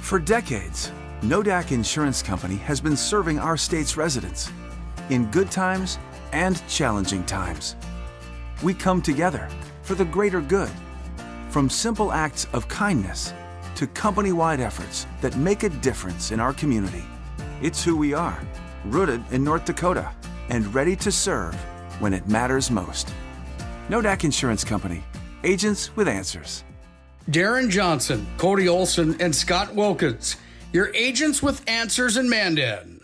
For decades, Nodak Insurance Company has been serving our state's residents in good times and challenging times. We come together for the greater good, from simple acts of kindness to company-wide efforts that make a difference in our community. It's who we are, rooted in North Dakota and ready to serve when it matters most. Nodak Insurance Company, agents with answers. Darren Johnson, Cody Olson, and Scott Wilkins, your agents with answers in Mandan.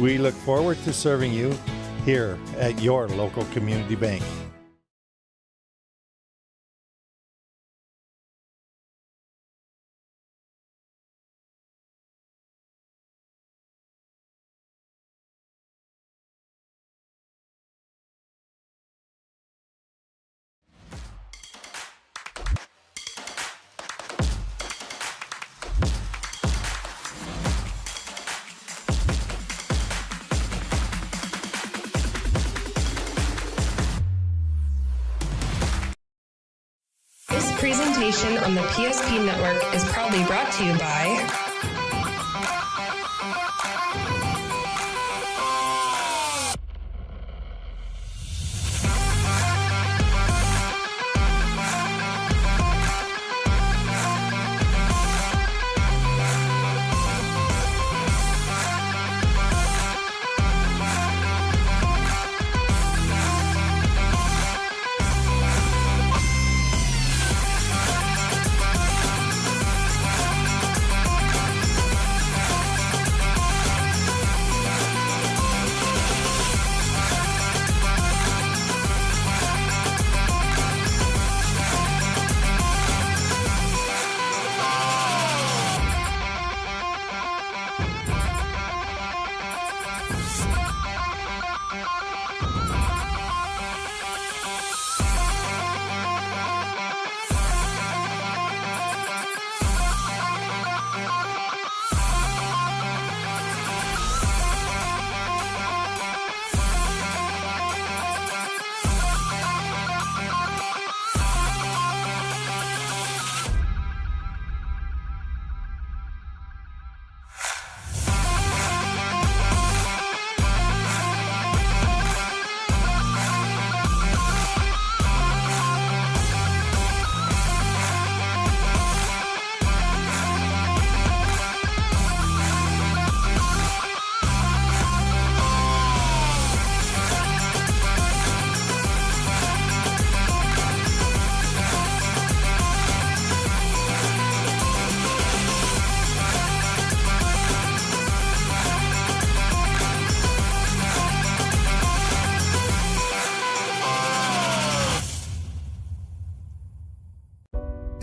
We look forward to serving you here at your local community bank. Presentation on the PSP Network is proudly brought to you by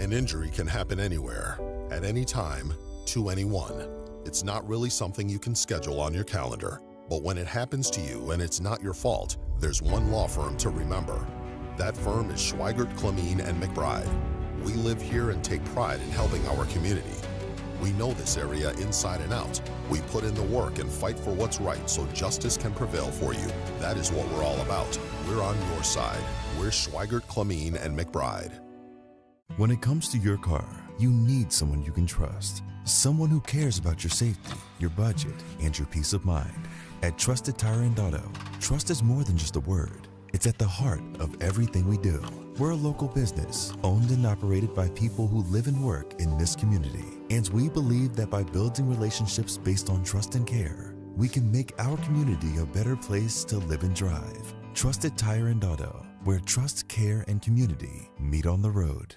An injury can happen anywhere, at any time, to anyone. It's not really something you can schedule on your calendar. But when it happens to you and it's not your fault, there's one law firm to remember. That firm is Schweigert, Clairmont, and McBride. We live here and take pride in helping our community. We know this area inside and out. We put in the work and fight for what's right so justice can prevail for you. That is what we're all about. We're on your side. We're Schweigert, Clairmont, and McBride. When it comes to your car, you need someone you can trust. Someone who cares about your safety, your budget, and your peace of mind. At Trusted Tire and Auto, trust is more than just a word. It's at the heart of everything we do. We're a local business, owned and operated by people who live and work in this community. And we believe that by building relationships based on trust and care, we can make our community a better place to live and drive. Trusted Tire and Auto, where trust, care, and community meet on the road.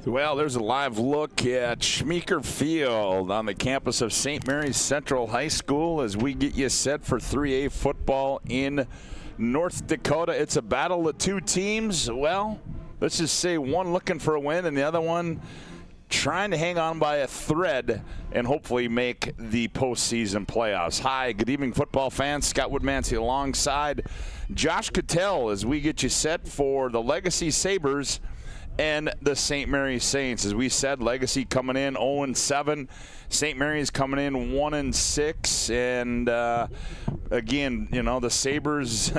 Well, there's a live look at Schmeeker Field on the campus of St. Mary's Central High School as we get you set for 3A football in North Dakota. It's a battle of two teams. Well, let's just say one looking for a win and the other one trying to hang on by a thread and hopefully make the postseason playoffs. Hi, good evening, football fans. Scott Woodmansee alongside Josh Cattell as we get you set for the Legacy Sabres and the St. Mary's Saints. As we said, Legacy coming in 0-7. St. Mary's coming in 1-6. And again, you know, the Sabres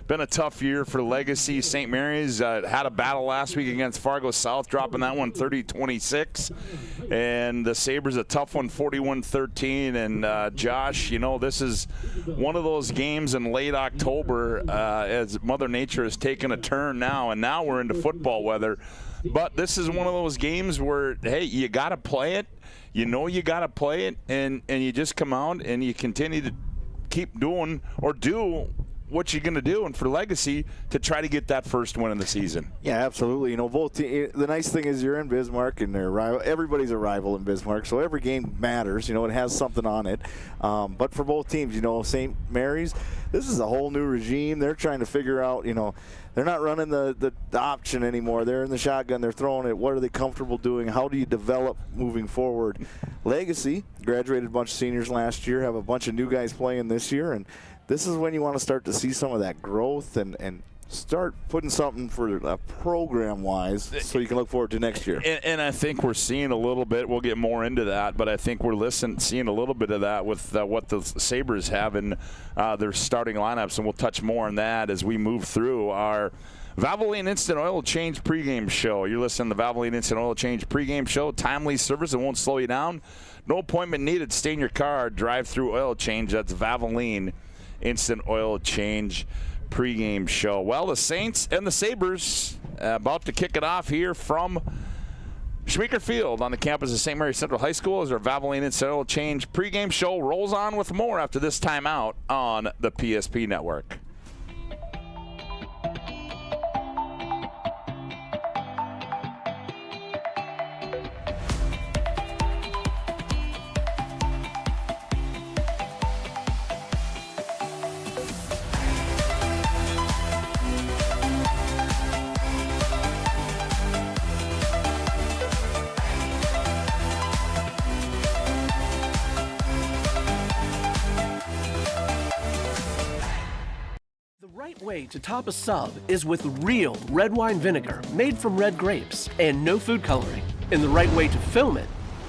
been a tough year for Legacy. St. Mary's had a battle last week against Fargo South, dropping that one 30-26. And the Sabres a tough one, 41-13. And Josh, you know, this is one of those games in late October as Mother Nature has taken a turn now, and now we're into football weather. But this is one of those games where, hey, you got to play it. You know you got to play it, and you just come out and you continue to keep doing or do what you're going to do, and for Legacy to try to get that first win in the season. Yeah, absolutely. You know, both the nice thing is you're in Bismarck, and they're rival. Everybody's a rival in Bismarck, so every game matters. You know, it has something on it. But for both teams, you know, St. Mary's, this is a whole new regime. They're trying to figure out, you know, they're not running the option anymore. They're in the shotgun. They're throwing it. What are they comfortable doing? How do you develop moving forward? Legacy graduated a bunch of seniors last year, have a bunch of new guys playing this year, and this is when you want to start to see some of that growth and start putting something for program-wise so you can look forward to next year. And I think we're seeing a little bit. We'll get more into that, but I think we're seeing a little bit of that with what the Sabres have in their starting lineups, and we'll touch more on that as we move through our Valvoline Instant Oil Change pregame show. You're listening to the Valvoline Instant Oil Change pregame show. Timely service that won't slow you down. No appointment needed. Stay in your car. Drive through oil change. That's Valvoline Instant Oil Change pregame show. Well, the Saints and the Sabres about to kick it off here from Schmeeker Field on the campus of St. Mary's Central High School as our Valvoline Instant Oil Change pregame show rolls on with more after this timeout on the PSP Network. Way to top a sub is with real red wine vinegar made from red grapes and no food coloring. And the right way to film it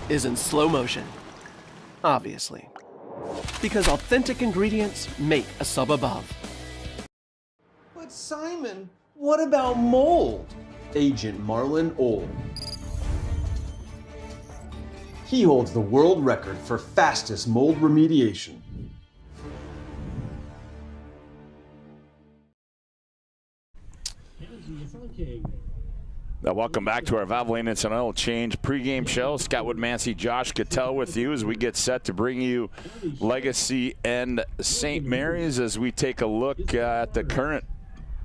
is in slow motion. Obviously. Because authentic ingredients make a sub above. But Simon, what about mold? Agent Marlon Old. He holds the world record for fastest mold remediation. Welcome back to our Valvoline Instant Oil Change pregame show. Scott Woodmansee, Josh Cattell with you as we get set to bring you Legacy and St. Mary's as we take a look at the current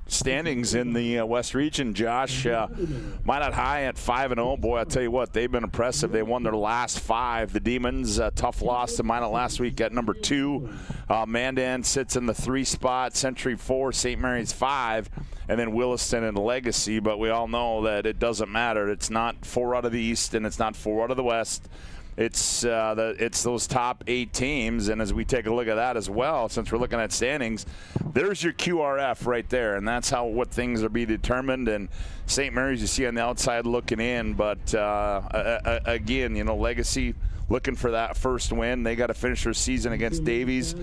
standings in the West Region. Josh, Minot High at 5-0. Boy, I'll tell you what, they've been impressive. They won their last 5. The Demons, tough loss to Minot last week at number 2. Mandan sits in the 3 spot. Century 4, St. Mary's 5, and then Williston and Legacy. But we all know that it doesn't matter. It's not 4 out of the East, and it's not 4 out of the West. It's those top 8 teams, and as we take a look at that as well, since we're looking at standings, there's your QRF right there, and that's what things are being determined. And St. Mary's, you see on the outside looking in, but again, you know, Legacy looking for that first win. They got to finish their season against Davies.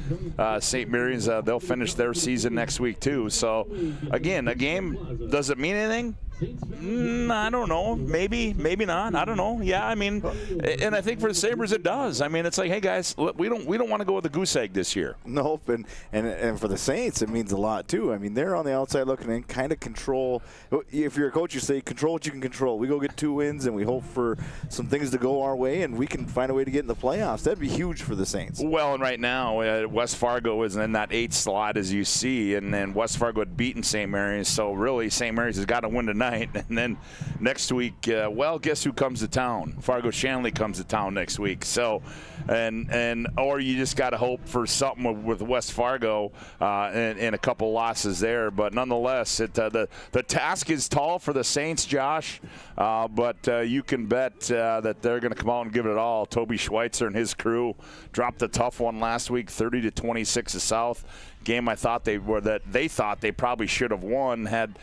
St. Mary's, they'll finish their season next week too. So again, a game, does it mean anything? I don't know. Maybe not. I don't know. Yeah, I mean, and I think for the Sabres it does. I mean, it's like, hey guys, we don't want to go with the goose egg this year. Nope, and for the Saints it means a lot too. I mean, they're on the outside looking in, kind of control. If you're a coach, you say control what you can control. We go get 2 wins and we hope for some things to go our way, and we can find a way way to get in the playoffs. That'd be huge for the Saints. Well, and right now, West Fargo is in that 8th slot, as you see, and then West Fargo had beaten St. Mary's, so really St. Mary's has got to win tonight. And then next week, well, guess who comes to town? Fargo Shanley comes to town next week. So, or you just got to hope for something with West Fargo and a couple losses there. But nonetheless, the task is tall for the Saints, Josh, but you can bet that they're going to come out and give it all. Toby Schweitzer and his crew dropped a tough one last week, 30-26 to South. Game I thought they thought they probably should have won had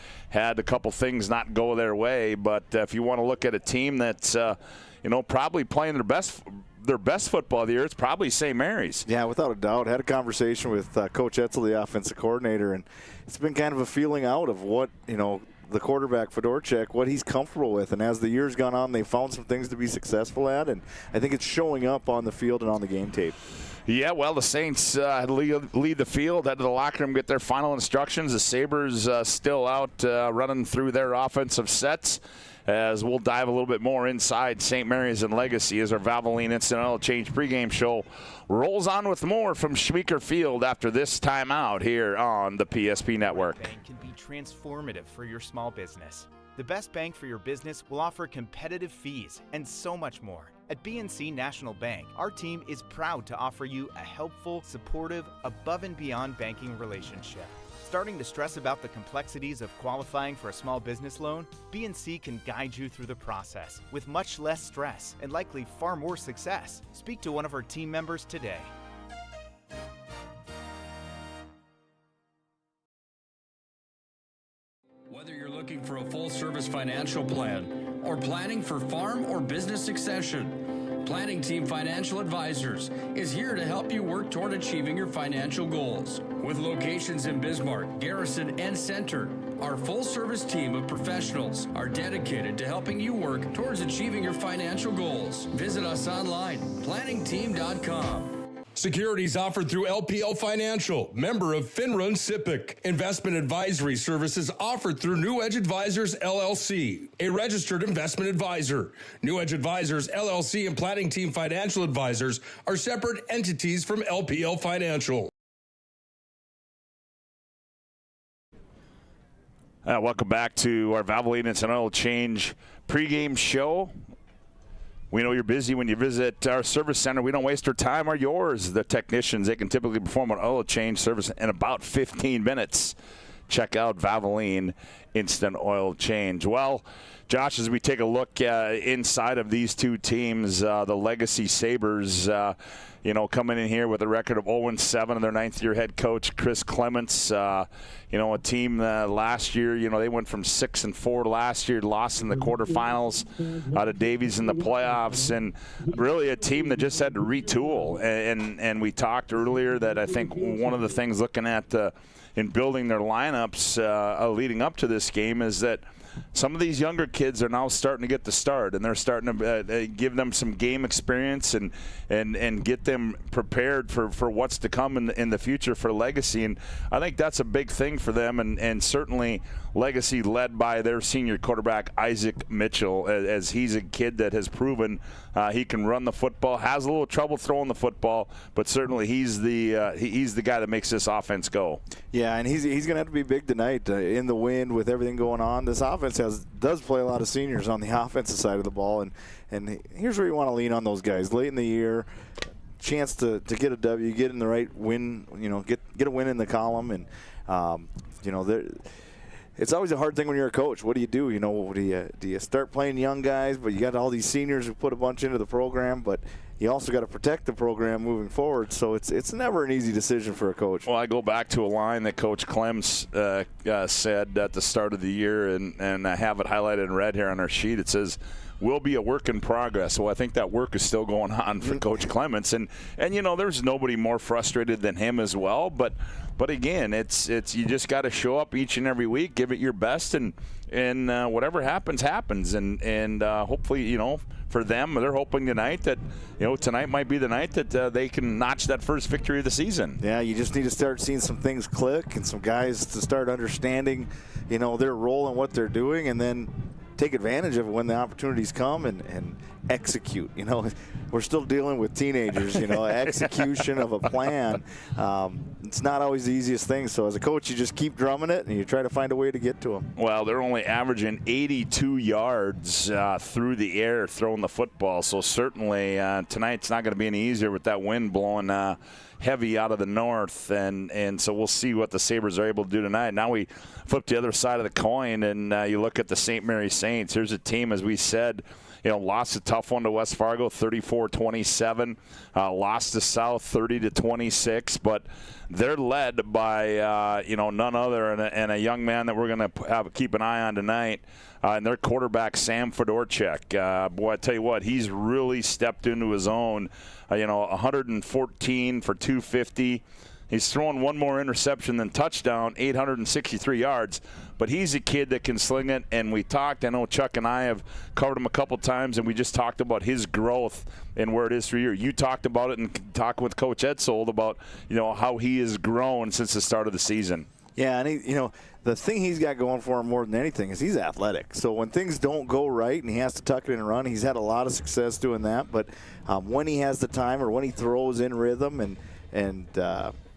a couple things not go their way. But if you want to look at a team that's probably playing their best football of the year, it's probably St. Mary's. Yeah, without a doubt. Had a conversation with Coach Etzel, the offensive coordinator, and it's been kind of a feeling out of what, the quarterback, Fedorchak, what he's comfortable with. And as the year's gone on, they found some things to be successful at, and I think it's showing up on the field and on the game tape. Yeah, well, the Saints lead the field, head to the locker room, get their final instructions. The Sabres still out running through their offensive sets, as we'll dive a little bit more inside St. Mary's and Legacy as our Valvoline Instant Oil Change pregame show rolls on with more from Schmeeker Field after this timeout here on the PSP Network. Bank can be transformative for your small business. The best bank for your business will offer competitive fees and so much more. At BNC National Bank, our team is proud to offer you a helpful, supportive, above and beyond banking relationship. Starting to stress about the complexities of qualifying for a small business loan? BNC can guide you through the process with much less stress and likely far more success. Speak to one of our team members today. Whether you're looking for a full-service financial plan or planning for farm or business succession, Planning Team Financial Advisors is here to help you work toward achieving your financial goals. With locations in Bismarck, Garrison, and Center, our full-service team of professionals are dedicated to helping you work towards achieving your financial goals. Visit us online, planningteam.com. Securities offered through LPL Financial, member of FINRA and SIPC. Investment advisory services offered through New Edge Advisors, LLC, a registered investment advisor. New Edge Advisors, LLC, and Planning Team Financial Advisors are separate entities from LPL Financial. Welcome back to our Valvoline Instant Oil Change pregame show. We know you're busy when you visit our service center. We don't waste our time or yours. The technicians, they can typically perform an oil change service in about 15 minutes. Check out Valvoline Instant Oil Change. Well, Josh, as we take a look inside of these two teams, the Legacy Sabres, coming in here with a record of 0-7 and their ninth-year head coach, Chris Clements. A team last year, they went from 6-4 last year, lost in the quarterfinals out of Davies in the playoffs, and really a team that just had to retool. And we talked earlier that I think one of the things looking at in building their lineups leading up to this game is that some of these younger kids are now starting to get the start, and they're starting to give them some game experience and get them prepared for what's to come in the future for Legacy. And I think that's a big thing for them, and certainly Legacy led by their senior quarterback, Isaac Mitchell, as he's a kid that has proven he can run the football, has a little trouble throwing the football, but certainly he's the guy that makes this offense go. Yeah, and he's going to have to be big tonight in the wind with everything going on. This offense does play a lot of seniors on the offensive side of the ball, and here's where you want to lean on those guys late in the year. Chance to get a W, get in the right win, get a win in the column, and it's always a hard thing when you're a coach. What do you do? Do you start playing young guys, but you got all these seniors who put a bunch into the program, but you also got to protect the program moving forward. So it's never an easy decision for a coach. Well, I go back to a line that Coach Clems said at the start of the year, and I have it highlighted in red here on our sheet. It says, "Will be a work in progress." Well, I think that work is still going on for Coach Clements, and there's nobody more frustrated than him as well. But again, it's you just got to show up each and every week, give it your best, and whatever happens, and hopefully, for them, they're hoping tonight that tonight might be the night that they can notch that first victory of the season. Yeah, you just need to start seeing some things click and some guys to start understanding, their role and what they're doing, and then take advantage of it when the opportunities come and execute. We're still dealing with teenagers, execution of a plan. It's not always the easiest thing. So as a coach, you just keep drumming it and you try to find a way to get to them. Well, they're only averaging 82 yards through the air throwing the football. So certainly tonight's not going to be any easier with that wind blowing heavy out of the north, and so we'll see what the Sabres are able to do tonight. Now we flip the other side of the coin, and you look at the St. Mary's Saints. Here's a team, as we said, lost a tough one to West Fargo, 34-27. Lost to South, 30-26. But they're led by none other and a young man that we're going to keep an eye on tonight. And their quarterback, Sam Fedorchak. Boy, I tell you what, he's really stepped into his own. 114 for 250. He's thrown one more interception than touchdown, 863 yards. But he's a kid that can sling it, and we talked. I know Chuck and I have covered him a couple times, and we just talked about his growth and where it is for you. You talked about it and talked with Coach Etzold about how he has grown since the start of the season. Yeah, and the thing he's got going for him more than anything is he's athletic. So when things don't go right and he has to tuck it in and run, he's had a lot of success doing that. But when he has the time or when he throws in rhythm and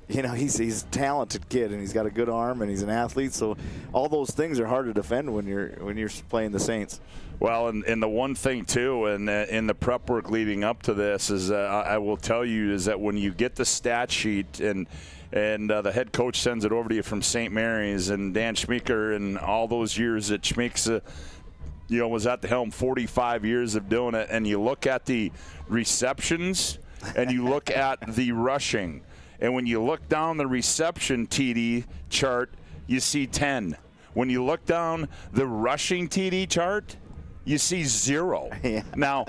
he's a talented kid and he's got a good arm and he's an athlete. So all those things are hard to defend when you're playing the Saints. Well, and the one thing, too, and in the prep work leading up to this is I will tell you is that when you get the stat sheet and the head coach sends it over to you from St. Mary's, and Dan Schmeeker and all those years that Schmeeks was at the helm, 45 years of doing it, and you look at the receptions and you look at the rushing, and when you look down the reception TD chart, you see 10. When you look down the rushing TD chart, you see 0. Yeah. Now,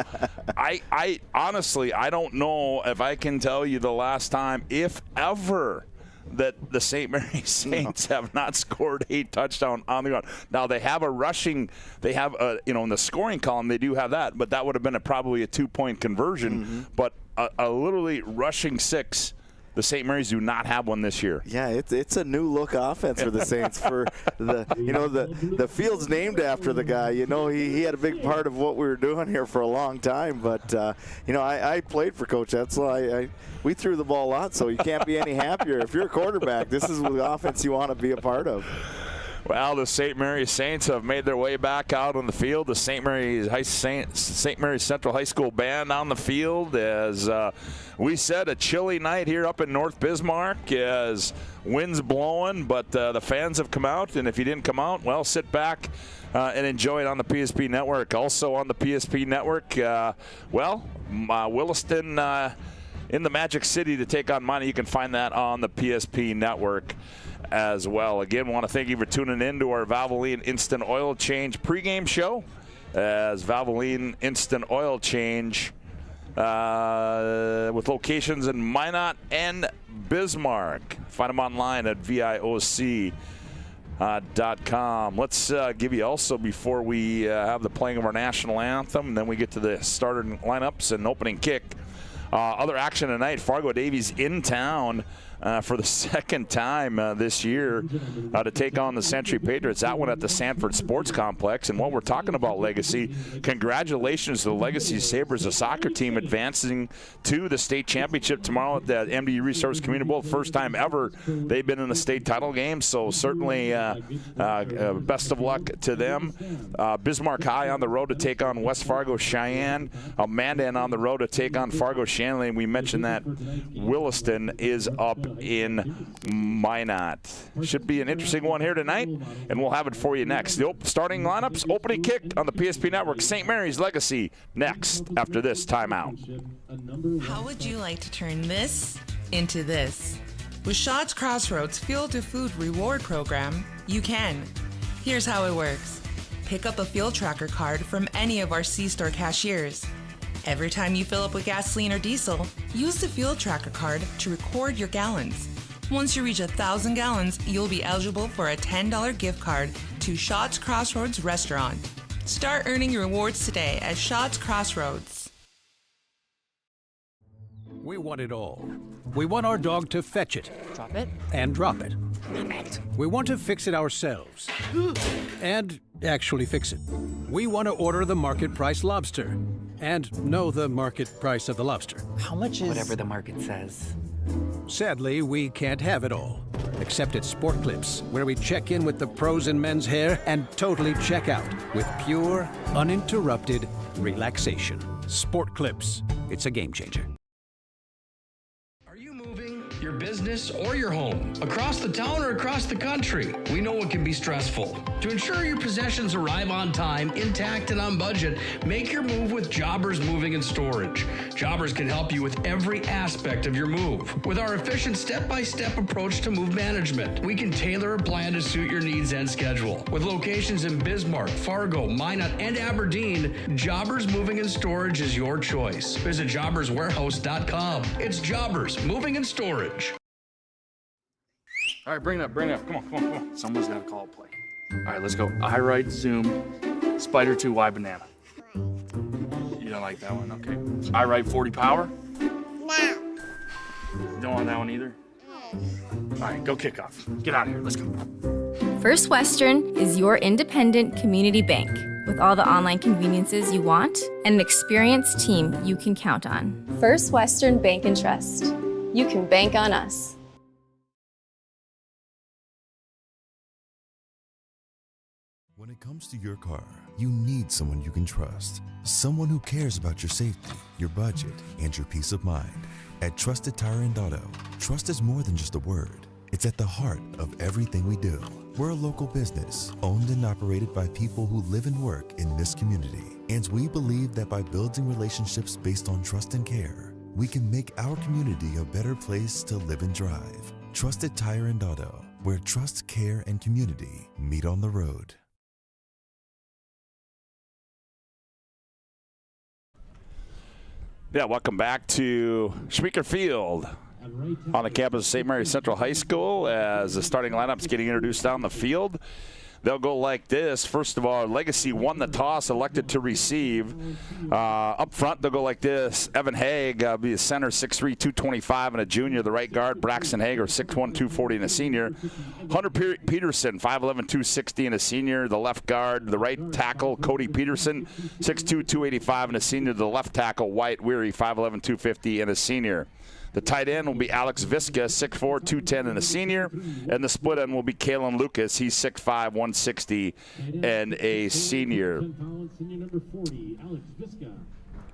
I honestly, I don't know if I can tell you the last time, if ever, that the St. Mary's Saints have not scored a touchdown on the ground. Now, they have a rushing, they have, in the scoring column, they do have that, but that would have been probably a 2-point conversion. Mm-hmm. But a literally rushing 6. The St. Mary's do not have one this year. Yeah, it's a new look offense for the Saints. For the field's named after the guy. He had a big part of what we were doing here for a long time. But I played for Coach Etzel. We threw the ball a lot, so you can't be any happier. If you're a quarterback, this is the offense you want to be a part of. Well, the St. Mary's Saints have made their way back out on the field. The St. Mary's Central High School band on the field. As we said, a chilly night here up in North Bismarck as winds blowing, but the fans have come out. And if you didn't come out, well, sit back and enjoy it on the PSP Network. Also on the PSP Network, Williston in the Magic City to take on Minot. You can find that on the PSP Network as well. Again, want to thank you for tuning in to our Valvoline Instant Oil Change pregame show, as Valvoline Instant Oil Change with locations in Minot and Bismarck. Find them online at VIOC.com. Let's give you also, before we have the playing of our national anthem, and then we get to the starting lineups and opening kick. Other action tonight, Fargo Davies in town for the second time this year to take on the Century Patriots. That one at the Sanford Sports Complex. And while we're talking about Legacy, congratulations to the Legacy Sabres, a soccer team advancing to the state championship tomorrow at the MDU Resource Community Bowl. First time ever they've been in the state title game. So certainly best of luck to them. Bismarck High on the road to take on West Fargo Cheyenne. Mandan on the road to take on Fargo Shanley. And we mentioned that Williston is up in Minot. Should be an interesting one here tonight, and we'll have it for you next. The starting lineups, opening kick on the PSP Network. St. Mary's Legacy next after this timeout. How would you like to turn this into this? With Shots Crossroads Fuel to Food Reward Program, you can. Here's how it works. Pick up a fuel tracker card from any of our C-Store cashiers. Every time you fill up with gasoline or diesel, use the fuel tracker card to record your gallons. Once you reach 1,000 gallons, you'll be eligible for a $10 gift card to Shots Crossroads Restaurant. Start earning your rewards today at Shots Crossroads. We want it all. We want our dog to fetch it. Drop it. And drop it. Drop it. We want to fix it ourselves. And actually fix it. We want to order the market price lobster and know the market price of the lobster. How much is... Whatever the market says. Sadly, we can't have it all. Except at Sport Clips, where we check in with the pros in men's hair and totally check out with pure, uninterrupted relaxation. Sport Clips. It's a game changer. Your business or your home, across the town or across the country. We know it can be stressful. To ensure your possessions arrive on time, intact, and on budget, make your move with Jobbers Moving and Storage. Jobbers can help you with every aspect of your move. With our efficient step-by-step approach to move management, we can tailor a plan to suit your needs and schedule. With locations in Bismarck, Fargo, Minot, and Aberdeen, Jobbers Moving and Storage is your choice. Visit jobberswarehouse.com. It's Jobbers Moving and Storage. All right, bring it up. Come on. Someone's got to call a play. All right, let's go. I right, zoom, spider 2, Y banana. You don't like that one, okay. I right, 40 power? No. You don't want that one either? All right, go Kickoff. Get out of here, let's go. First Western is your independent community bank with all the online conveniences you want and an experienced team you can count on. First Western Bank and Trust. You can bank on us. When it comes to your car, you need someone you can trust. Someone who cares about your safety, your budget, and your peace of mind. At Trusted Tire and Auto, trust is more than just a word. It's at the heart of everything we do. We're a local business owned and operated by people who live and work in this community. And we believe that by building relationships based on trust and care, we can make our community a better place to live and drive. Trusted Tire and Auto, where trust, care, and community meet on the road. Yeah, welcome back to Schmeeker Field on the campus of St. Mary's Central High School as the starting lineup's getting introduced down the field. They'll go like this. First of all, Legacy won the toss, elected to receive. Up front, they'll go like this. Evan Haig be a center, 6'3", 225, and a junior. The right guard, Braxton Hager, 6'1", 240, and a senior. Hunter Peterson, 5'11", 260, and a senior. The left guard, the right tackle, Cody Peterson, 6'2", 285, and a senior. The left tackle, Wyatt Weary, 5'11", 250, and a senior. The tight end will be Alex Visca, 6'4", 210, and a senior. And the split end will be Kalen Lucas. He's 6'5", 160, and a senior.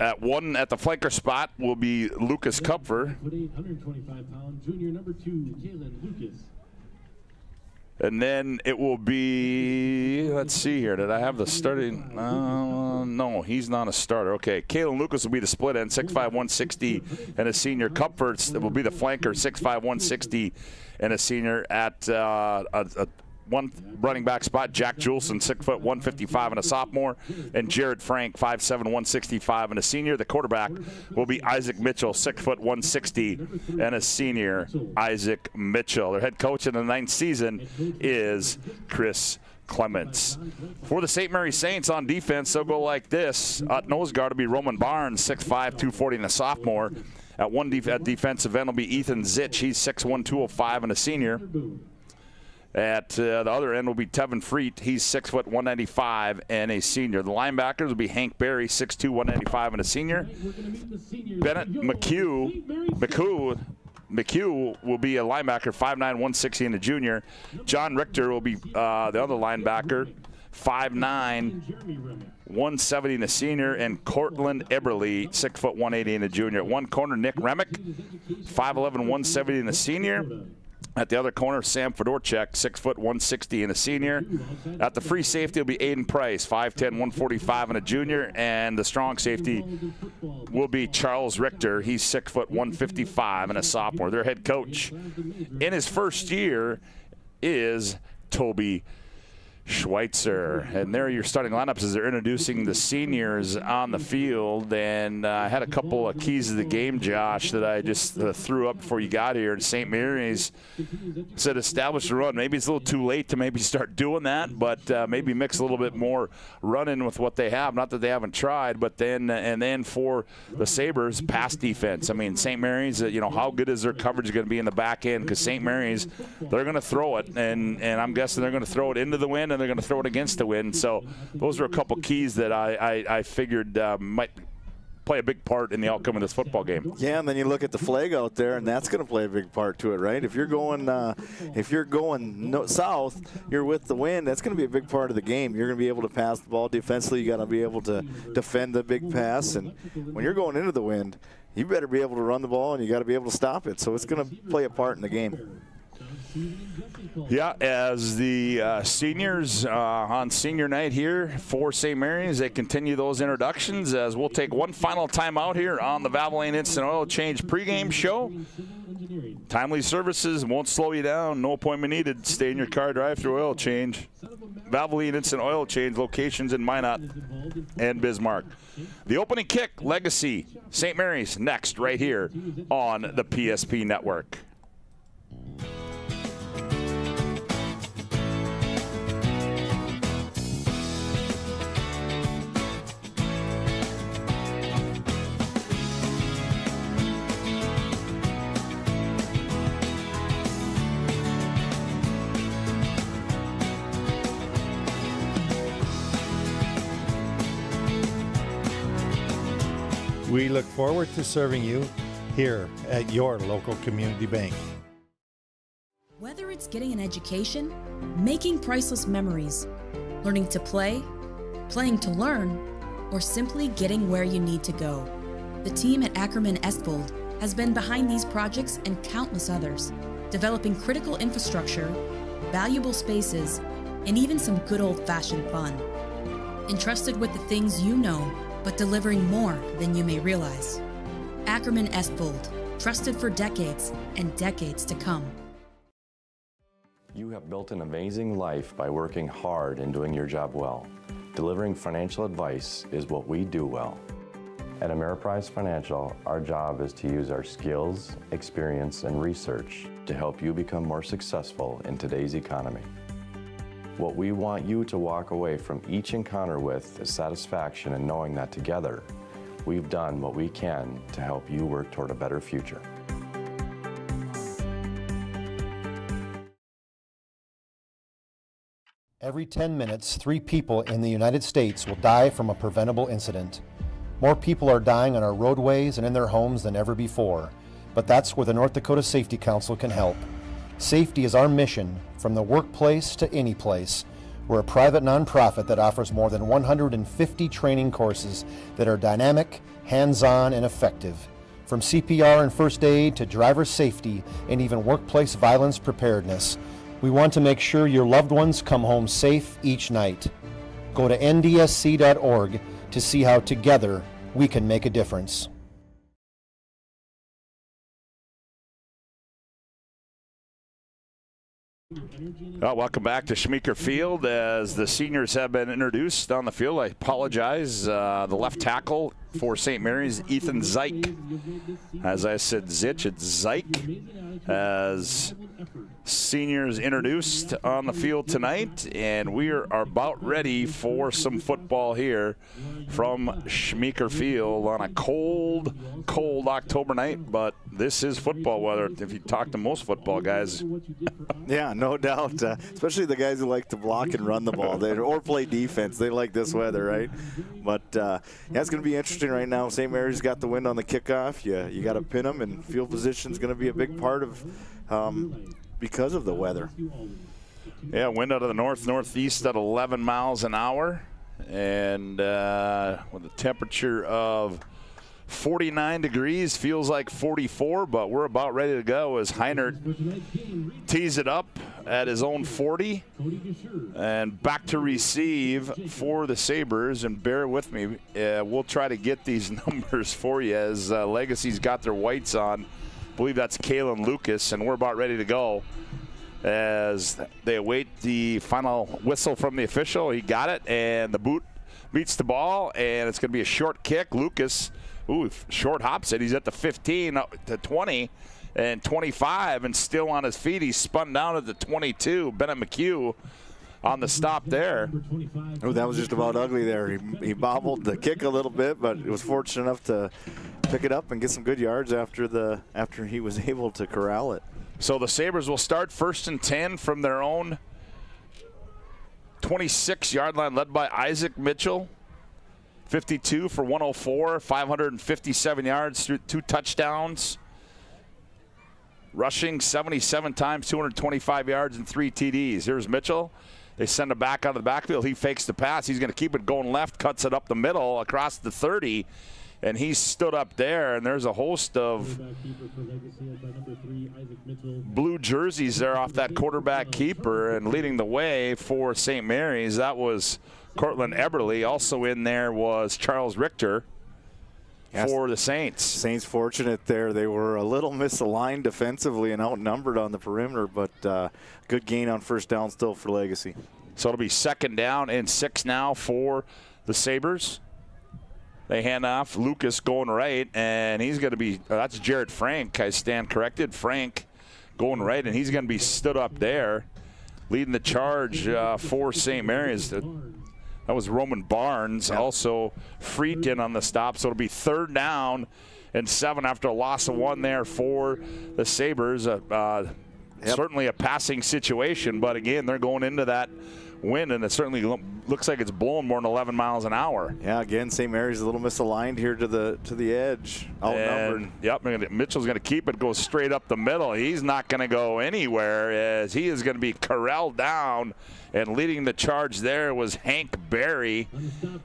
At the flanker spot will be Lucas Kupfer. And then it will be, let's see here. Did I have the starting? No, he's not a starter. Okay, Kalen Lucas will be the split end, 6'5", 160, and a senior. Kupfer will be the flanker, 6'5", 160, and a senior. At one running back spot, Jack Juleson, 6', 155, and a sophomore, and Jared Frank, 5'7", 165, and a senior. The quarterback will be Isaac Mitchell, 6', 160, and a senior, Isaac Mitchell. Their head coach in the 9th season is Chris Clements. For the St. Mary Saints on defense, they'll go like this. Nose guard will be Roman Barnes, 6'5", 240, and a sophomore. At defensive end will be Ethan Zitch. He's 6'1", 205, and a senior. At the other end will be Tevin Freet. He's 6', 195, and a senior. The linebackers will be Hank Berry, 6'2", 195, and a senior. Bennett McHugh will be a linebacker, 5'9", 160, and a junior. John Richter will be the other linebacker, 5'9", 170 and a senior, and Cortland Eberly, 6', 180 and a junior. At one corner, Nick Remick, 5'11", 170 and a senior. At the other corner, Sam Fedorchak, 6', 160 and a senior. At the free safety will be Aiden Price, 5'10", 145 and a junior. And the strong safety will be Charles Richter. He's 6', 155 and a sophomore. Their head coach in his first year is Toby Schweitzer. And there are your starting lineups as they're introducing the seniors on the field. And I had a couple of keys of the game, Josh, that I just threw up before you got here. St. Mary's said establish a run. Maybe it's a little too late to maybe start doing that, but maybe mix a little bit more running with what they have. Not that they haven't tried, but then for the Sabres, pass defense. I mean, St. Mary's, how good is their coverage going to be in the back end? Because St. Mary's, they're going to throw it, and I'm guessing they're going to throw it into the wind and they're going to throw it against the wind. So those are a couple keys that I figured might play a big part in the outcome of this football game. Yeah, and then you look at the flag out there, and that's going to play a big part to it, right? If you're going south, you're with the wind. That's going to be a big part of the game. You're going to be able to pass the ball defensively. You got to be able to defend the big pass, and when you're going into the wind, you better be able to run the ball, and you got to be able to stop it. So it's going to play a part in the game. Yeah, as the seniors on senior night here for St. Mary's, they continue those introductions as we'll take one final time out here on the Valvoline Instant Oil Change pregame show. Timely services won't slow you down. No appointment needed. Stay in your car, drive through oil change. Valvoline Instant Oil Change locations in Minot and Bismarck. The opening kick, Legacy, St. Mary's, next right here on the PSP Network. We look forward to serving you here at your local community bank. Whether it's getting an education, making priceless memories, learning to play, playing to learn, or simply getting where you need to go, the team at Ackerman Estvold has been behind these projects and countless others, developing critical infrastructure, valuable spaces, and even some good old-fashioned fun. Entrusted with the things you know, but delivering more than you may realize. Ackerman Estvold, trusted for decades and decades to come. You have built an amazing life by working hard and doing your job well. Delivering financial advice is what we do well. At Ameriprise Financial, our job is to use our skills, experience, and research to help you become more successful in today's economy. What we want you to walk away from each encounter with is satisfaction in knowing that together, we've done what we can to help you work toward a better future. Every 10 minutes, 3 people in the United States will die from a preventable incident. More people are dying on our roadways and in their homes than ever before, but that's where the North Dakota Safety Council can help. Safety is our mission, from the workplace to any place. We're a private nonprofit that offers more than 150 training courses that are dynamic, hands-on, and effective. From CPR and first aid to driver safety and even workplace violence preparedness, we want to make sure your loved ones come home safe each night. Go to ndsc.org to see how together we can make a difference. Welcome back to Schmeeker Field as the seniors have been introduced on the field. I apologize. The left tackle for St. Mary's, Ethan Zeich. As I said, Zich, it's Zeich. As seniors introduced on the field tonight, and we are about ready for some football here from Schmeeker Field on a cold October night, but this is football weather if you talk to most football guys. Yeah, no doubt, especially the guys who like to block and run the ball or play defense. They like this weather, right? But yeah, it's going to be interesting right now. St. Mary's got the wind on the kickoff. You got to pin them, and field position is going to be a big part of because of the weather. Yeah, wind out of the northeast at 11 miles an hour, and with a temperature of 49 degrees, feels like 44, but we're about ready to go as Heinert tees it up at his own 40 and back to receive for the Sabres. And bear with me, we'll try to get these numbers for you as Legacy's got their whites on. I believe that's Kalen Lucas, and we're about ready to go as they await the final whistle from the official. He got it, and the boot meets the ball, and it's going to be a short kick. Lucas, short hops it. He's at the 15 to 20 and 25 and still on his feet. He's spun down at the 22. Bennett McHugh on the stop there. Oh, that was just about ugly there. He bobbled the kick a little bit, but he was fortunate enough to pick it up and get some good yards after he was able to corral it. So the Sabres will start 1st and 10 from their own 26-yard line, led by Isaac Mitchell. 52 for 104, 557 yards, 2 touchdowns. Rushing 77 times, 225 yards, and 3 TDs. Here's Mitchell. They send it back out of the backfield. He fakes the pass. He's going to keep it going left, cuts it up the middle across the 30, and he stood up there, and there's a host of blue jerseys there off that quarterback keeper, and leading the way for St. Mary's, that was Cortland Eberle. Also in there was Charles Richter for the Saints. Saints fortunate there. They were a little misaligned defensively and outnumbered on the perimeter, but good gain on first down still for Legacy. So it'll be 2nd down and 6 now for the Sabres. They hand off. Lucas going right, and he's going to be, that's Jarrett Frank. I stand corrected. Frank going right, and he's going to be stood up there, leading the charge for St. Mary's. That was Roman Barnes, also Freakin on the stop. So it'll be 3rd down and 7 after a loss of 1 there for the Sabres. Certainly a passing situation, but again, they're going into that wind, and it certainly looks like it's blowing more than 11 miles an hour. Yeah, again, St. Mary's a little misaligned here to the edge, outnumbered. Yep, Mitchell's going to keep it, go straight up the middle. He's not going to go anywhere, as he is going to be corralled down, and leading the charge there was Hank Berry,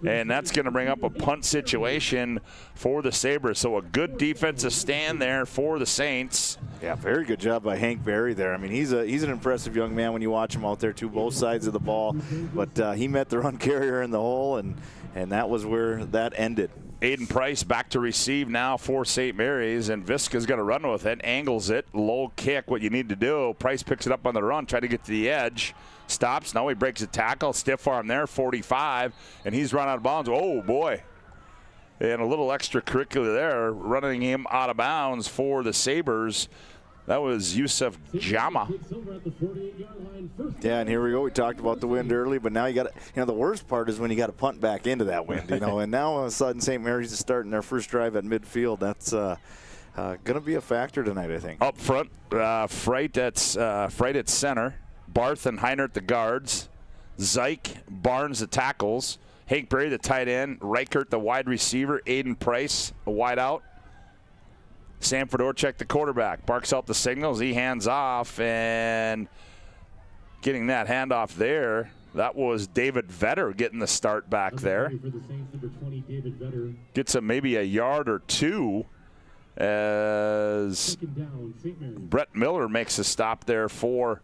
and that's going to bring up a punt situation for the Sabres. So a good defensive stand there for the Saints. Yeah, very good job by Hank Berry there. I mean, he's an impressive young man when you watch him out there, too, both sides of the ball. But he met the run carrier in the hole, and that was where that ended. Aiden Price back to receive now for St. Mary's, and Viska's going to run with it, angles it, low kick, what you need to do. Price picks it up on the run, try to get to the edge, stops. Now he breaks a tackle, stiff arm there, 45, and he's run out of bounds. Oh, boy. And a little extracurricular there, running him out of bounds for the Sabres. That was Yusuf Jama. Yeah, and here we go. We talked about the wind early, but now you got to, the worst part is when you got to punt back into that wind, and now all of a sudden St. Mary's is starting their first drive at midfield. That's going to be a factor tonight, I think. Up front, Freit at center, Barth and Heiner at the guards, Zyke, Barnes the tackles, Hank Berry the tight end, Reichert the wide receiver, Aiden Price a wide out. Sam Fedorchuk, the quarterback, barks out the signals. He hands off, and getting that handoff there, that was David Vetter getting the start back there. Gets him maybe a yard or 2 as Brett Miller makes a stop there for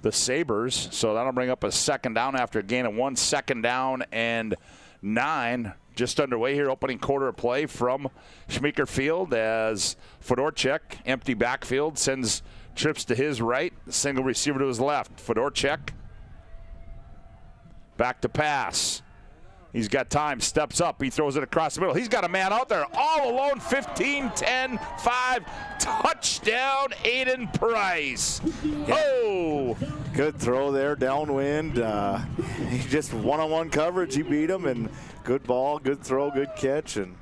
the Sabres. So that'll bring up a 2nd down after a gain of 1, 2nd down and 9. Just underway here, opening quarter of play from Schmeeker Field as Fedorchuk, empty backfield, sends trips to his right, single receiver to his left. Fedorchuk back to pass. He's got time, steps up, he throws it across the middle. He's got a man out there all alone, 15, 10, 5, touchdown, Aiden Price. Oh! Good throw there, downwind. He just one-on-one coverage, he beat him, and good ball, good throw, good catch, and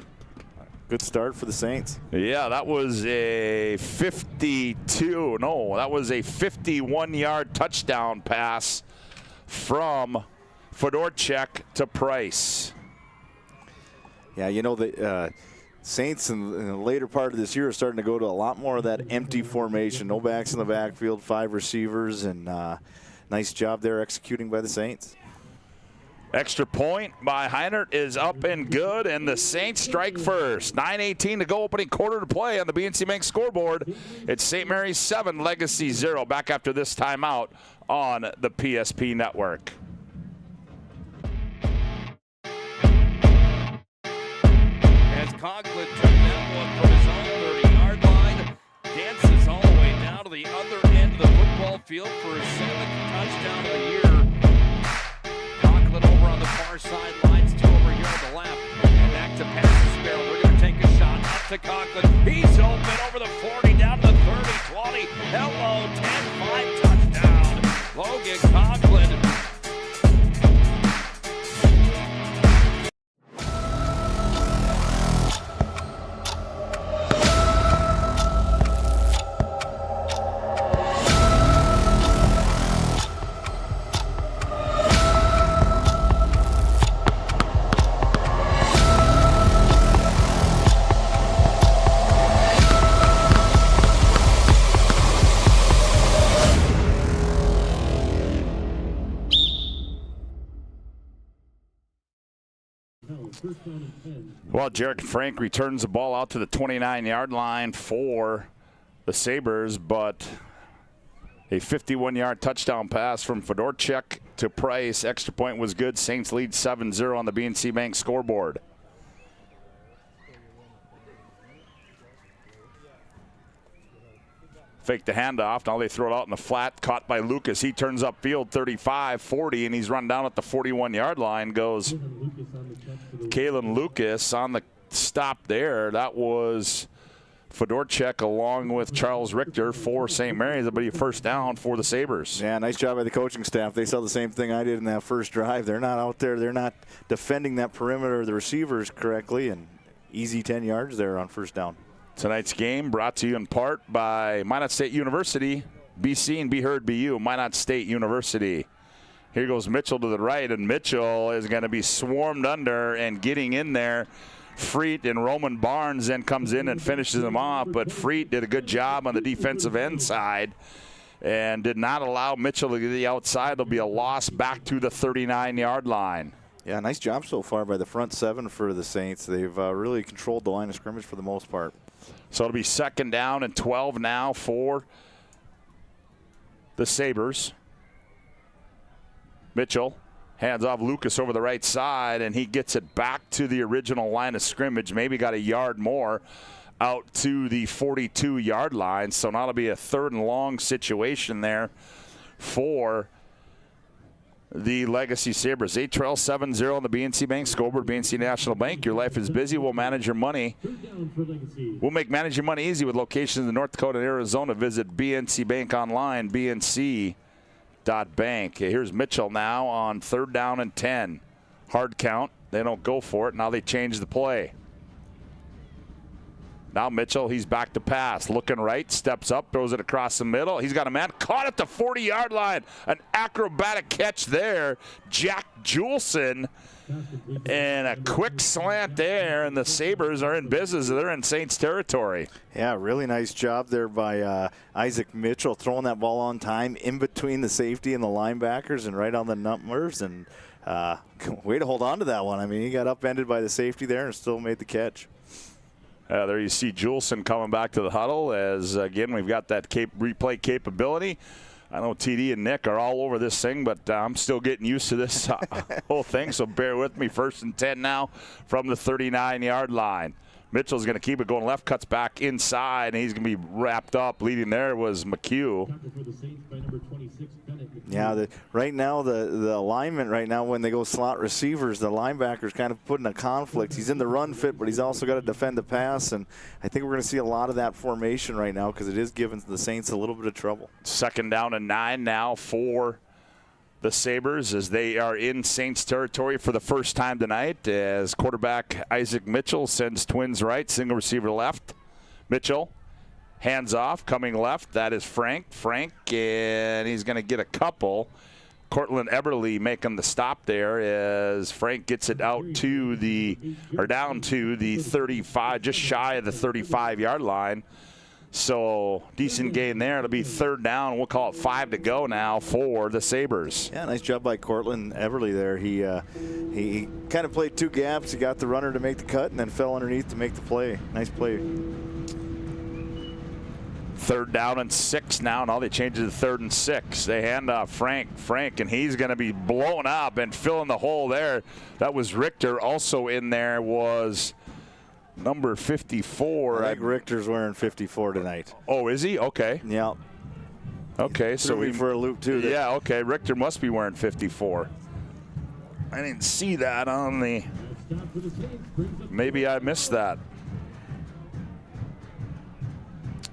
good start for the Saints. Yeah, that was a 51-yard touchdown pass from Fedorchuk to Price. Yeah, the Saints in the later part of this year are starting to go to a lot more of that empty formation. No backs in the backfield, 5 receivers, and nice job there executing by the Saints. Extra point by Heinert is up and good, and the Saints strike first. 9:18 to go, opening quarter to play on the BNC Bank scoreboard. It's St. Mary's 7, Legacy 0. Back after this timeout on the PSP Network. As Conklin took that one from his own 30-yard line, dances all the way down to the other end of the football field for his 7th touchdown of the year. Conklin over on the far sidelines, 2 over here on the left, and back to pass Sparrow. They're going to take a shot up to Conklin. He's open over the 40, down to the 30, 20. Hello, 10-5 touchdown. Logan Conklin. Well, Jarek Frank returns the ball out to the 29-yard line for the Sabres, but a 51-yard touchdown pass from Fedorchuk to Price. Extra point was good. Saints lead 7-0 on the BNC Bank scoreboard. Fake the handoff. Now they throw it out in the flat. Caught by Lucas. He turns upfield 35, 40, and he's run down at the 41-yard line. Goes Kalen Lucas on the stop there. That was Fedorchuk along with Charles Richter for St. Mary's. That'll be a first down for the Sabres. Yeah, nice job by the coaching staff. They saw the same thing I did in that first drive. They're not out there. They're not defending that perimeter of the receivers correctly, and easy 10 yards there on first down. Tonight's game brought to you in part by Minot State University. Be seen, be heard, be you. Minot State University. Here goes Mitchell to the right, and Mitchell is going to be swarmed under and getting in there. Freet and Roman Barnes then comes in and finishes him off, but Freet did a good job on the defensive end side and did not allow Mitchell to get the outside. There'll be a loss back to the 39-yard line. Yeah, nice job so far by the front seven for the Saints. They've really controlled the line of scrimmage for the most part. So it'll be second down and 12 now for the Sabres. Mitchell hands off Lucas over the right side, and he gets it back to the original line of scrimmage. Maybe got a yard more out to the 42-yard line. So now it'll be a third and long situation there for the Legacy Sabres. They trail 7-0 on the BNC Bank scoreboard. BNC National Bank. Your life is busy. We'll manage your money. We'll make manage your money easy with locations in North Dakota and Arizona. Visit BNC Bank online, bnc.bank. Here's Mitchell now on third down and 10. Hard count. They don't go for it. Now they change the play. Now Mitchell, he's back to pass. Looking right, steps up, throws it across the middle. He's got a man caught at the 40-yard line. An acrobatic catch there. Jack Juleson. And a quick slant there, and the Sabres are in business. They're in Saints territory. Yeah, really nice job there by Isaac Mitchell, throwing that ball on time in between the safety and the linebackers and right on the numbers. And way to hold on to that one. I mean, he got upended by the safety there and still made the catch. There you see Juleson coming back to the huddle as, again, we've got that replay capability. I know TD and Nick are all over this thing, but I'm still getting used to this whole thing, so bear with me. First and 10 now from the 39-yard line. Mitchell's going to keep it going left, cuts back inside, and he's going to be wrapped up. Leading there was McHugh. Yeah, right now the alignment right now when they go slot receivers, the linebacker's kind of put in a conflict. He's in the run fit, but he's also got to defend the pass, and I think we're going to see a lot of that formation right now because it is giving the Saints a little bit of trouble. Second down and 9 now for the Sabres as they are in Saints territory for the first time tonight as quarterback Isaac Mitchell sends twins right, single receiver left. Mitchell hands off, coming left. That is Frank, and he's going to get a couple. Cortland Eberle making the stop there as Frank gets it out to down to the 35, just shy of the 35-yard line. So decent gain there. It'll be third down. We'll call it 5 to go now for the Sabres. Yeah, nice job by Cortland Eberle there. He kind of played two gaps. He got the runner to make the cut and then fell underneath to make the play. Nice play. Third down and 6 now. Now they change it to third and 6. They hand off Frank, and he's going to be blown up and filling the hole there. That was Richter. Also in there was number 54. I think Richter's wearing 54 tonight. Oh, is he? Okay. Yeah. Okay, so we for a loop too. Yeah, okay. Richter must be wearing 54. I didn't see that on the. Maybe I missed that.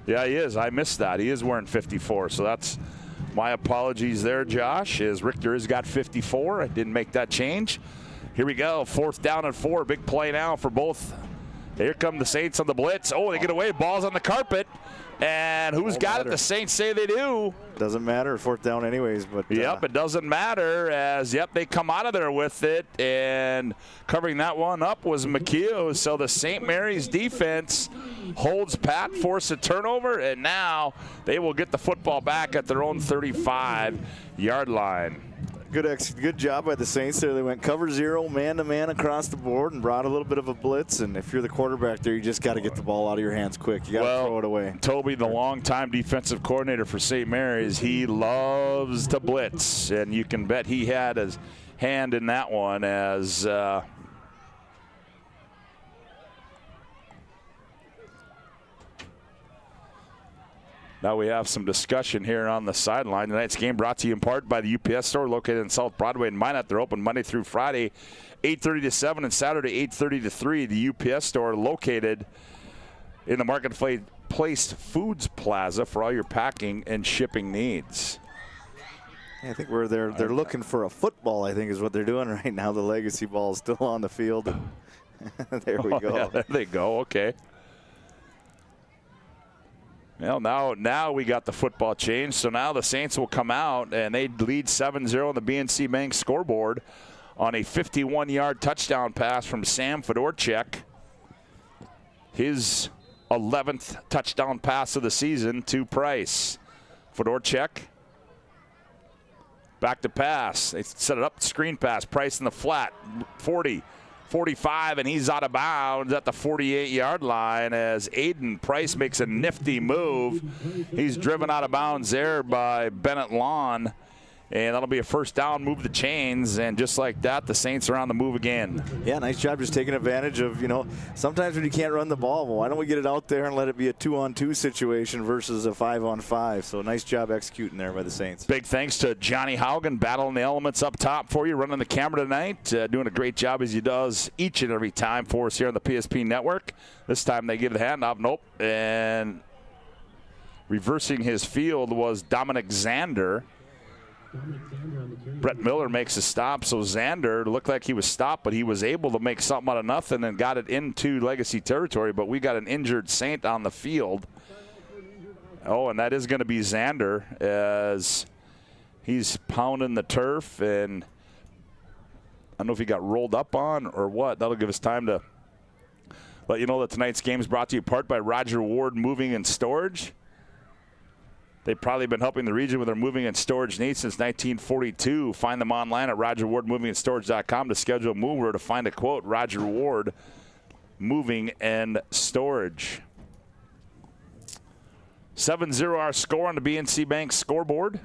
Yeah, he is. I missed that. He is wearing 54, so that's my apologies there, Josh, as Richter has got 54. I didn't make that change. Here we go. Fourth down and 4. Big play now for both. Here come the Saints on the blitz. Oh, they get away. Ball's on the carpet. And who's got it? The Saints say they do. Doesn't matter. Fourth down anyways. But yep, it doesn't matter as, they come out of there with it. And covering that one up was McHugh. So the St. Mary's defense holds pat, force a turnover, and now they will get the football back at their own 35-yard line. Good job by the Saints there. They went cover zero, man-to-man across the board and brought a little bit of a blitz. And if you're the quarterback there, you just got to get the ball out of your hands quick. You got to throw it away. Toby, the longtime defensive coordinator for St. Mary's, he loves to blitz. And you can bet he had his hand in that one as now we have some discussion here on the sideline. Tonight's game brought to you in part by the UPS store located in South Broadway and Minot. They're open Monday through Friday, 8:30 to 7, and Saturday, 8:30 to 3. The UPS store located in the Marketplace Foods Plaza for all your packing and shipping needs. I think they're looking for a football, I think is what they're doing right now. The legacy ball is still on the field. There we go. Yeah, there they go. Okay. Well, now we got the football change. So now the Saints will come out, and they lead 7-0 on the BNC Bank scoreboard on a 51-yard touchdown pass from Sam Fedorchuk. His 11th touchdown pass of the season to Price. Fedorchuk back to pass. They set it up, screen pass. Price in the flat, 40. 45, and he's out of bounds at the 48-yard line as Aiden Price makes a nifty move. He's driven out of bounds there by Bennett Lawn, and that'll be a first down, move the chains, and just like that, the Saints are on the move again. Yeah, nice job just taking advantage of, sometimes when you can't run the ball, well, why don't we get it out there and let it be a 2-on-2 situation versus a 5-on-5? So nice job executing there by the Saints. Big thanks to Johnny Haugen, battling the elements up top for you, running the camera tonight, doing a great job as he does each and every time for us here on the PSP Network. This time they give the handoff, nope, and reversing his field was Dominic Zander. Brett Miller makes a stop, so Zander looked like he was stopped, but he was able to make something out of nothing and got it into Legacy territory, but we got an injured Saint on the field. Oh, and that is going to be Zander as he's pounding the turf, and I don't know if he got rolled up on or what. That'll give us time to let you know that tonight's game is brought to you in part by Roger Ward Moving and Storage. They've probably been helping the region with their moving and storage needs since 1942. Find them online at RogerWardMovingAndStorage.com to schedule a move or to find a quote. Roger Ward Moving and Storage. 7-0 our score on the BNC Bank scoreboard.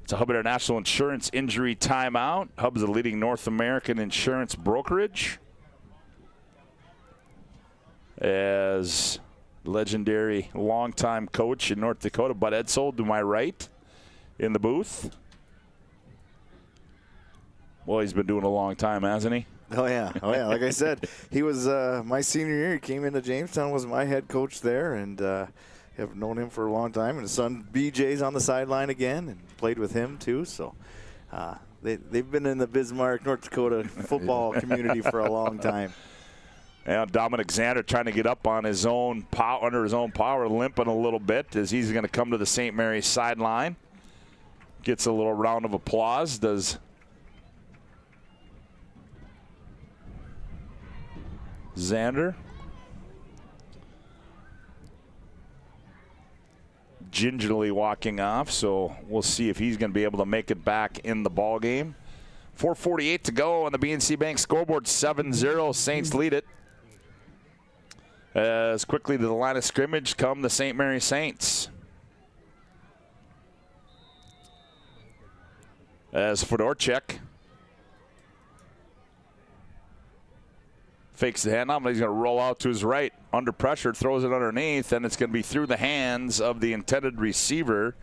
It's a Hub International Insurance injury timeout. Hub is a leading North American insurance brokerage. As legendary longtime coach in North Dakota, Bud Edsel, to my right in the booth. Well, he's been doing it a long time, hasn't he? Oh, yeah. Like I said, he was my senior year. He came into Jamestown, was my head coach there, and have known him for a long time. And his son BJ's on the sideline again and played with him too. So they've been in the Bismarck, North Dakota football community for a long time. And Dominic Zander trying to get up on his own under his own power, limping a little bit as he's going to come to the St. Mary's sideline. Gets a little round of applause. Does Zander. Gingerly walking off, so we'll see if he's going to be able to make it back in the ball game. 4:48 to go on the BNC Bank scoreboard. 7-0, Saints lead it. As quickly to the line of scrimmage come the St. Mary Saints. As Fedorchuk fakes the handoff, but he's going to roll out to his right. Under pressure, throws it underneath, and it's going to be through the hands of the intended receiver.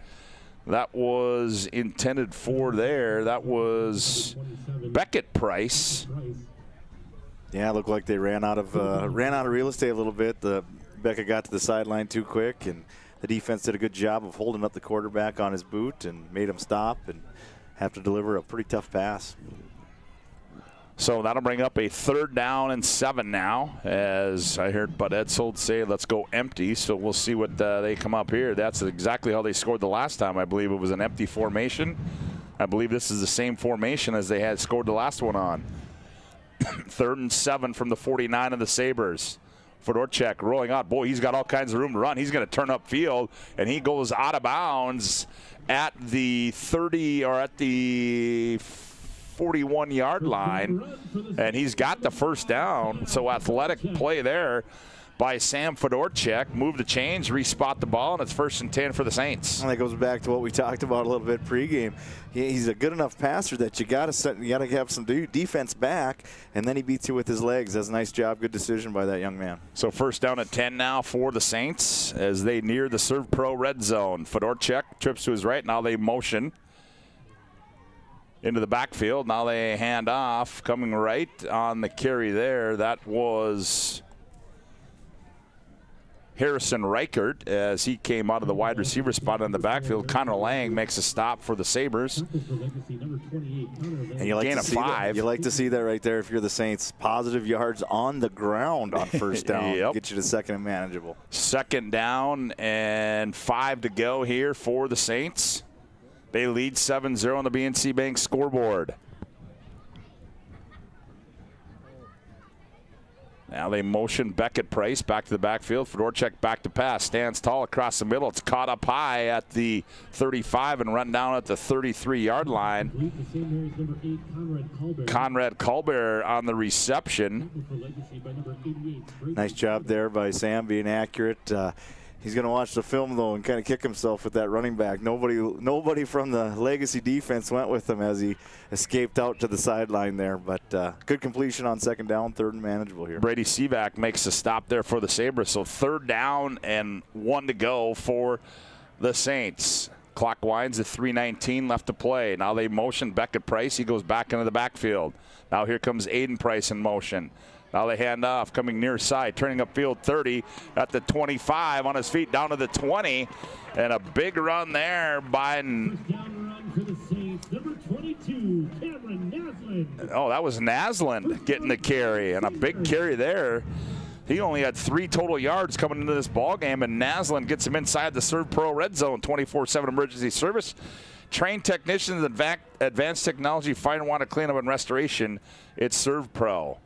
That was intended for there. That was Beckett Price. Yeah, it looked like they ran out of real estate a little bit. Beckett got to the sideline too quick, and the defense did a good job of holding up the quarterback on his boot and made him stop and have to deliver a pretty tough pass. So that'll bring up a 3rd down and 7 now, as I heard Bud Edsel say, let's go empty. So we'll see what they come up here. That's exactly how they scored the last time. I believe it was an empty formation. I believe this is the same formation as they had scored the last one on. 3rd and 7 from the 49 of the Sabres. Fedorchak rolling out. Boy, he's got all kinds of room to run. He's going to turn upfield, and he goes out of bounds at the 30 or at the 41-yard line, and he's got the first down. So athletic play there by Sam Fedorchak. Move the chains, respot the ball, and it's 1st and 10 for the Saints. And that goes back to what we talked about a little bit pregame. He's a good enough passer that you got to have some defense back, and then he beats you with his legs. That's a nice job, good decision by that young man. So 1st down at 10 now for the Saints as they near the Serve Pro red zone. Fedorchak trips to his right. Now they motion into the backfield. Now they hand off. Coming right on the carry there, that was Harrison Reichert as he came out of the wide receiver spot in the backfield. Connor Lang makes a stop for the Sabres. And you like gain to of see 5. That. You like to see that right there if you're the Saints. Positive yards on the ground on 1st down. Yep. Get you to 2nd and manageable. 2nd down and 5 to go here for the Saints. They lead 7-0 on the BNC Bank scoreboard. Now they motion Beckett Price back to the backfield. Fedorchak back to pass. Stands tall across the middle. It's caught up high at the 35 and run down at the 33-yard line. Conrad Colbert on the reception. Nice job there by Sam being accurate. He's going to watch the film, though, and kind of kick himself with that running back. Nobody from the Legacy defense went with him as he escaped out to the sideline there. But good completion on 2nd down, 3rd and manageable here. Brady Sivak makes a stop there for the Sabres. So 3rd down and 1 to go for the Saints. Clock winds at 3:19 left to play. Now they motion Beckett Price. He goes back into the backfield. Now here comes Aiden Price in motion. Now they hand off, coming near side, turning upfield 30 at the 25, on his feet down to the 20, and a big run there by. Oh, that was Naslund getting the carry, and a big carry there. He only had 3 total yards coming into this ball game, and Naslund gets him inside the Serve Pro red zone. 24/7 emergency service. Trained technicians, advanced technology, fine water cleanup and restoration. It's Serve Pro.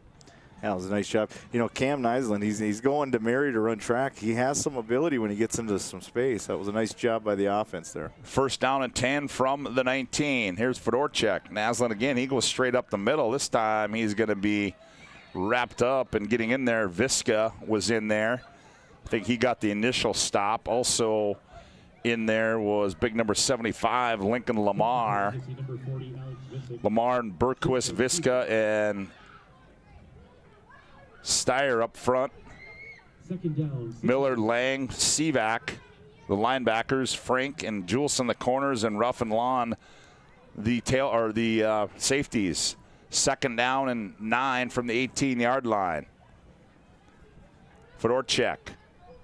That was a nice job. You know, Cam Naslund, he's going to Mary to run track. He has some ability when he gets into some space. That was a nice job by the offense there. 1st down and 10 from the 19. Here's Fedorchak. Naslund again, he goes straight up the middle. This time he's going to be wrapped up and getting in there. Viska was in there. I think he got the initial stop. Also in there was big number 75, Lincoln Lamar. Lamar and Berquist, Viska, and Steyer up front. Miller, Lang, Sivak, the linebackers, Frank and Jules in the corners, and Ruff and Lawn, the safeties. 2nd down and 9 from the 18-yard line. Fedorchak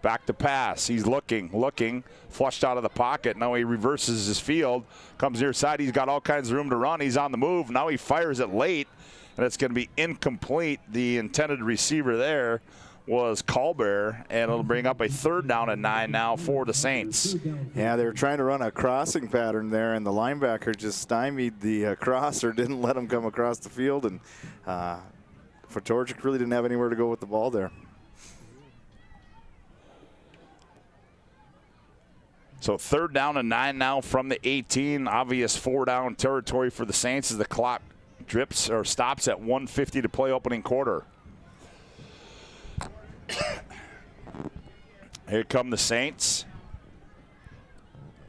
back to pass. He's looking, flushed out of the pocket. Now he reverses his field, comes near side. He's got all kinds of room to run. He's on the move. Now he fires it late, and it's going to be incomplete. The intended receiver there was Colbert, and it'll bring up a 3rd down and 9 now for the Saints. Yeah, they were trying to run a crossing pattern there, and the linebacker just stymied the crosser, didn't let him come across the field, and Fedorchak really didn't have anywhere to go with the ball there. So 3rd down and 9 now from the 18. Obvious 4-down territory for the Saints as the clock drips or stops at 1:50 to play opening quarter. Here come the Saints.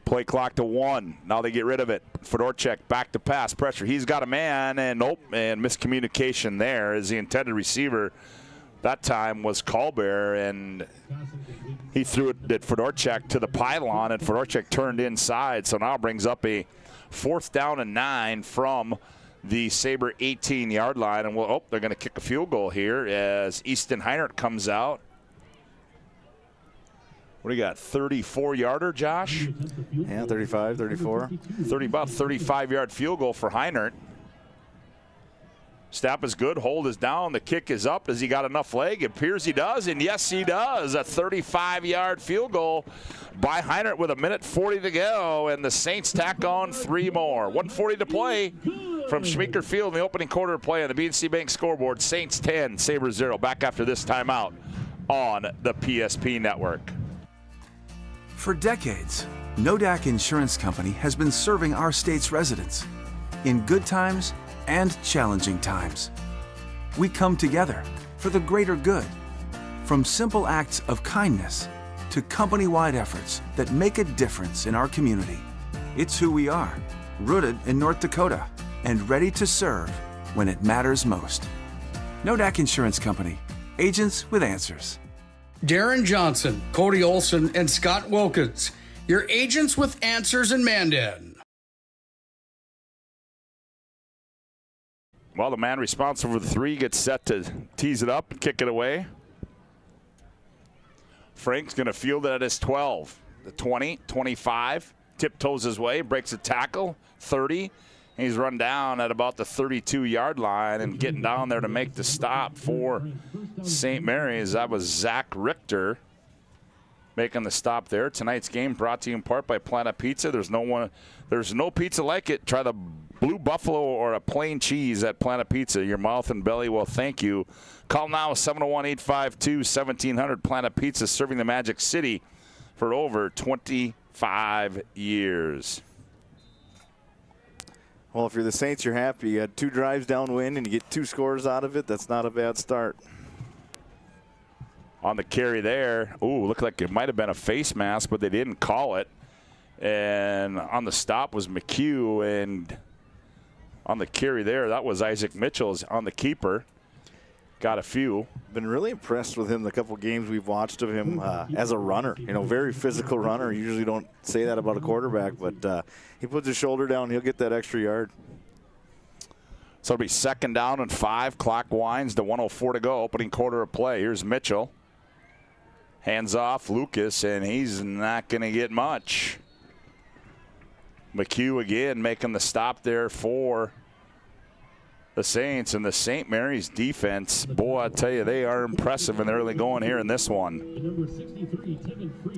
Play clock to 1. Now they get rid of it. Fedorchak back to pass. Pressure. He's got a man, and and miscommunication there as the intended receiver that time was Colbert, and he threw it at Fedorchak to the pylon, and Fedorchak turned inside. So now brings up a 4th down and 9 from the Sabre 18-yard line. And they're going to kick a field goal here as Easton Heinert comes out. What do you got, 34-yarder, Josh? Yeah, 35, 34. About 35-yard field goal for Heinert. Snap is good, hold is down, the kick is up. Has he got enough leg? It appears he does, and yes, he does. A 35-yard field goal by Heinert with 1:40 to go, and the Saints tack on 3 more. 1:40 to play from Schmeeker Field in the opening quarter of play on the BNC Bank scoreboard. Saints 10, Sabres 0. Back after this timeout on the PSP Network. For decades, Nodak Insurance Company has been serving our state's residents in good times and challenging times. We come together for the greater good, from simple acts of kindness to company-wide efforts that make a difference in our community. It's who we are, rooted in North Dakota and ready to serve when it matters most. Nodak Insurance Company, agents with answers. Darren Johnson, Cody Olson, and Scott Wilkins, your agents with answers in Mandan. Well, the man responsible for the three gets set to tease it up and kick it away. Frank's going to field it at his 12. The 20, 25, tiptoes his way, breaks a tackle, 30. He's run down at about the 32-yard line and getting down there to make the stop for St. Mary's. That was Zach Richter making the stop there. Tonight's game brought to you in part by Planet Pizza. There's no pizza like it. Try the Blue Buffalo or a plain cheese at Planet Pizza. Your mouth and belly will thank you. Call now 701-852-1700. Planet Pizza, serving the Magic City for over 25 years. Well, if you're the Saints, you're happy. You had 2 drives downwind and you get 2 scores out of it. That's not a bad start. On the carry there, looked like it might have been a face mask, but they didn't call it. And on the stop was McHugh, and on the carry there, that was Isaac Mitchell's on the keeper. Got a few. Been really impressed with him the couple games we've watched of him as a runner. Very physical runner. You usually don't say that about a quarterback, but he puts his shoulder down, he'll get that extra yard. So it'll be 2nd down and 5. Clock winds to 1:04 to go. Opening quarter of play. Here's Mitchell. Hands off Lucas, and he's not going to get much. McHugh again making the stop there for the Saints, and the St. Mary's defense, boy, I tell you, they are impressive in the early going here in this one.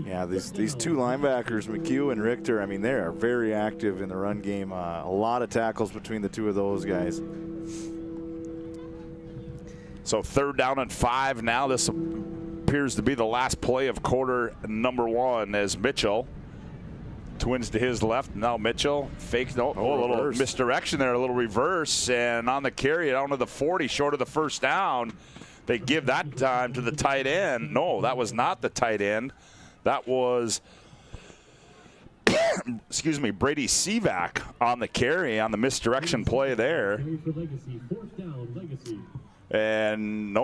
Yeah, these 2 linebackers, McHugh and Richter, they are very active in the run game. A lot of tackles between the 2 of those guys. So 3rd down and 5 now. This appears to be the last play of quarter number 1 as Mitchell twins to his left. Now Mitchell fakes a little misdirection there, a little reverse, and on the carry down to the 40, short of the 1st down. They give that time to the tight end. No, that was not the tight end. That was Brady Sivak on the carry on the misdirection play there. And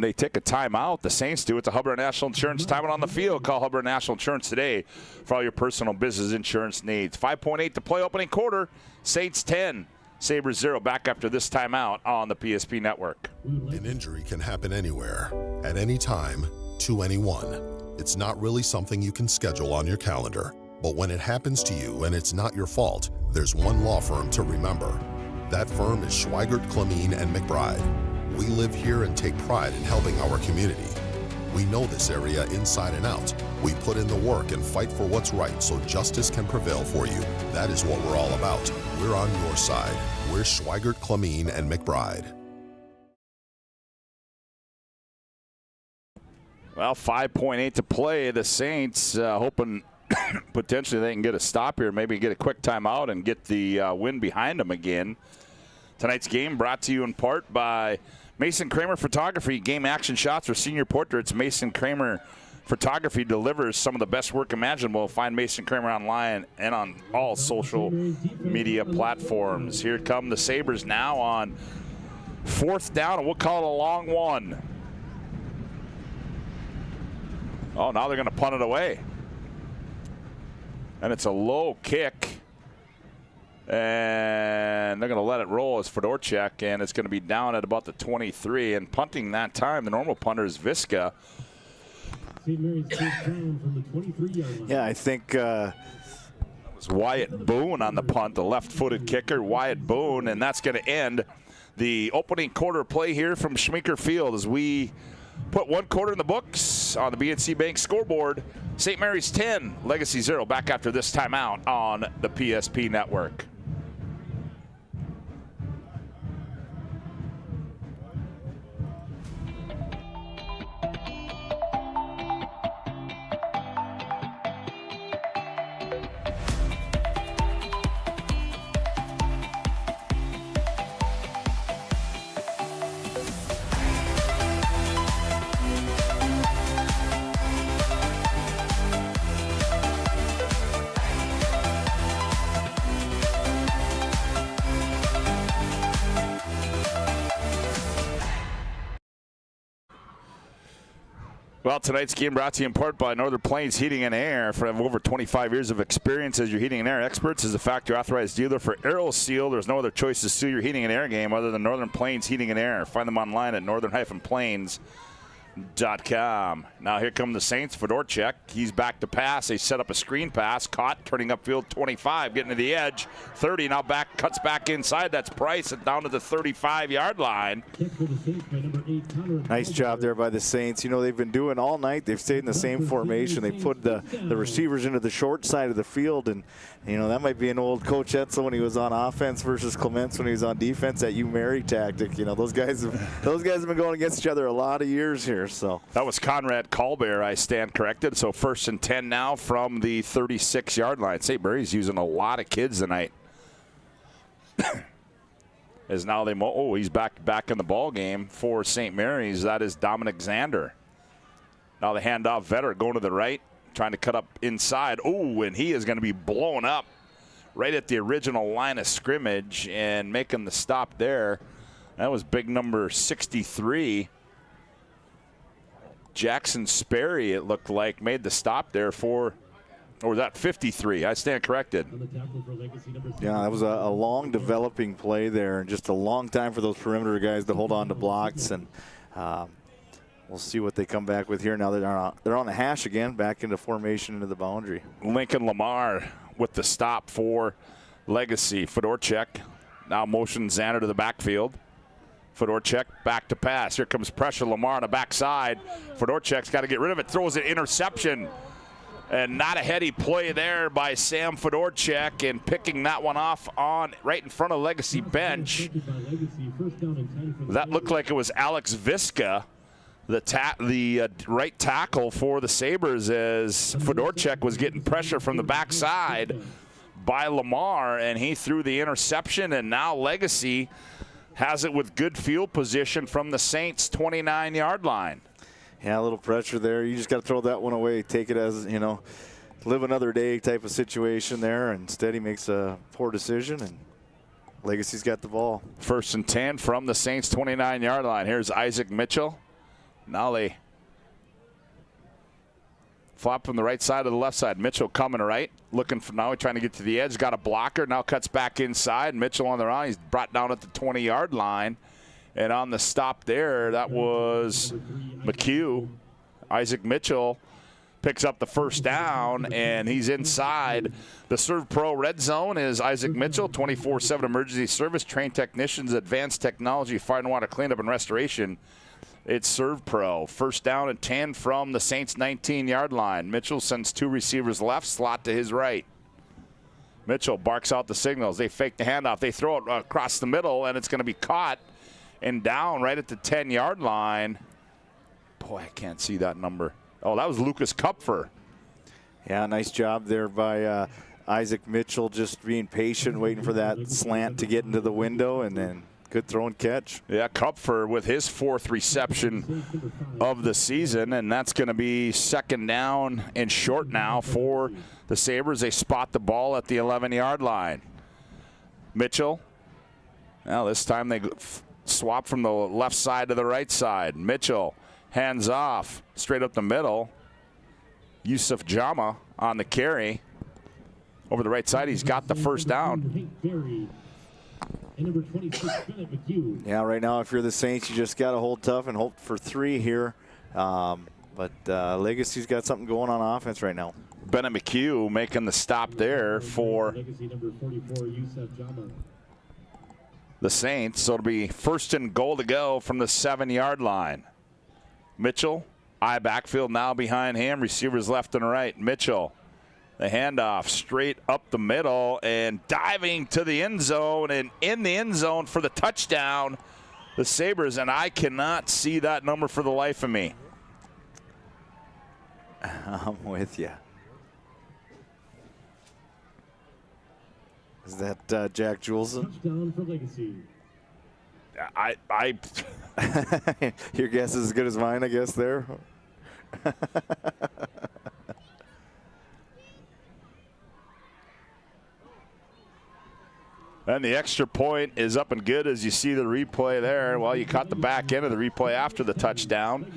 they take a timeout. The Saints do. It's a Hubbard National Insurance timeout on the field. Call Hubbard National Insurance today for all your personal business insurance needs. 5.8 to play, opening quarter. Saints 10, Sabres 0. Back after this timeout on the PSP Network. An injury can happen anywhere, at any time, to anyone. It's not really something you can schedule on your calendar. But when it happens to you and it's not your fault, there's one law firm to remember. That firm is Schweigert, Clemene, and McBride. We live here and take pride in helping our community. We know this area inside and out. We put in the work and fight for what's right so justice can prevail for you. That is what we're all about. We're on your side. We're Schweigert, Clemene, and McBride. Well, 5.8 to play. The Saints hoping potentially they can get a stop here, maybe get a quick timeout and get the win behind them again. Tonight's game brought to you in part by Mason Kramer Photography. Game action shots for senior portraits. Mason Kramer Photography delivers some of the best work imaginable. Find Mason Kramer online and on all social media platforms. Here come the Sabres now on 4th down, and we'll call it a long one. Oh, now they're going to punt it away. And it's a low kick. And they're going to let it roll as Fedorchak, and it's going to be down at about the 23. And punting that time, the normal punter is Viska. Yeah, I think it was Wyatt Boone on the punt, the left-footed kicker, Wyatt Boone, and that's going to end the opening quarter play here from Schmeeker Field as we put 1 quarter in the books on the BNC Bank scoreboard. St. Mary's 10, Legacy 0. Back after this timeout on the PSP Network. Well, tonight's game brought to you in part by Northern Plains Heating and Air. For over 25 years of experience as your heating and air experts, as a factory authorized dealer for AeroSeal, there's no other choice to suit your heating and air game other than Northern Plains Heating and Air. Find them online at northern-plains.com. Now here come the Saints. Fedorchuk, he's back to pass. They set up a screen pass. Caught, turning upfield 25, getting to the edge. 30, now back, cuts back inside. That's Price, and down to the 35-yard line. Nice job there by the Saints. You know, they've been doing all night. They've stayed in the same formation. They put the receivers into the short side of the field, and, you know, that might be an old Coach Etzel when he was on offense versus Clements when he was on defense, that U-Mary tactic. You know, those guys have been going against each other a lot of years here. So that was Conrad Colbert, I stand corrected. So 1st and 10 now from the 36-yard line. St. Mary's using a lot of kids tonight. As now he's back in the ball game for St. Mary's. That is Dominic Zander. Now the handoff, Vetter going to the right, trying to cut up inside. Oh, and he is going to be blown up right at the original line of scrimmage and making the stop there. That was big number 63. Jackson Sperry, it looked like, made the stop there for, or was that 53? I stand corrected. Yeah, that was a long developing play there, and just a long time for those perimeter guys to hold on to blocks. And we'll see what they come back with here. Now they're on the hash again, back into formation into the boundary. Lincoln Lamar with the stop for Legacy. Fedorchuk now motions Zander to the backfield. Fedorchuk back to pass. Here comes pressure. Lamar on the backside. Fedorchuk's got to get rid of it. Throws an interception. And not a heady play there by Sam Fedorchuk, and picking that one off on right in front of Legacy bench. That looked like it was Alex Viska, the right tackle for the Sabres, as Fedorchuk was getting pressure from the backside by Lamar, and he threw the interception, and now Legacy has it with good field position from the Saints' 29-yard line. Yeah, a little pressure there. You just got to throw that one away. Take it as, you know, live another day type of situation there. And instead he makes a poor decision, and Legacy's got the ball. 1st and 10 from the Saints' 29-yard line. Here's Isaac Mitchell. Now they flop from the right side to the left side. Mitchell coming right, looking for now, trying to get to the edge. Got a blocker, now cuts back inside. Mitchell on the run. He's brought down at the 20-yard line. And on the stop there, that was McHugh. Isaac Mitchell picks up the 1st down, and he's inside. The Serve Pro red zone is Isaac Mitchell, 24/7 emergency service, trained technicians, advanced technology, fire and water cleanup and restoration. It's Serve Pro. 1st down and 10 from the Saints' 19-yard line. Mitchell sends 2 receivers left, slot to his right. Mitchell barks out the signals. They fake the handoff. They throw it across the middle, and it's going to be caught and down right at the 10-yard line. Boy, I can't see that number. Oh, that was Lucas Kupfer. Yeah, nice job there by Isaac Mitchell, just being patient, waiting for that slant to get into the window, and then good throw and catch. Yeah, Kupfer with his 4th reception of the season, and that's going to be 2nd down and short now for the Sabres. They spot the ball at the 11-yard line. Mitchell, now this time they swap from the left side to the right side. Mitchell hands off straight up the middle. Yusuf Jama on the carry over the right side. He's got the 1st down. Yeah, right now if you're the Saints, you just got to hold tough and hope for 3 here. But Legacy's got something going on offense right now. Bennett McHugh making the stop there for the Saints. So it'll be 1st and goal to go from the 7-yard line. Mitchell, eye backfield now behind him. Receivers left and right. Mitchell, the handoff straight up the middle and diving to the end zone, and in the end zone for the touchdown, the Sabres. And I cannot see that number for the life of me. I'm with you. Is that Jack Julesen? Touchdown for Legacy. Your guess is as good as mine, I guess, there. And the extra point is up and good as you see the replay there. Well, you caught the back end of the replay after the touchdown.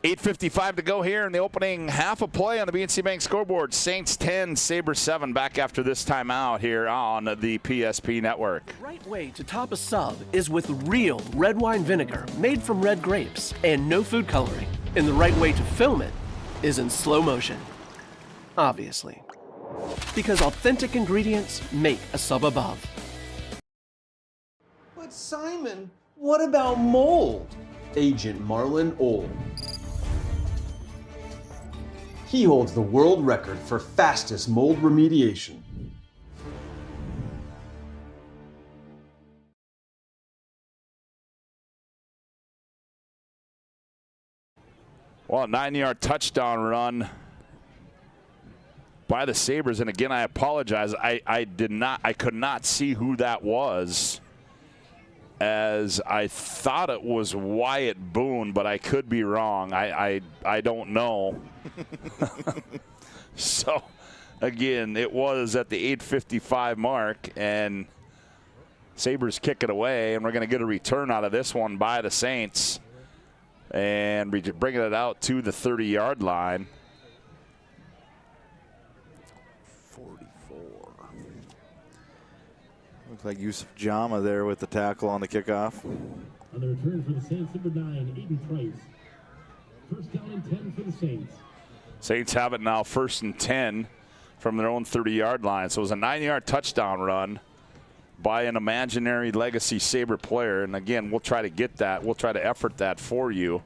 8:55 to go here in the opening half of play on the BNC Bank scoreboard. Saints 10, Sabres 7 back after this timeout here on the PSP network. The right way to top a sub is with real red wine vinegar made from red grapes and no food coloring. And the right way to film it is in slow motion. Obviously. Because authentic ingredients make a sub above. But Simon, what about mold? Agent Marlon Old. He holds the world record for fastest mold remediation. Well, a 9-yard touchdown run by the Sabres. And again, I apologize. I could not see who that was, as I thought it was Wyatt Boone, but I could be wrong. I don't know. So, again, it was at the 8:55 mark, and Sabres kick it away, and we're going to get a return out of this one by the Saints, and bringing it out to the 30-yard line. 44. Looks like Yusuf Jama there with the tackle on the kickoff. On the return for the Saints, number 9, Aiden Price. First down and 10 for the Saints. Saints have it now 1st and 10 from their own 30-yard line. So it was a 9-yard touchdown run by an imaginary legacy Sabre player. And again, we'll try to get that. We'll try to effort that for you.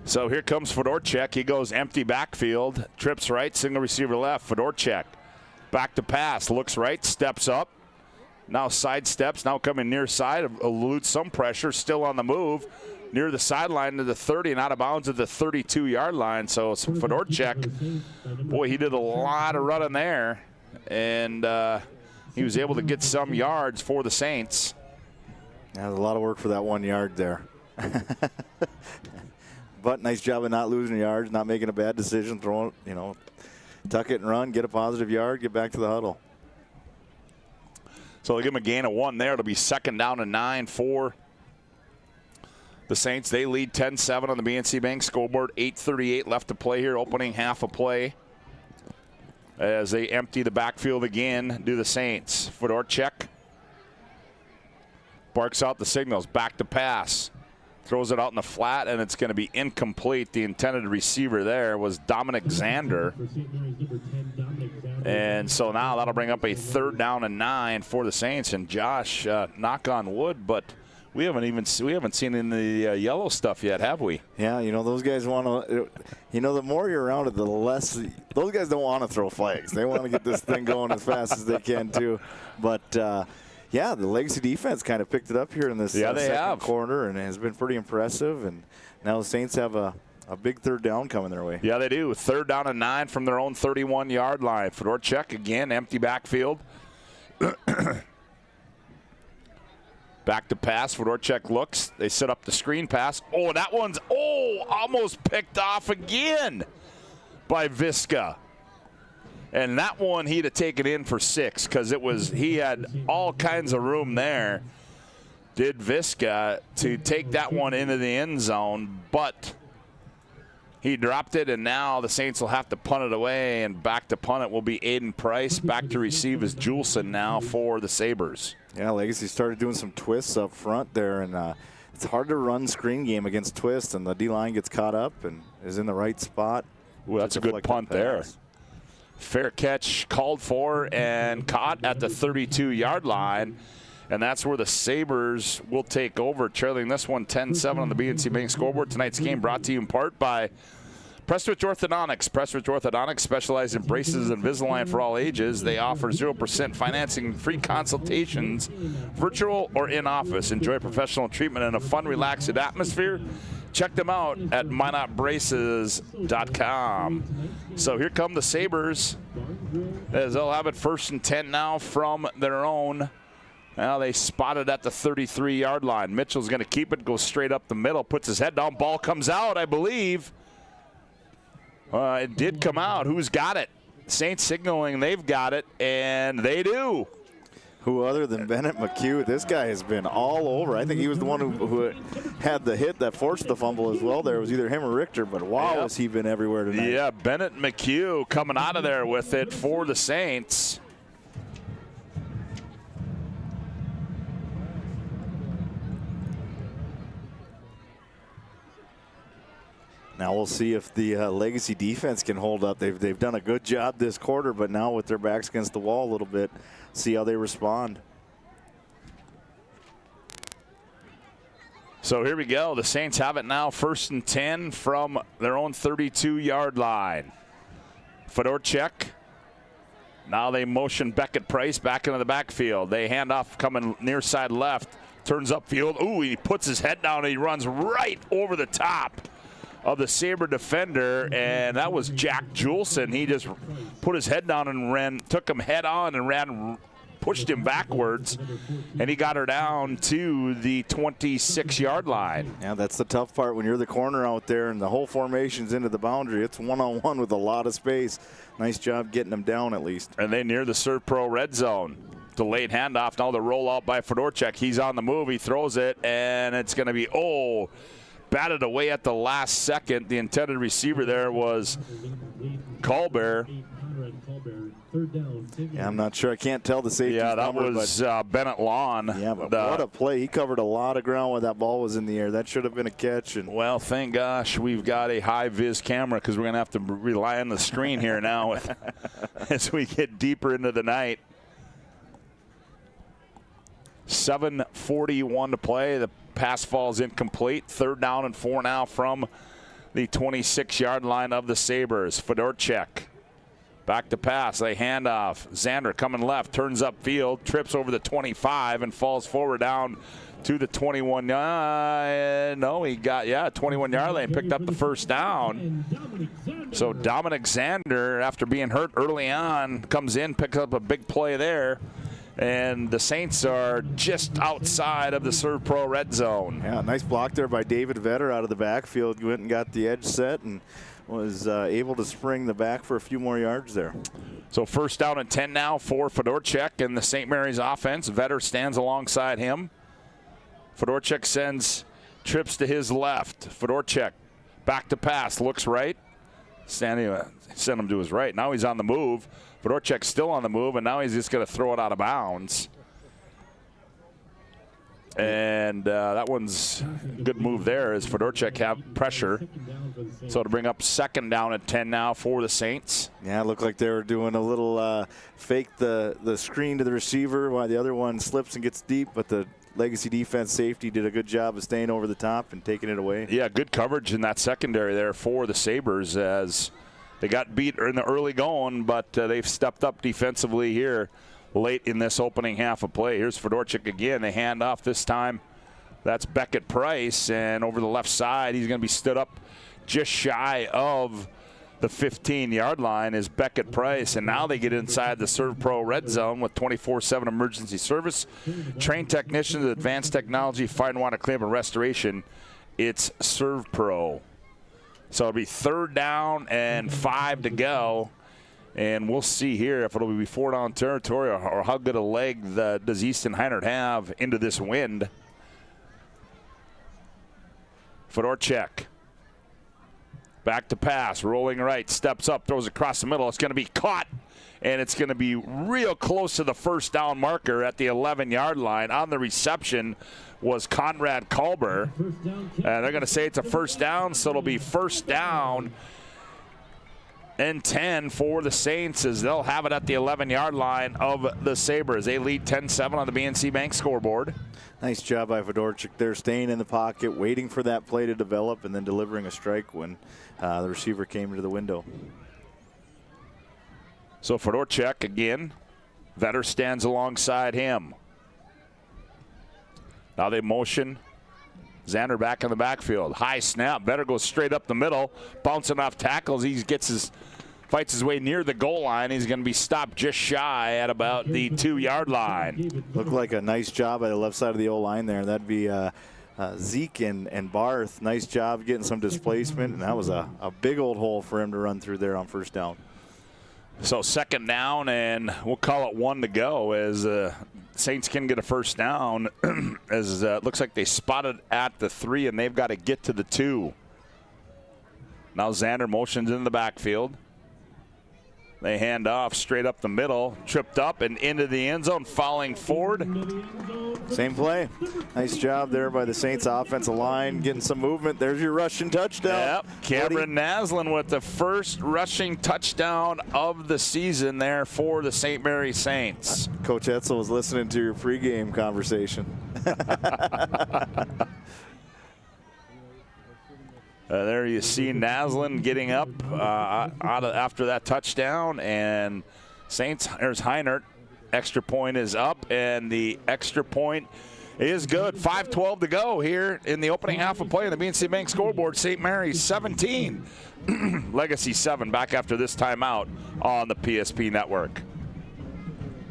So here comes Fedorchak. He goes empty backfield, trips right, single receiver left. Fedorchak back to pass, looks right, steps up. Now sidesteps, now coming near side, eludes some pressure, still on the move. Near the sideline to the 30 and out of bounds at the 32-yard line. So Fedorchak, boy, he did a lot of running there. And he was able to get some yards for the Saints. Yeah, a lot of work for that 1 yard there. But nice job of not losing yards, not making a bad decision, throwing, tuck it and run, get a positive yard, get back to the huddle. So they give him a gain of 1 there. It'll be 2nd down and 9 for the Saints. They lead 10-7 on the BNC Bank scoreboard. 8:38 left to play here, opening half of play. As they empty the backfield again, do the Saints. Fedorchak barks out the signals, back to pass. Throws it out in the flat, and it's going to be incomplete. The intended receiver there was Dominic Zander. And so now that'll bring up a 3rd down and 9 for the Saints. And Josh, knock on wood, but we haven't seen in the yellow stuff yet, have we? Yeah, those guys want to. The more you're around it, the less. Those guys don't want to throw flags. They want to get this thing going as fast as they can too. But. Yeah, the Legacy defense kind of picked it up here in this second quarter, and it has been pretty impressive. And now the Saints have a big 3rd down coming their way. Yeah, they do. 3rd down and 9 from their own 31-yard line. Fedorchak again, empty backfield. Back to pass. Fedorchak looks. They set up the screen pass. Oh, that one's almost picked off again by Viska. And that one he'd have taken in for 6 because he had all kinds of room there. Did Viska to take that one into the end zone, but he dropped it, and now the Saints will have to punt it away, and back to punt it will be Aiden Price. Back to receive is Juleson now for the Sabres. Yeah, Legacy started doing some twists up front there, and it's hard to run screen game against twists, and the D-line gets caught up and is in the right spot. Well, that's a good punt there. Fair catch called for and caught at the 32-yard line. And that's where the Sabres will take over, trailing this one 10-7 on the BNC Bank scoreboard. Tonight's game brought to you in part by Prestwich Orthodontics. Prestwich Orthodontics specializes in braces and Invisalign for all ages. They offer 0% financing, free consultations, virtual or in office. Enjoy professional treatment in a fun, relaxed atmosphere. Check them out at mynotbraces.com. So here come the Sabres, as they'll have it 1st and 10 now from their own. Now they spot it at the 33-yard line. Mitchell's going to keep it, goes straight up the middle, puts his head down. Ball comes out, I believe. It did come out. Who's got it? Saints signaling they've got it, and they do. Who other than Bennett McHugh? This guy has been all over. I think he was the one who had the hit that forced the fumble as well. There was either him or Richter, but wow, has he been everywhere tonight. Yeah, Bennett McHugh coming out of there with it for the Saints. Now we'll see if the Legacy defense can hold up. They've done a good job this quarter, but now with their backs against the wall a little bit, see how they respond. So here we go. The Saints have it now, 1st and 10 from their own 32-yard line. Fedorchuk. Now they motion Beckett Price back into the backfield. They hand off coming near side left. Turns upfield. Ooh, he puts his head down and he runs right over the top of the Sabre defender, and that was Jack Juleson. He just put his head down and took him head on and pushed him backwards, and he got her down to the 26-yard line. Yeah, that's the tough part when you're the corner out there and the whole formation's into the boundary. It's one-on-one with a lot of space. Nice job getting them down at least. And they near the ServPro red zone. Delayed handoff, now the rollout by Fedorchuk. He's on the move, he throws it, and it's going to be, batted away at the last second. The intended receiver there was Colbert. Yeah, I'm not sure. I can't tell the safety's Yeah, that number, was Bennett Lawn. Yeah, but what a play. He covered a lot of ground when that ball was in the air. That should have been a catch. And well, thank gosh we've got a high-vis camera because we're going to have to rely on the screen here now as we get deeper into the night. 7:41 to play. The pass falls incomplete. 3rd down and 4 now from the 26-yard line of the Sabres. Fedorchuk back to pass. They hand off. Zander coming left, turns upfield, trips over the 25 and falls forward down to the 21. No, he got 21-yard line, picked up the 1st down. So Dominic Zander, after being hurt early on, comes in, picks up a big play there. And the Saints are just outside of the ServPro red zone. Yeah, nice block there by David Vetter out of the backfield. Went and got the edge set and was able to spring the back for a few more yards there. So 1st down and 10 now for Fedorchuk and the St. Mary's offense. Vetter stands alongside him. Fedorchuk sends trips to his left. Fedorchuk back to pass, looks right. Send him to his right. Now he's on the move. Fedorchuk's still on the move, and now he's just going to throw it out of bounds. And that one's a good move there as Fedorchuk have pressure. So to bring up 2nd down and 10 now for the Saints. Yeah, it looked like they were doing a little fake the screen to the receiver while the other one slips and gets deep, but the Legacy defense safety did a good job of staying over the top and taking it away. Yeah, good coverage in that secondary there for the Sabres as they got beat in the early going, but they've stepped up defensively here late in this opening half of play. Here's Fedorchuk again. They hand off this time. That's Beckett Price, and over the left side, he's going to be stood up just shy of the 15-yard line is Beckett Price, and now they get inside the ServPro red zone with 24/7 emergency service. Trained technicians, advanced technology, fire and water cleanup and restoration. It's ServPro. So it'll be 3rd down and 5 to go. And we'll see here if it'll be 4 down territory or how good a leg does Easton Heinert have into this wind. Fedorchuk. Back to pass, rolling right, steps up, throws across the middle. It's going to be caught, and it's going to be real close to the 1st down marker at the 11-yard line. On the reception was Conrad Colbert. And they're going to say it's a 1st down, so it'll be 1st down and 10 for the Saints as they'll have it at the 11-yard line of the Sabres. They lead 10-7 on the BNC Bank scoreboard. Nice job by Fedorchuk there, staying in the pocket, waiting for that play to develop, and then delivering a strike when the receiver came into the window. So Fedorchuk again. Vetter stands alongside him. Now they motion. Zander back in the backfield. High snap. Vetter goes straight up the middle, bouncing off tackles. He fights his way near the goal line. He's going to be stopped just shy at about the 2-yard line. Looked like a nice job by the left side of the O-line there. That'd be Zeke and Barth. Nice job getting some displacement, and that was a big old hole for him to run through there on 1st down. So second down, and we'll call it 1 to go as Saints can get a first down as it looks like they spotted at the 3, and they've got to get to the 2. Now Xander motions in the backfield. They hand off straight up the middle, tripped up and into the end zone, falling forward. Same play. Nice job there by the Saints offensive line, getting some movement. There's your rushing touchdown. Yep, Cameron Naslin with the first rushing touchdown of the season there for the St. Mary's Saints. Coach Etzel was listening to your pregame conversation. There you see Naslin getting up after that touchdown, and Saints, there's Heinert. Extra point is up, and the extra point is good. 5:12 to go here in the opening half of play on the BNC Bank scoreboard. St. Mary's 17, Legacy 7, back after this timeout on the PSP network.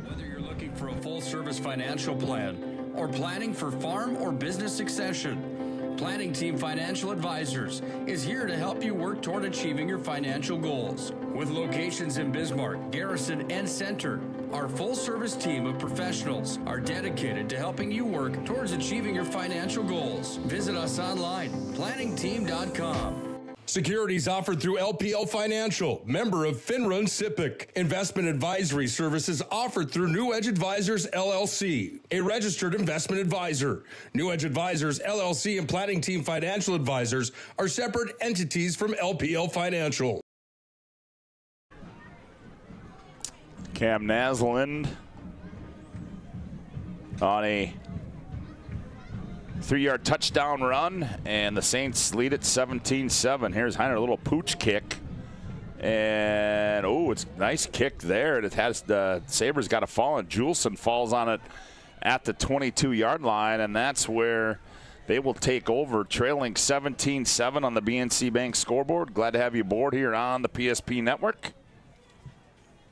Whether you're looking for a full-service financial plan or planning for farm or business succession, Planning Team Financial Advisors is here to help you work toward achieving your financial goals. With locations in Bismarck, Garrison, and Center, our full-service team of professionals are dedicated to helping you work towards achieving your financial goals. Visit us online, planningteam.com. Securities offered through LPL Financial, member of FINRA and SIPC. Investment advisory services offered through New Edge Advisors, LLC, a registered investment advisor. New Edge Advisors, LLC, and Planning Team Financial Advisors are separate entities from LPL Financial. Cam Naslin on a 3-yard touchdown run, and the Saints lead it 17-7. Here's Heiner, a little pooch kick. And, it's a nice kick there. It has the Sabres got to fall, and Juleson falls on it at the 22-yard line, and that's where they will take over, trailing 17-7 on the BNC Bank scoreboard. Glad to have you aboard here on the PSP network.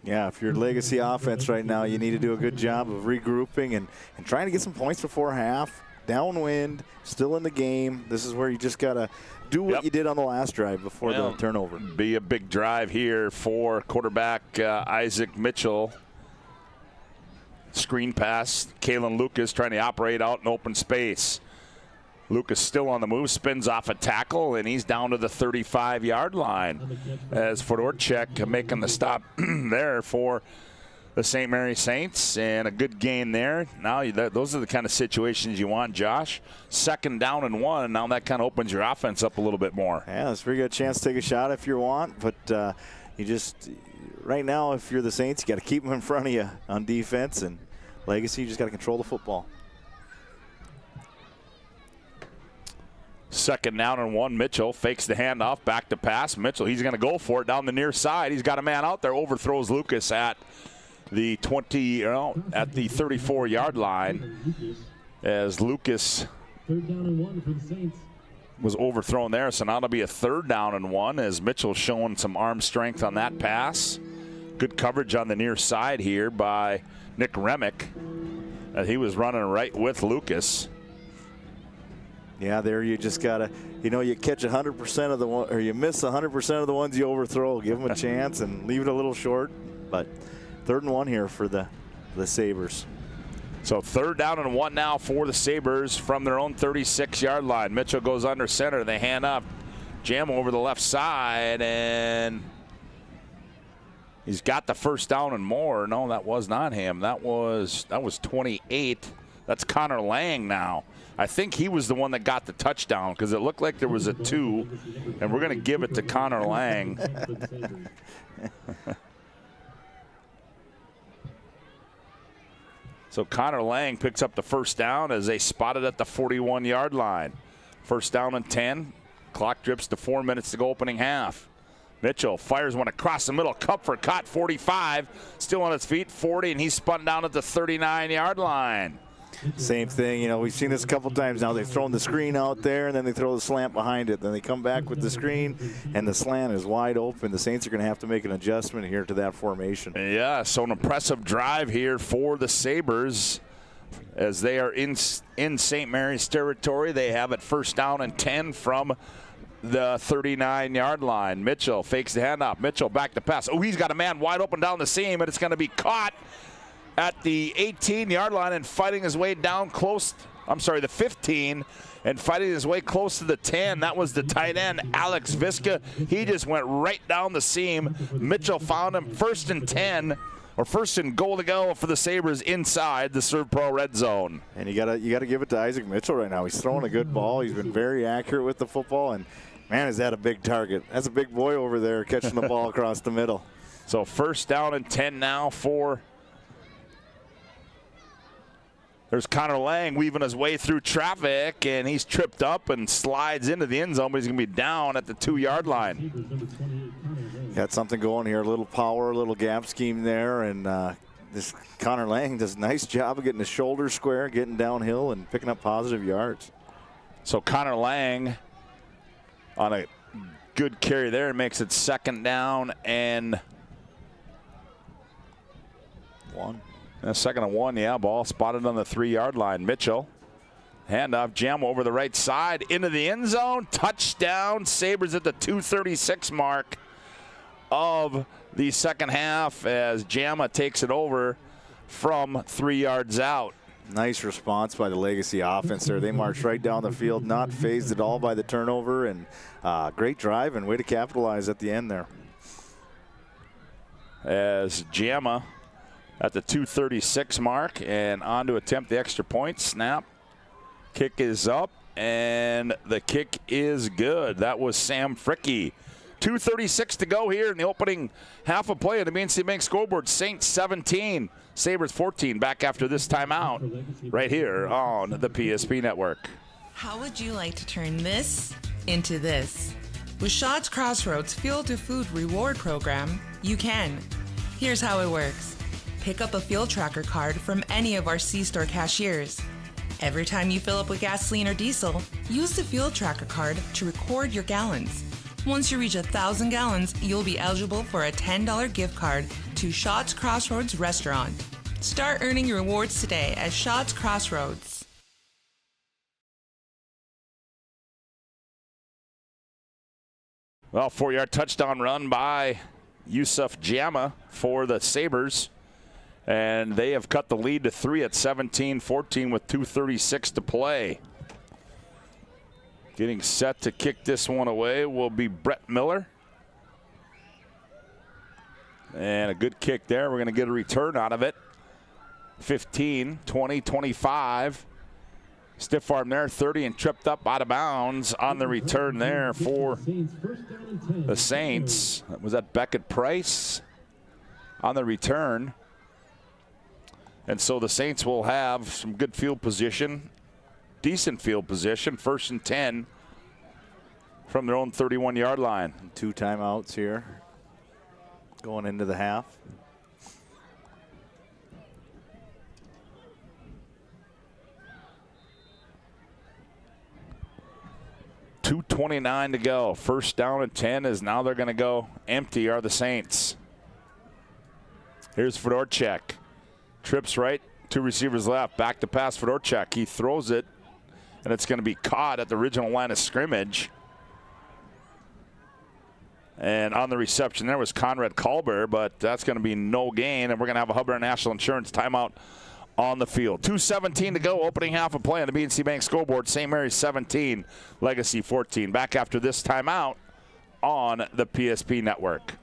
Yeah, if you're Legacy offense right now, you need to do a good job of regrouping and trying to get some points before half. Downwind, still in the game. This is where you just got to do what you did on the last drive before the turnover. Be a big drive here for quarterback Isaac Mitchell. Screen pass, Kalen Lucas trying to operate out in open space. Lucas still on the move, spins off a tackle, and he's down to the 35-yard line as Fedorchuk making the stop there for the St. Mary's Saints, and a good gain there. Now those are the kind of situations you want, Josh. 2nd down and 1, now that kind of opens your offense up a little bit more. Yeah, that's a pretty good chance to take a shot if you want, but you just, right now, if you're the Saints, you got to keep them in front of you on defense, and Legacy, you just got to control the football. 2nd down and 1. Mitchell fakes the handoff, back to pass. Mitchell, he's going to go for it down the near side. He's got a man out there, overthrows Lucas at the 34-yard line as Lucas was overthrown there. So now it'll be a 3rd down and 1 as Mitchell's showing some arm strength on that pass. Good coverage on the near side here by Nick Remick. He was running right with Lucas. Yeah, there you just got to, you catch 100% of the one, or you miss 100% of the ones you overthrow. Give them a chance and leave it a little short. But 3rd and 1 here for the Sabres. So 3rd down and 1 now for the Sabres from their own 36-yard line. Mitchell goes under center. They hand up Jam over the left side, and he's got the 1st down and more. No, that was not him. That was 28. That's Connor Lang now. I think he was the one that got the touchdown because it looked like there was a 2, and we're going to give it to Connor Lang. So Connor Lang picks up the 1st down as they spot it at the 41-yard line. 1st down and 10. Clock drips to 4 minutes to go opening half. Mitchell fires one across the middle. Kupfer caught 45. Still on his feet, 40, and he's spun down at the 39-yard line. Same thing, we've seen this a couple times now. They've thrown the screen out there, and then they throw the slant behind it. Then they come back with the screen, and the slant is wide open. The Saints are going to have to make an adjustment here to that formation. Yeah, so an impressive drive here for the Sabres as they are in St. Mary's territory. They have it 1st down and 10 from the 39-yard line. Mitchell fakes the handoff. Mitchell back to pass. Oh, he's got a man wide open down the seam, and it's going to be caught at the 18-yard line and fighting his way down close. The 15, and fighting his way close to the 10. That was the tight end, Alex Viska. He just went right down the seam. Mitchell found him. 1st and 10, or 1st and goal to go for the Sabres inside the Serve Pro red zone. And you gotta give it to Isaac Mitchell right now. He's throwing a good ball. He's been very accurate with the football, and man, is that a big target. That's a big boy over there catching the ball across the middle. So 1st down and 10 now for. There's Connor Lang weaving his way through traffic, and he's tripped up and slides into the end zone, but he's going to be down at the 2-yard line. Got something going here, a little power, a little gap scheme there, and this Connor Lang does a nice job of getting the shoulder square, getting downhill, and picking up positive yards. So Connor Lang on a good carry there and makes it 2nd down and 1. 2nd and 1, yeah. Ball spotted on the 3-yard line. Mitchell, handoff, jam over the right side into the end zone. Touchdown, Sabres at the 2:36 mark of the second half as Jamma takes it over from 3 yards out. Nice response by the Legacy offense there. They marched right down the field, not phased at all by the turnover, and great drive and way to capitalize at the end there. As Jamma at the 2:36 mark and on to attempt the extra point. Snap. Kick is up, and the kick is good. That was Sam Fricke. 2:36 to go here in the opening half of play on the BNC Bank scoreboard. Saints 17, Sabres 14. Back after this timeout right here on the PSP Network. How would you like to turn this into this? With Shots Crossroads Fuel to Food Reward Program, you can. Here's how it works. Pick up a fuel tracker card from any of our C-store cashiers. Every time you fill up with gasoline or diesel, use the fuel tracker card to record your gallons. Once you reach 1,000 gallons, you'll be eligible for a $10 gift card to Shots Crossroads Restaurant. Start earning your rewards today at Shots Crossroads. Well, 4-yard touchdown run by Yusuf Jamma for the Sabres. And they have cut the lead to 3 at 17-14 with 2:36 to play. Getting set to kick this one away will be Brett Miller. And a good kick there. We're going to get a return out of it. 15, 20, 25. Stiff arm there, 30, and tripped up out of bounds on the return there for the Saints. Was that Beckett Price on the return? And so the Saints will have some good field position, decent field position, 1st and 10 from their own 31-yard line. 2 timeouts here going into the half. .229 to go. 1st down and 10 is now they're going to go empty are the Saints. Here's Fedorchak. Trips right, 2 receivers left. Back to pass Fedorchak. He throws it, and it's going to be caught at the original line of scrimmage. And on the reception there was Conrad Kalber, but that's going to be no gain, and we're going to have a Hubbard National Insurance timeout on the field. 2:17 to go, opening half of play on the BNC Bank scoreboard. St. Mary's 17, Legacy 14. Back after this timeout on the PSP Network.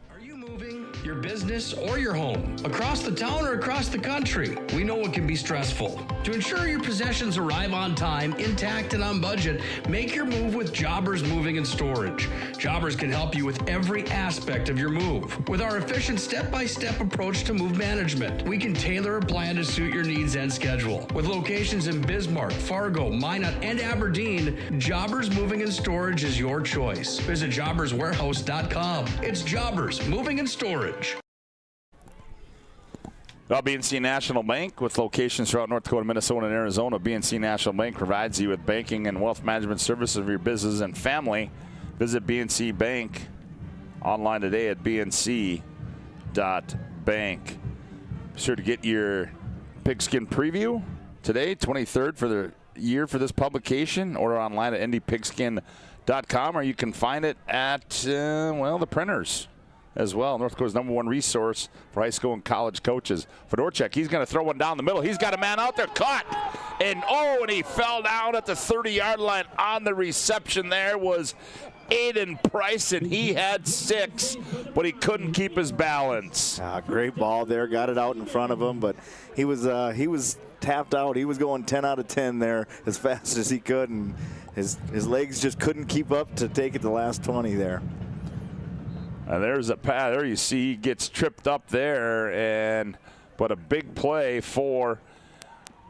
Your business or your home, across the town or across the country. We know it can be stressful. To ensure your possessions arrive on time, intact, and on budget, make your move with Jobbers Moving and Storage. Jobbers can help you with every aspect of your move. With our efficient step-by-step approach to move management, we can tailor a plan to suit your needs and schedule. With locations in Bismarck, Fargo, Minot, and Aberdeen, Jobbers Moving and Storage is your choice. Visit jobberswarehouse.com. It's Jobbers Moving and Storage. Well, BNC National Bank, with locations throughout North Dakota, Minnesota, and Arizona, BNC National Bank provides you with banking and wealth management services for your business and family. Visit BNC Bank online today at bnc.bank. Be sure to get your pigskin preview today, 23rd, for the year for this publication. Order online at indypigskin.com, or you can find it at, the printers as well. North Dakota's #1 resource for high school and college coaches. Fedorchak, he's going to throw one down the middle. He's got a man out there, caught. And he fell down at the 30-yard line. On the reception there was Aiden Price, and he had 6, but he couldn't keep his balance. Great ball there, got it out in front of him, but he was tapped out. He was going 10 out of 10 there as fast as he could, and his legs just couldn't keep up to take it the last 20 there. And there's a pass. There you see he gets tripped up there, but a big play for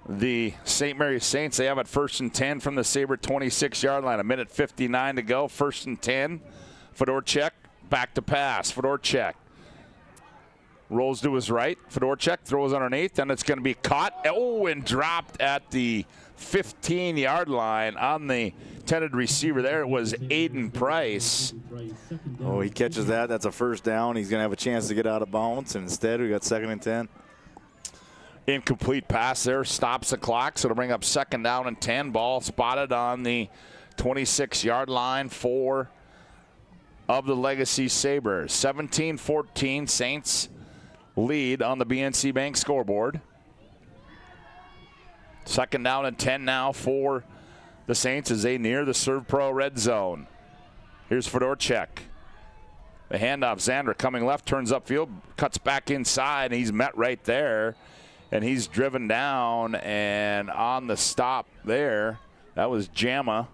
the St. Mary's Saints. They have it 1st and 10 from the Sabre 26-yard line. 1:59 to go. 1st and 10. Fedorchak back to pass. Fedorchak rolls to his right. Fedorchak throws underneath, and it's going to be caught. And dropped at the 15-yard line on the intended receiver there. It was Aiden Price. He catches that. That's a 1st down. He's going to have a chance to get out of bounds, and instead we got 2nd and 10. Incomplete pass there, stops the clock, so it'll bring up 2nd down and 10. Ball spotted on the 26-yard line of the Legacy Sabres. 17-14, Saints lead on the BNC Bank scoreboard. 2nd down and 10 now for the Saints as they near the Serve Pro red zone. Here's Fedorchak. The handoff, Zandra coming left, turns upfield, cuts back inside, and he's met right there. And he's driven down, and on the stop there, that was Jama.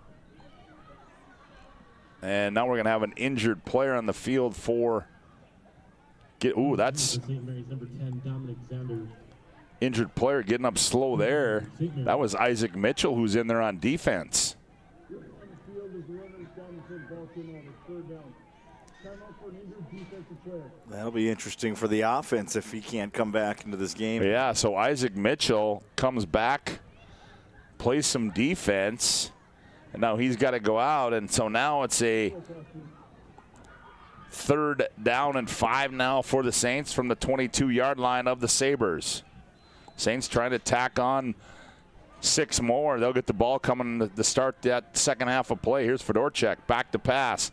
And now we're going to have an injured player on the field that's injured player getting up slow there. That was Isaac Mitchell, who's in there on defense. That'll be interesting for the offense if he can't come back into this game. Yeah, so Isaac Mitchell comes back, plays some defense, and now he's got to go out. And so now it's a 3rd down and 5 now for the Saints from the 22-yard line of the Sabres. Saints trying to tack on 6 more. They'll get the ball coming to start that second half of play. Here's Fedorchak, back to pass.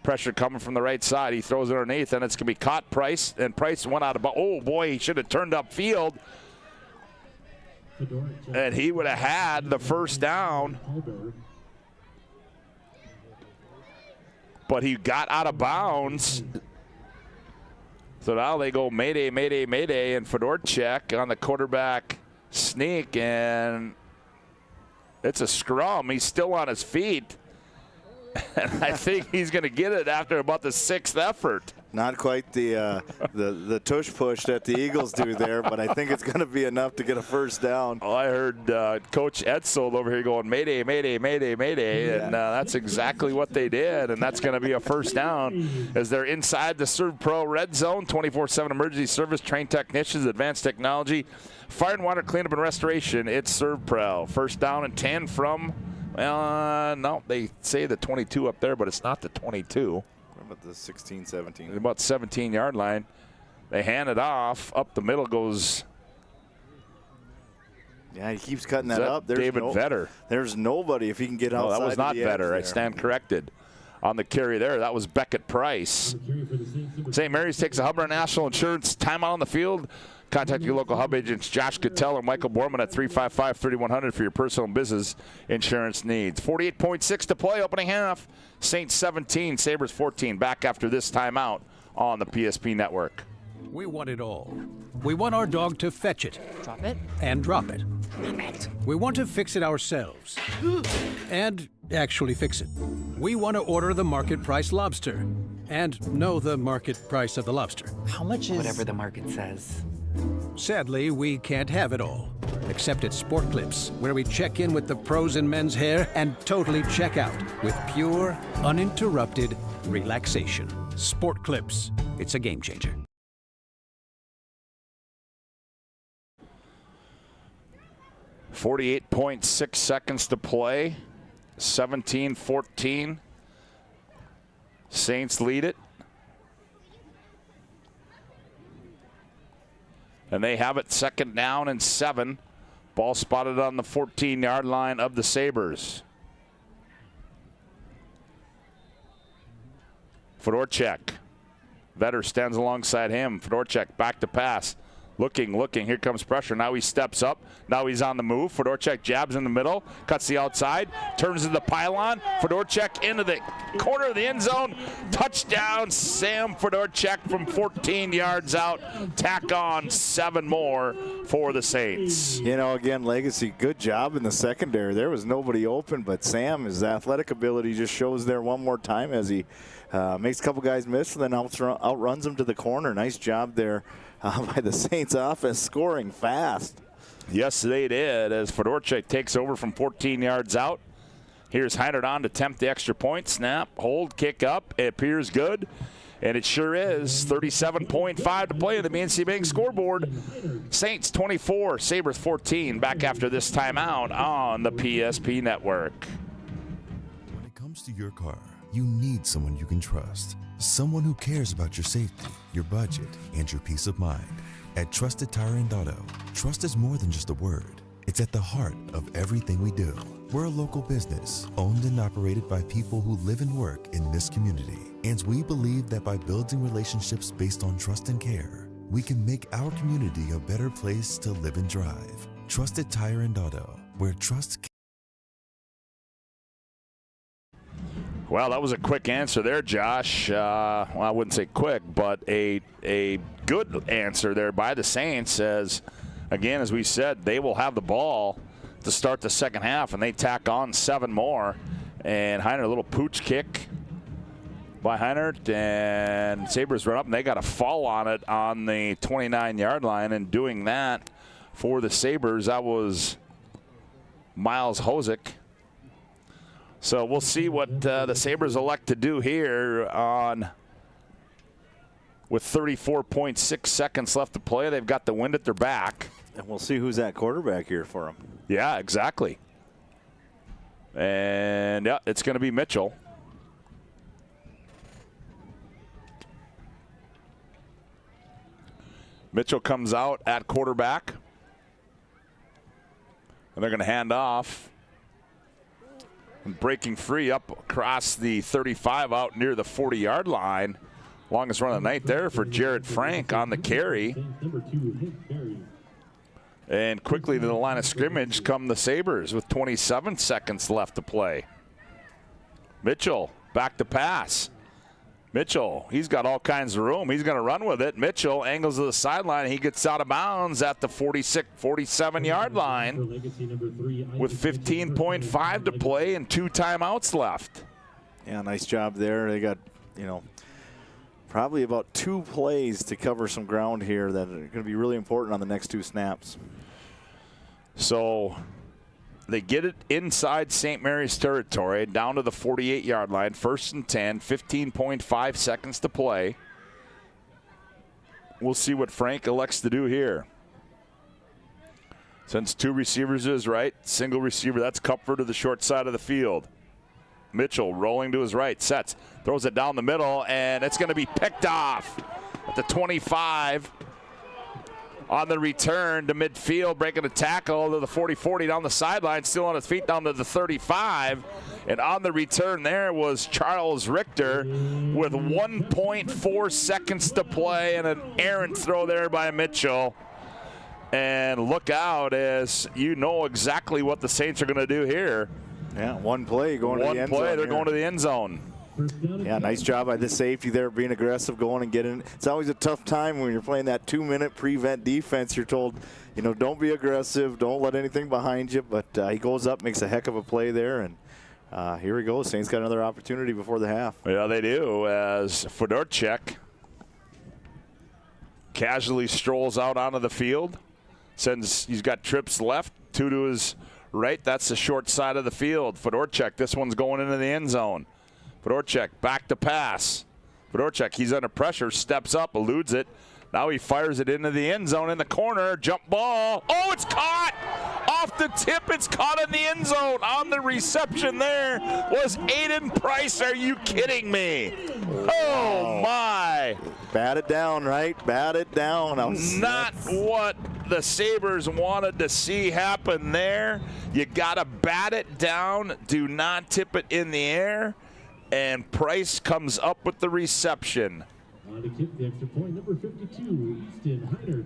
Pressure coming from the right side. He throws it underneath, and it's going to be caught. Price, and Price went out of bounds. Oh, boy, he should have turned upfield. And he would have had the 1st down. But he got out of bounds. So now they go mayday, mayday, mayday, and Fedorchak on the quarterback sneak, and it's a scrum. He's still on his feet. And I think he's going to get it after about the 6th effort. Not quite the tush push that the Eagles do there, but I think it's going to be enough to get a 1st down. Well, I heard Coach Etzold over here going, mayday, mayday, mayday, mayday, and that's exactly what they did, and that's going to be a 1st down as they're inside the Serve Pro red zone. 24/7 emergency service, trained technicians, advanced technology, fire and water cleanup and restoration. It's Serve Pro. 1st down and 10 from... no, they say the 22 up there, but it's not the 22. What about the 16, 17? About 17-yard line. They hand it off. Up the middle goes. Yeah, he keeps cutting that up. There's David Vetter. There's nobody if he can get outside. No, that was not Vetter. I stand corrected. On the carry there, that was Beckett Price. St. Mary's takes a Hubbard National Insurance timeout on the field. Contact your local Hub agents, Josh Cattell or Michael Borman at 355-3100 for your personal and business insurance needs. 48.6 to play, opening half. Saints 17, Sabres 14. Back after this timeout on the PSP Network. We want it all. We want our dog to fetch it. Drop it. And drop it. Name it. We want to fix it ourselves. And actually fix it. We want to order the market price lobster. And know the market price of the lobster. How much is... Whatever the market says. Sadly, we can't have it all. Except at Sport Clips, where we check in with the pros in men's hair and totally check out with pure, uninterrupted relaxation. Sport Clips. It's a game changer. .6 seconds to play. 17-14. Saints lead it. And they have it 2nd down and 7 Ball spotted on the 14-yard line of the Sabres. Fedorchak. Vetter stands alongside him. Fedorchak back to pass. Looking. Here comes pressure. Now he steps up. Now he's on the move. Fedorchak jabs in the middle. Cuts the outside. Turns to the pylon. Fedorchak into the corner of the end zone. Touchdown, Sam Fedorchak from 14 yards out. Tack on 7 more for the Saints. You know, again, Legacy, good job in the secondary. There was nobody open, but Sam, his athletic ability just shows there one more time as he makes a couple guys miss and then outruns them to the corner. Nice job there by the Saints offense, scoring fast. Yes, they did, as Fedorchak takes over from 14 yards out. Here's Heinert on to attempt the extra point. Snap, hold, kick up. It appears good, and it sure is. 37.5 to play in the BNC Bank scoreboard. Saints 24, Sabres 14. Back after this timeout on the PSP Network. When it comes to your car, you need someone you can trust. Someone who cares about your safety, your budget, and your peace of mind. At Trusted Tire and Auto, trust is more than just a word. It's at the heart of everything we do. We're a local business, owned and operated by people who live and work in this community. And we believe that by building relationships based on trust and care, we can make our community a better place to live and drive. Trusted Tire and Auto, where trust. Well, that was a quick answer there, Josh. Well, I wouldn't say quick, but a good answer there by the Saints. As again, as we said, they will have the ball to start the second half, and they tack on 7 more. And Heinert, a little pooch kick by Heinert, and Sabres run up, and they got a fall on it on the 29-yard line. And doing that for the Sabres, that was Miles Hosick. So we'll see what the Sabres elect to do here with 34.6 seconds left to play. They've got the wind at their back. And we'll see who's at quarterback here for them. Yeah, exactly. And, yeah, it's going to be Mitchell. Mitchell comes out at quarterback. And they're going to hand off. And breaking free up across the 35 out near the 40-yard line. Longest run of the night there for Jared Frank on the carry. And quickly to the line of scrimmage come the Sabres with 27 seconds left to play. Mitchell back to pass. Mitchell, he's got all kinds of room. He's going to run with it. Mitchell angles to the sideline. He gets out of bounds at the 47-yard line with 15.5 to play and 2 timeouts left. Yeah, nice job there. They got, probably about 2 plays to cover some ground here that are going to be really important on the next 2 snaps. So they get it inside St. Mary's territory, down to the 48-yard line, 1st and 10, 15.5 seconds to play. We'll see what Frank elects to do here. Sends 2 receivers to his right, single receiver, that's Kupfer to the short side of the field. Mitchell rolling to his right, sets, throws it down the middle, and it's going to be picked off at the 25. On the return to midfield, breaking a tackle to the 40-40 down the sideline, still on his feet down to the 35. And on the return there was Charles Richter with 1.4 seconds to play and an errant throw there by Mitchell. And look out, as you know exactly what the Saints are going to do here. Yeah, one play going to the end zone. One play, they're going to the end zone. Yeah, nice job by the safety there, being aggressive, going and getting. It's always a tough time when you're playing that 2-minute prevent defense. You're told, don't be aggressive, don't let anything behind you. But he goes up, makes a heck of a play there, and here we go. Saints got another opportunity before the half. Yeah, they do, as Fedorchak casually strolls out onto the field. He's got trips left, 2 to his right. That's the short side of the field. Fedorchak, this one's going into the end zone. Fedorchak back to pass. Fedorchak, he's under pressure, steps up, eludes it. Now he fires it into the end zone in the corner. Jump ball. Oh, it's caught! Off the tip, it's caught in the end zone. On the reception there was Aiden Price. Are you kidding me? Oh, my. Bat it down, right? Bat it down. Not what the Sabres wanted to see happen there. You got to bat it down. Do not tip it in the air. And Price comes up with the reception. On to kick the extra point, number 52, Easton Heinert.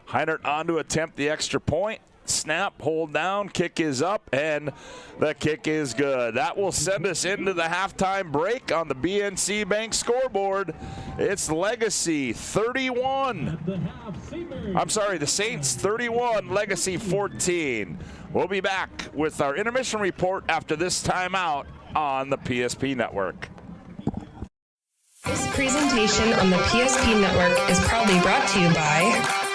Heinert on to attempt the extra point. Snap, hold down, kick is up, and the kick is good. That will send us into the halftime break on the BNC Bank scoreboard. It's Legacy 31. The Saints 31, Legacy 14. We'll be back with our intermission report after this timeout on the PSP Network. This presentation on the PSP Network is proudly brought to you by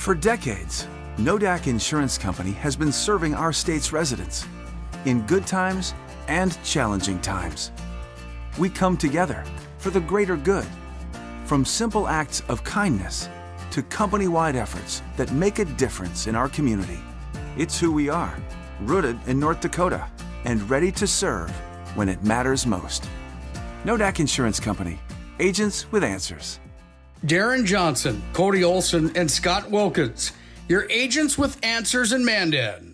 For decades, Nodak Insurance Company has been serving our state's residents in good times and challenging times. We come together for the greater good, from simple acts of kindness to company-wide efforts that make a difference in our community. It's who we are, rooted in North Dakota and ready to serve when it matters most. Nodak Insurance Company, agents with answers. Darren Johnson, Cody Olson, and Scott Wilkins, your agents with answers in Mandan.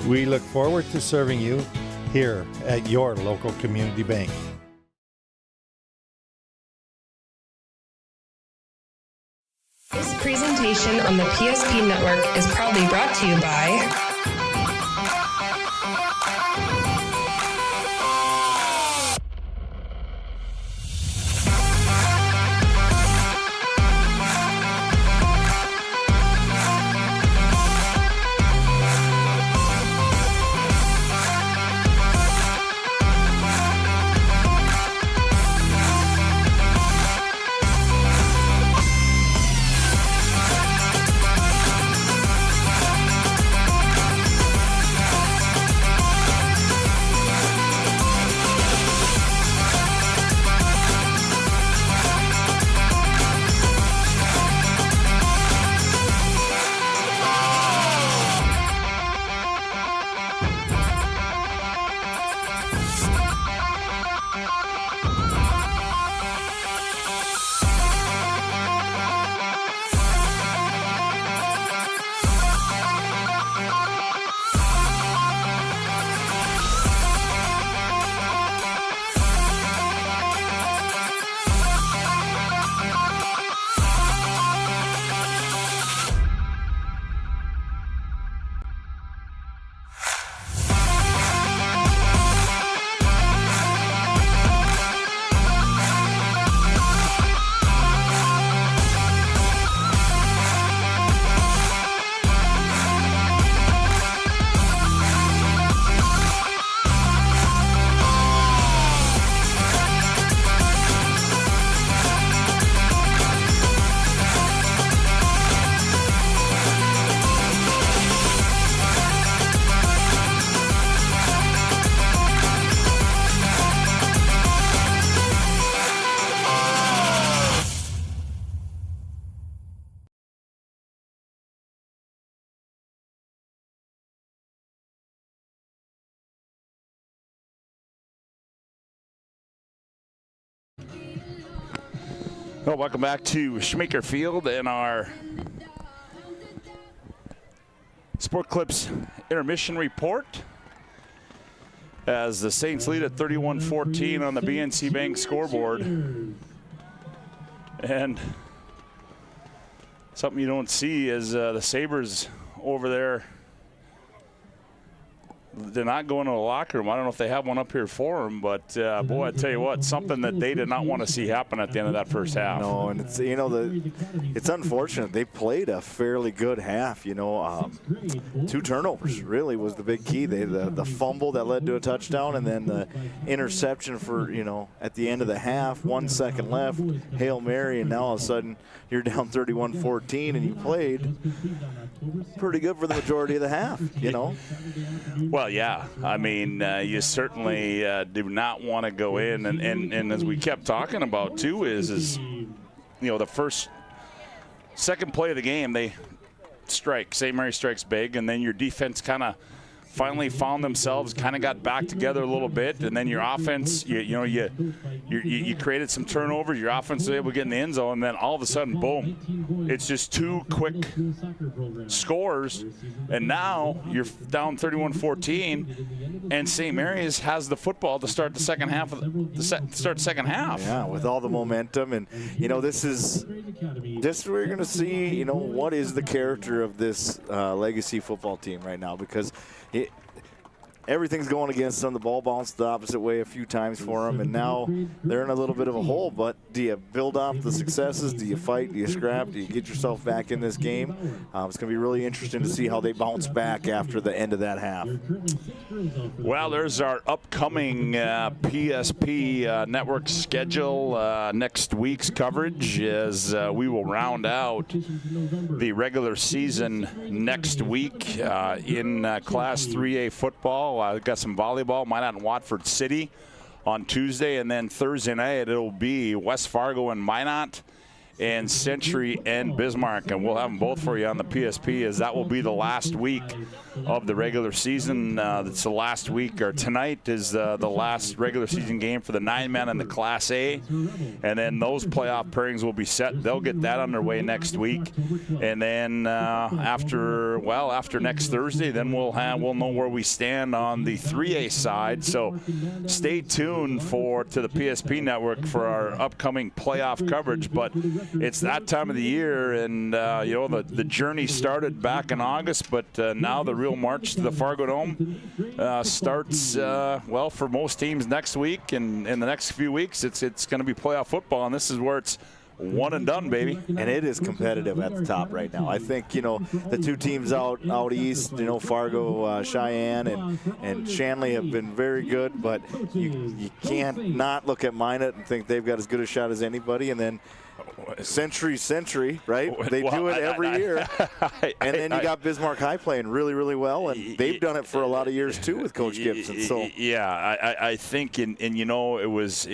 We look forward to serving you here at your local community bank. This presentation on the PSP Network is proudly brought to you by Well, welcome back to Schmeeker Field and our Sport Clips intermission report as the Saints lead at 31-14 on the BNC Bank scoreboard. And something you don't see is the Sabres over there. They're not going to a locker room. I don't know if they have one up here for them, but boy, I tell you what, something that they did not want to see happen at the end of that first half. No, and it's, you know, it's unfortunate. They played a fairly good half, you know. 2 turnovers really was the big key. The fumble that led to a touchdown, and then the interception for, you know, at the end of the half, 1 second left, Hail Mary, and now all of a sudden you're down 31-14, and you played pretty good for the majority of the half, you know. Well, yeah. I mean, you certainly do not want to go in. And as we kept talking about, too, is you know, the second play of the game, they strike. St. Mary strikes big, and then your defense kind of finally found themselves, kind of got back together a little bit, and then your offense, you created some turnovers. Your offense was able to get in the end zone, and then all of a sudden, boom, it's just 2 quick scores, and now you're down 31-14, and St. Mary's has the football to start the second half Yeah, with all the momentum, and you know, this is where you're going to see, you know, what is the character of this legacy football team right now, because everything's going against them. The ball bounced the opposite way a few times for them, and now they're in a little bit of a hole. But do you build off the successes? Do you fight? Do you scrap? Do you get yourself back in this game? It's going to be really interesting to see how they bounce back after the end of that half. Well, there's our upcoming PSP network schedule. Next week's coverage as we will round out the regular season next week in Class 3A football. I've got some volleyball, Minot and Watford City on Tuesday, and then Thursday night it'll be West Fargo and Minot and Century and Bismarck, and we'll have them both for you on the PSP, as that will be the last week of the regular season. It's the last week, or tonight is the last regular season game for the 9-man in the Class A, and then those playoff pairings will be set. They'll get that underway next week, and then after next Thursday, then we'll know where we stand on the 3A side. So stay tuned to the PSP network for our upcoming playoff coverage. But it's that time of the year, and you know, the journey started back in August, but now the real march to the Fargo Dome starts for most teams next week, and in the next few weeks it's going to be playoff football, and this is where it's one and done, baby. And it is competitive at the top right now. I think, you know, the 2 teams out east, you know, Fargo, Cheyenne, and Shanley have been very good, but you can't not look at Minot and think they've got as good a shot as anybody. And then Century, right? They do it every year. And then you got Bismarck High playing really, really well, and they've done it for a lot of years too with Coach Gibson. So yeah, I think, and you know, it was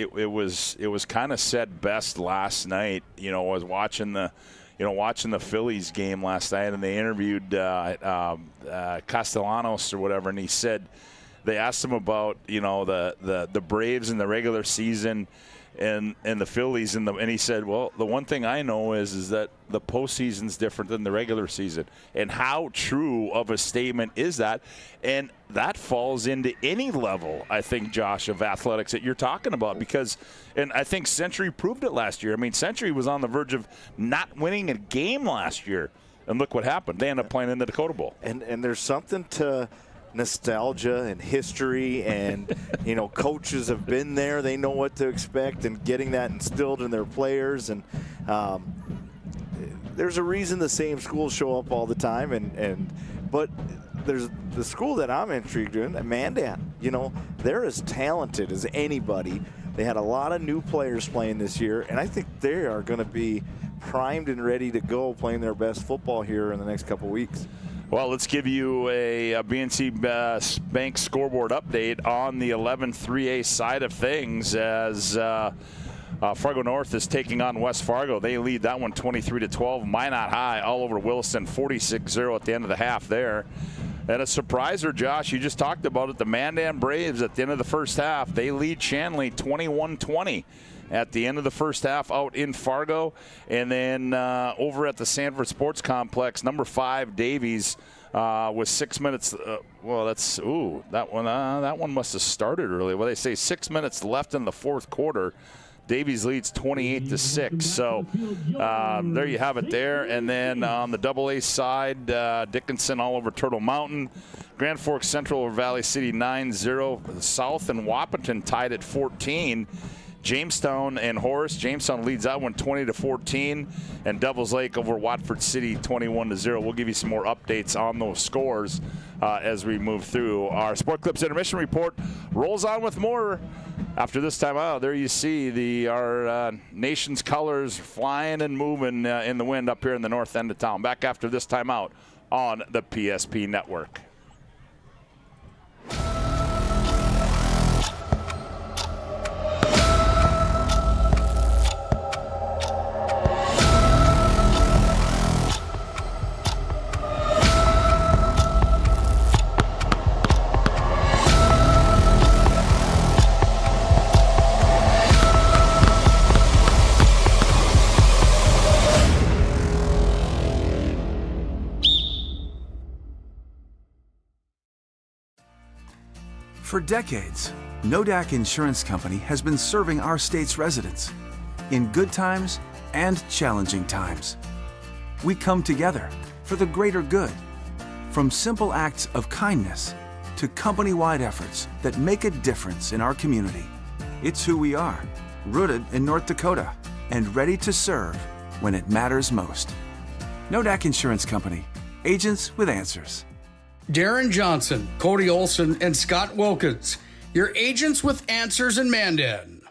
kind of said best last night. You know, I was watching the Phillies game last night, and they interviewed Castellanos or whatever, and he said they asked him about, you know, the Braves in the regular season and the Phillies and he said, well, the one thing I know is that the postseason's different than the regular season. And how true of a statement is that? And that falls into any level, I think, Josh, of athletics that you're talking about, because, and I think Century proved it last year. I mean, Century was on the verge of not winning a game last year, and look what happened. They ended up playing in the Dakota Bowl. And there's something to nostalgia and history, and you know, coaches have been there, they know what to expect, and getting that instilled in their players. And there's a reason the same schools show up all the time, but there's the school that I'm intrigued in, Mandan. You know, they're as talented as anybody. They had a lot of new players playing this year, and I think they are going to be primed and ready to go, playing their best football here in the next couple weeks. Well, let's give you a BNC Bank scoreboard update on the 11-3A side of things as Fargo North is taking on West Fargo. They lead that one 23-12. Minot High all over Williston, 46-0 at the end of the half there. And a surpriser, Josh, you just talked about it, the Mandan Braves at the end of the first half, they lead Shanley 21-20. at the end of the first half out in Fargo. And then over at the Sanford Sports Complex, number 5, Davies, with 6 minutes. That one must have started early. Well, they say 6 minutes left in the fourth quarter. Davies leads 28-6. So there you have it there. And then on the AA side, Dickinson all over Turtle Mountain. Grand Forks Central over Valley City 9-0. South and Wahpeton tied at 14. Jamestown and Horace. Jamestown leads that one 20-14. And Devils Lake over Watford City 21-0. We'll give you some more updates on those scores as we move through. Our Sport Clips Intermission Report rolls on with more. After this time out, there you see our nation's colors flying and moving in the wind up here in the north end of town. Back after this time out on the PSP Network. For decades, Nodak Insurance Company has been serving our state's residents in good times and challenging times. We come together for the greater good, from simple acts of kindness to company-wide efforts that make a difference in our community. It's who we are, rooted in North Dakota and ready to serve when it matters most. Nodak Insurance Company, agents with answers. Darren Johnson, Cody Olson, and Scott Wilkins, your agents with answers in Mandan.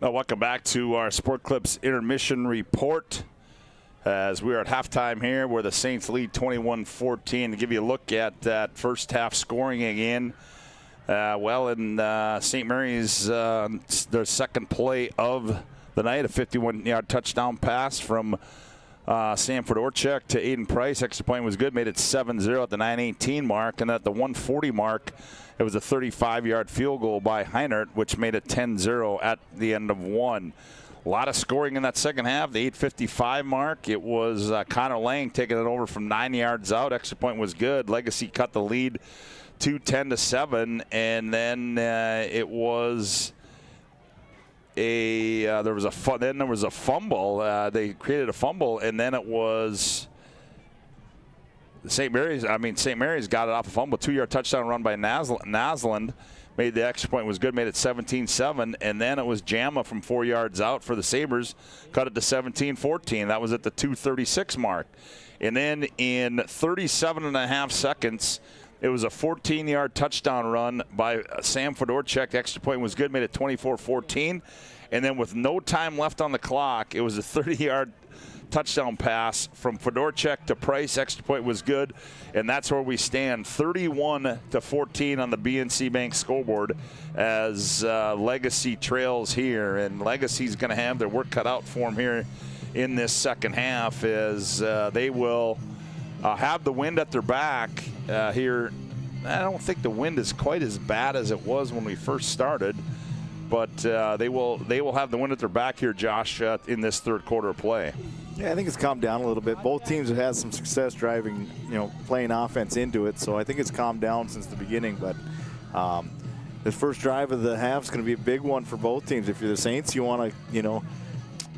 Now, welcome back to our Sport Clips Intermission Report. As we are at halftime here, where the Saints lead 21-14. To give you a look at that first half scoring again. In St. Mary's, their second play of the night, a 51-yard touchdown pass from Sanford Orchek to Aiden Price. Extra point was good, made it 7-0 at the 9:18 mark. And at the 1:40 mark, it was a 35-yard field goal by Heinert, which made it 10-0 at the end of one. A lot of scoring in that second half. The 8:55 mark, it was Connor Lang taking it over from 9 yards out. Extra point was good. Legacy cut the lead to 10-7. And then it was there was a fumble. They created a fumble, and then it was St. Mary's got it off a fumble. 2-yard touchdown run by Nasland. Made the extra point was good, made it 17-7, and then it was Jamma from 4 yards out for the Sabres, cut it to 17-14. That was at the 2:36 mark. And then in 37 and a half seconds, it was a 14-yard touchdown run by Sam Fedorchuk. The extra point was good, made it 24-14. And then with no time left on the clock, it was a 30-yard touchdown pass from Fedorchuk to Price. Extra point was good, and that's where we stand, 31-14 on the BNC Bank scoreboard as Legacy trails here. And Legacy's going to have their work cut out for them here in this second half, as they will have the wind at their back here. I don't think the wind is quite as bad as it was when we first started, but they will have the wind at their back here, Josh, in this third quarter of play. Yeah, I think it's calmed down a little bit. Both teams have had some success driving, playing offense into it, so I think it's calmed down since the beginning. But the first drive of the half is going to be a big one for both teams. If you're the Saints, you want to,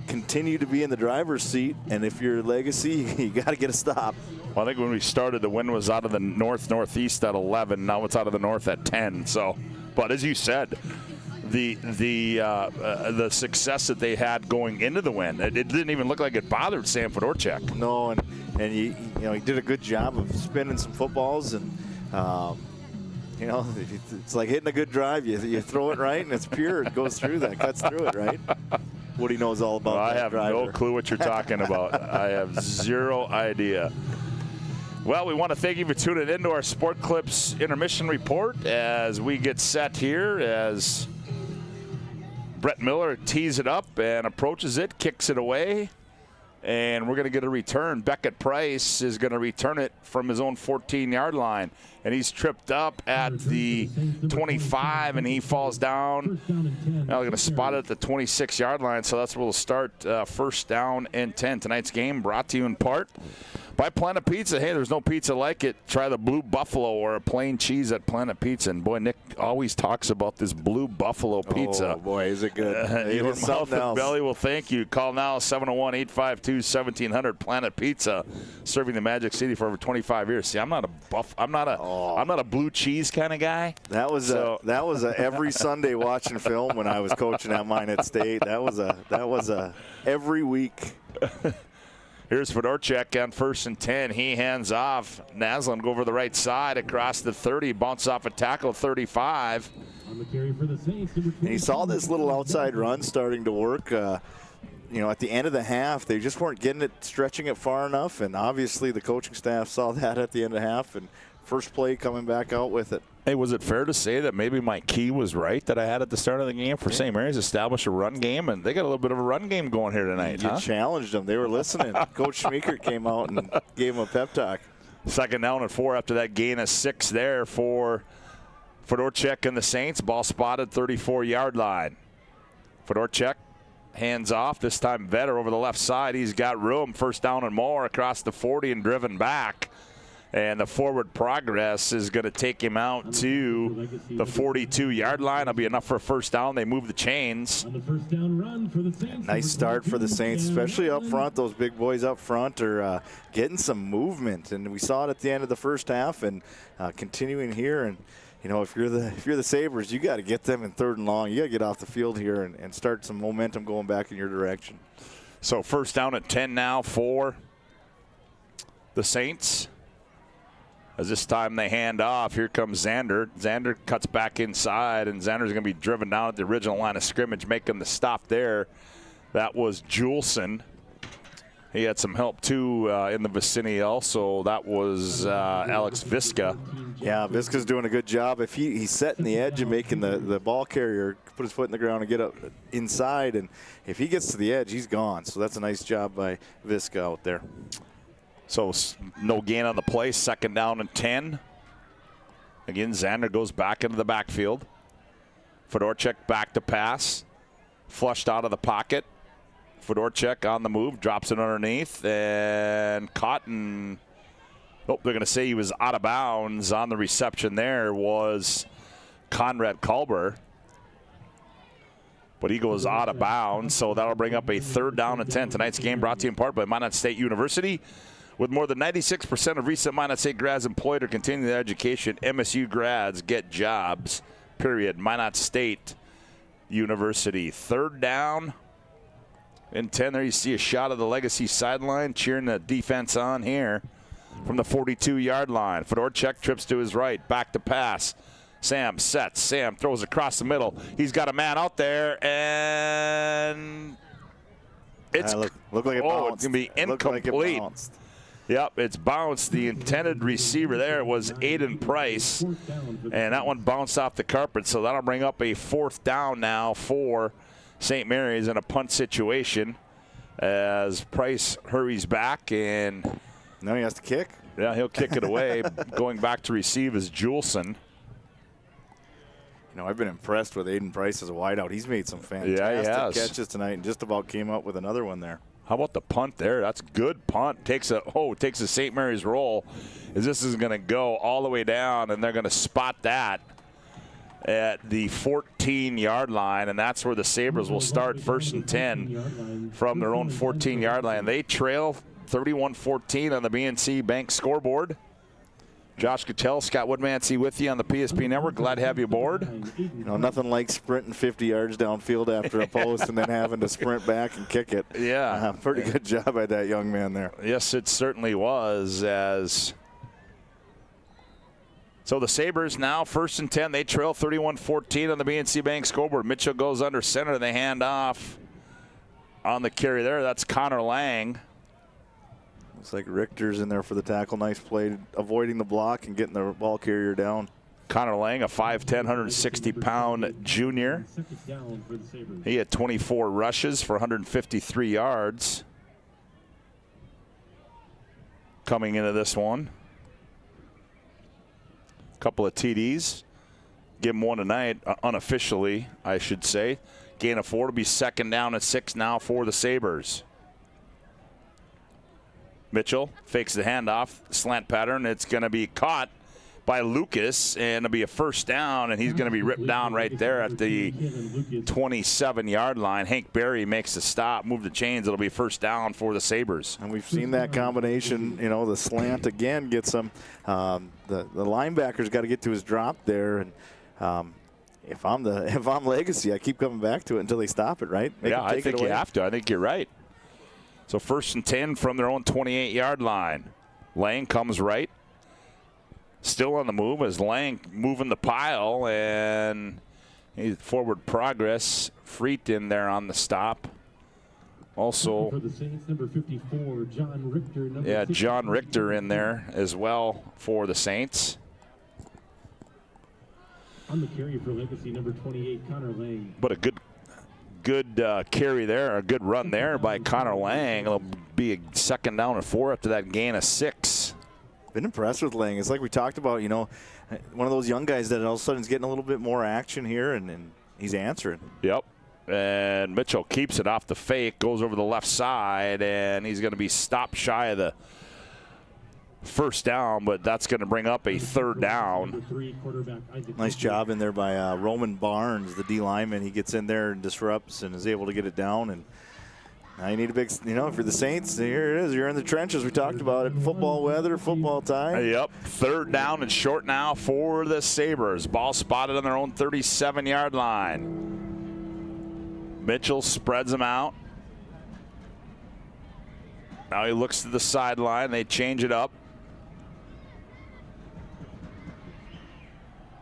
continue to be in the driver's seat, and if you're Legacy, you got to get a stop. Well, I think when we started, the wind was out of the northeast at 11. Now it's out of the north at 10. So, but as you said, the success that they had going into the wind, it didn't even look like it bothered Sam Fedorchuk. No, and he did a good job of spinning some footballs, and it's like hitting a good drive. You throw it right, and it's pure. It goes through that, cuts through it, right? Woody knows all about that. I have driver. no clue what you're talking about. I have zero idea. Well, we want to thank you for tuning into our Sport Clips Intermission Report as we get set here, as Brett Miller tees it up and approaches it, kicks it away. And we're going to get a return. Beckett Price is going to return it from his own 14-yard line. And he's tripped up at the 25, and he falls down. Now they're going to spot it at the 26-yard line, so that's where we'll start. First down and 10. Tonight's game brought to you in part by Planet Pizza. Hey, there's no pizza like it. Try the Blue Buffalo or a plain cheese at Planet Pizza. And, boy, Nick always talks about this Blue Buffalo pizza. Oh, boy, is it good. Your mouth and belly will thank you. Call now, 701-852-1700. Planet Pizza, serving the Magic City for over 25 years. See, I'm not a blue cheese kind of guy. That was a every Sunday watching film when I was coaching at Minot State. That was a every week. Here's Fedorchak on 1st and 10. He hands off. Naslin go over the right side across the 30. Bounce off a tackle, 35. And he saw this little outside run starting to work. At the end of the half, they just weren't getting it, stretching it far enough. And obviously the coaching staff saw that at the end of the half. And first play coming back out with it. Hey, was it fair to say that maybe my key was right that I had at the start of the game for St. Mary's? Establish a run game, and they got a little bit of a run game going here tonight. You challenged them. They were listening. Coach Schmeekert came out and gave them a pep talk. Second down and 4 after that gain of 6 there for Fedorchak and the Saints. Ball spotted, 34-yard line. Fedorchak hands off. This time Vetter over the left side. He's got room. First down and more across the 40 and driven back. And the forward progress is going to take him out to the 42-yard line. That'll be enough for a first down. They move the chains. Nice start for the Saints, especially up front. Those big boys up front are getting some movement, and we saw it at the end of the first half. And continuing here, and if you're the Sabres, you got to get them in 3rd and long. You got to get off the field here and start some momentum going back in your direction. So first down at 10 now for the Saints. As this time they hand off, here comes Zander. Zander cuts back inside, and Zander's going to be driven down at the original line of scrimmage, making the stop there. That was Juleson. He had some help, too, in the vicinity also. That was Alex Viska. Yeah, Viska's doing a good job. If he's setting the edge and making the ball carrier put his foot in the ground and get up inside, and if he gets to the edge, he's gone. So that's a nice job by Viska out there. So no gain on the play. Second down and 10. Again, Zander goes back into the backfield. Fedorchak back to pass. Flushed out of the pocket. Fedorchak on the move. Drops it underneath. And caught and they're going to say he was out of bounds. On the reception there was Conrad Culber. But he goes out of bounds. So that'll bring up a 3rd down and 10. Tonight's game brought to you in part by Minot State University. With more than 96% of recent Minot State grads employed or continuing their education, MSU grads get jobs, period. Minot State University. 3rd down and 10. There you see a shot of the Legacy sideline, cheering the defense on here from the 42-yard line. Fedorchak trips to his right, back to pass. Sam sets. Sam throws across the middle. He's got a man out there, and it's look like it bounced. It's going to be incomplete. Yep, it's bounced. The intended receiver there was Aiden Price, and that one bounced off the carpet, so that'll bring up a 4th down now for St. Mary's in a punt situation as Price hurries back, and now he has to kick. Yeah, he'll kick it away. Going back to receive is Juleson. I've been impressed with Aiden Price as a wideout. He's made some fantastic catches tonight and just about came up with another one there. How about the punt there? That's a good punt. Takes a St. Mary's roll. This is going to go all the way down, and they're going to spot that at the 14-yard line, and that's where the Sabres will start 1st and 10 from their own 14-yard line. They trail 31-14 on the BNC Bank scoreboard. Josh Cattell, Scott Woodmansee with you on the PSP Network. Glad to have you aboard. Nothing like sprinting 50 yards downfield after a post and then having to sprint back and kick it. Yeah. Pretty good job by that young man there. Yes, it certainly was. So the Sabres now 1st and 10. They trail 31-14 on the BNC Bank scoreboard. Mitchell goes under center. They hand off on the carry there. That's Connor Lang. Looks like Richter's in there for the tackle. Nice play, avoiding the block and getting the ball carrier down. Connor Lang, a 5'10", 160-pound junior. He had 24 rushes for 153 yards. coming into this one. Couple of TDs. Give him one tonight, unofficially, I should say. Gain of 4 to be second down and 6 now for the Sabres. Mitchell fakes the handoff, slant pattern. It's going to be caught by Lucas, and it'll be a first down, and he's going to be ripped down right there at the 27-yard line. Hank Berry makes the stop, move the chains. It'll be first down for the Sabres. And we've seen that combination, the slant again gets them. The linebacker's got to get to his drop there, and if I'm Legacy, I keep coming back to it until they stop it, right? I think you have to. I think you're right. So first and 10 from their own 28-yard line. Lang comes right. Still on the move as Lang moving the pile, and he's forward progress. Freet in there on the stop. Also, for the Saints, number 54, John Richter. John Richter in there as well for the Saints. On the carry for Legacy, number 28, Connor Lang. But a good carry there, a good run there by Connor Lang. It'll be a second down and 4 after that gain of 6. Been impressed with Lang. It's like we talked about, one of those young guys that all of a sudden is getting a little bit more action here, and he's answering. Yep. And Mitchell keeps it off the fake, goes over the left side, and he's going to be stopped shy of the first down, but that's going to bring up a third down. Nice job in there by Roman Barnes, the D lineman. He gets in there and disrupts and is able to get it down. And now you need a big, for the Saints, here it is. You're in the trenches. We talked about it. Football weather, football time. Yep. Third down and short now for the Sabres. Ball spotted on their own 37-yard line. Mitchell spreads them out. Now he looks to the sideline. They change it up.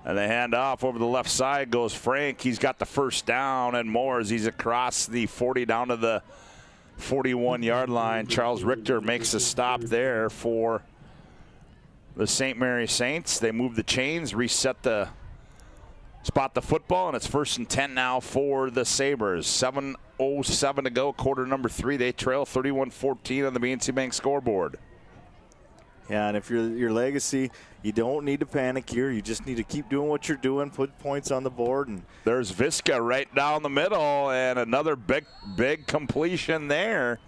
And they hand off over the left side goes Frank. He's got the first down and more as he's across the 40 down to the 41-yard line. Charles Richter makes a stop there for the St. Mary's Saints. They move the chains, spot the football, and it's first and 10 now for the Sabres. 7:07 to go, quarter number 3. They trail 31-14 on the BNC Bank scoreboard. Yeah, and if you're your Legacy, you don't need to panic here. You just need to keep doing what you're doing, put points on the board. And there's Viska right down the middle, and another big completion there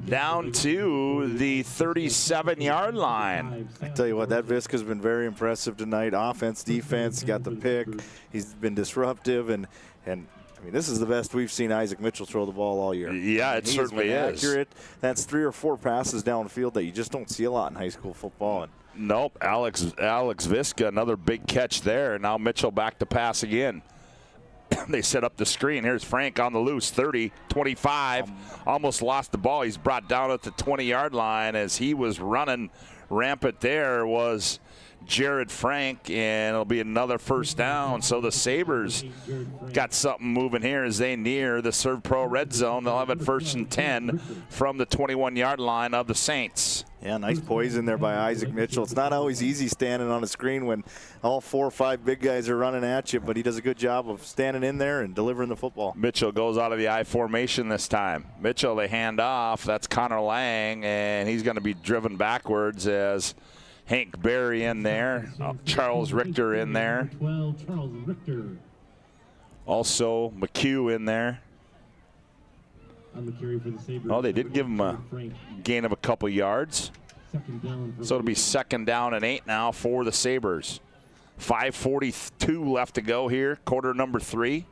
down to the 37-yard line. I tell you what, that Viska's been very impressive tonight. Offense, defense, got the pick. He's been disruptive, and I mean, this is the best we've seen Isaac Mitchell throw the ball all year. Yeah, it certainly is. Accurate. That's 3 or 4 passes downfield that you just don't see a lot in high school football. Nope. Alex Viska, another big catch there. Now Mitchell back to pass again. They set up the screen. Here's Frank on the loose, 30, 25. Almost lost the ball. He's brought down at the 20-yard line as he was running rampant. There was Jared Frank, and it'll be another first down. So the Sabres got something moving here as they near the Serve Pro red zone. They'll have it first and 10 from the 21-yard line of the Saints. Yeah, nice poise in there by Isaac Mitchell. It's not always easy standing on a screen when all 4 or 5 big guys are running at you, but he does a good job of standing in there and delivering the football. Mitchell goes out of the I formation this time. Mitchell, they hand off. That's Connor Lang, and he's going to be driven backwards as Hank Berry in there, Charles Richter in there. Also McHugh in there. Oh, they did give him a gain of a couple yards. So it'll be second down and 8 now for the Sabres. 5:42 left to go here, quarter number 3.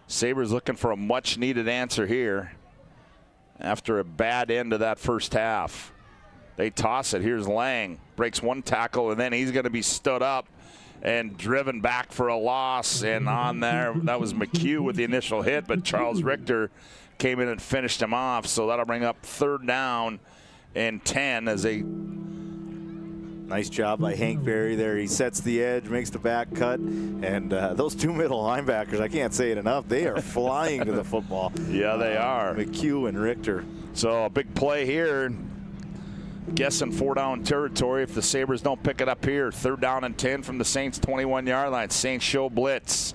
Sabres looking for a much-needed answer here after a bad end to that first half. They toss it. Here's Lang. Breaks one tackle, and then he's going to be stood up and driven back for a loss. And on there, that was McHugh with the initial hit, but Charles Richter came in and finished him off. So that'll bring up third down and 10 as they... Nice job by Hank Berry there. He sets the edge, makes the back cut, and those 2 middle linebackers, I can't say it enough, they are flying to the football. Yeah, they are. McHugh and Richter. So a big play here. Guessing 4-down territory if the Sabres don't pick it up here. Third down and 10 from the Saints 21-yard line. Saints show blitz.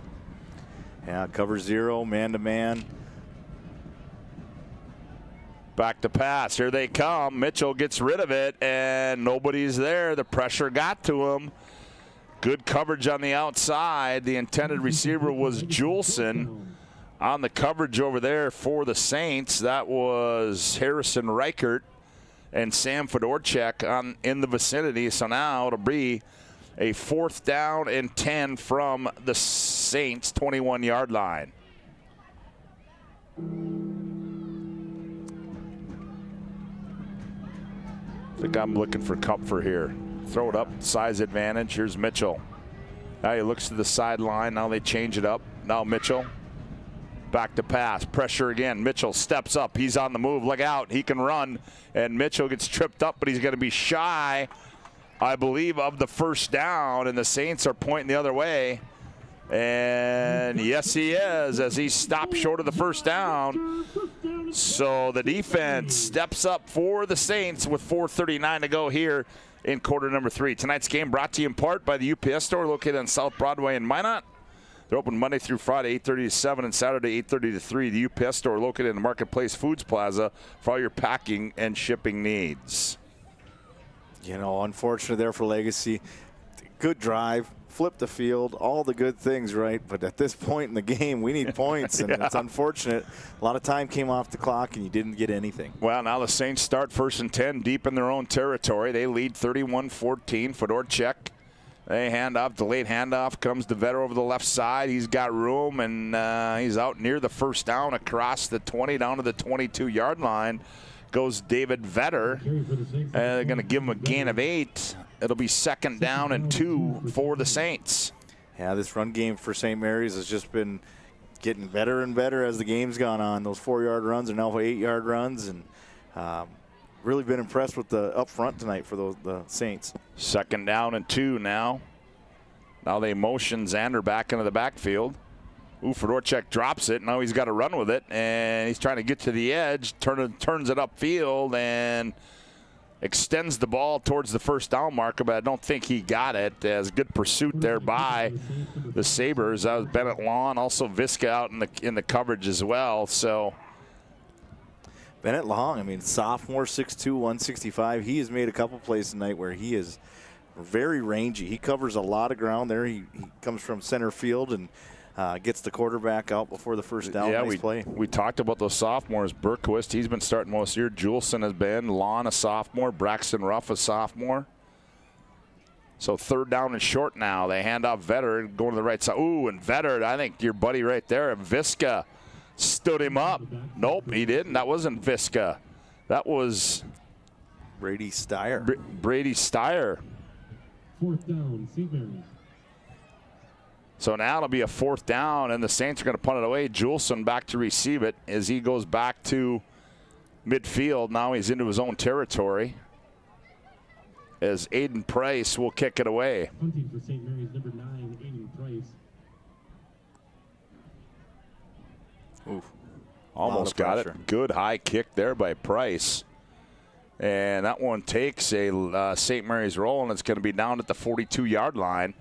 Yeah, cover 0, man-to-man. Back to pass. Here they come. Mitchell gets rid of it, and nobody's there. The pressure got to him. Good coverage on the outside. The intended receiver was Juleson. On the coverage over there for the Saints, that was Harrison Reichert and Sam Fedorchak in the vicinity. So now it'll be a 4th down and 10 from the Saints 21-yard line. I think I'm looking for Kupfer here. Throw it up, size advantage. Here's Mitchell. Now he looks to the sideline. Now they change it up. Now Mitchell. Back to pass. Pressure again. Mitchell steps up. He's on the move. Look out. He can run. And Mitchell gets tripped up, but he's going to be shy, I believe, of the first down. And the Saints are pointing the other way. And yes, he is, as he stopped short of the first down. So the defense steps up for the Saints with 4:39 to go here in quarter number 3. Tonight's game brought to you in part by the UPS store located on South Broadway in Minot. They're open Monday through Friday, 8:30 to 7, and Saturday, 8:30 to 3. The UPS store located in the Marketplace Foods Plaza for all your packing and shipping needs. You know, unfortunate there for Legacy. Good drive, flip the field, all the good things, right? But at this point in the game, we need points, and it's unfortunate. A lot of time came off the clock, and you didn't get anything. Well, now the Saints start 1st and 10 deep in their own territory. They lead 31-14. Fedorchak. They hand off. The late handoff comes to Vetter over the left side. He's got room, and he's out near the first down across the 20 down to the 22-yard line. Goes David Vetter. They're going to give him a gain of 8. It'll be 2nd down and 2 for the Saints. Yeah, this run game for St. Mary's has just been getting better and better as the game's gone on. Those 4-yard runs are now 8-yard runs, and really been impressed with the up front tonight for the Saints. 2nd down and 2 now. Now they motion Xander back into the backfield. Fedorchak drops it. Now he's got to run with it, and he's trying to get to the edge. Turns it upfield and extends the ball towards the first down marker, but I don't think he got it. As good pursuit there by the Sabres. That was Bennett Lawn, also Viska out in the coverage as well. So Bennett Long, I mean, sophomore, 6'2", 165. He has made a couple plays tonight where he is very rangy. He covers a lot of ground there. He comes from center field and gets the quarterback out before the first down. Yeah, nice play. We talked about those sophomores. Berquist, he's been starting most year. Juleson has been. Lawn, a sophomore. Braxton Ruff, a sophomore. So 3rd down and short now. They hand off Vetter, going to the right side. And Vetter, I think your buddy right there, Viska, stood him up. Nope, he didn't. That wasn't Viska. That was Brady Steyer. Brady Steyer. 4th down, St. Mary's. So now it'll be a 4th down, and the Saints are going to punt it away. Juleson back to receive it as he goes back to midfield. Now he's into his own territory as Aiden Price will kick it away. Punting for St. Mary's, number 9, Aiden Price. Almost got it. Good high kick there by Price. And that one takes a St. Mary's roll, and it's going to be down at the 42-yard line.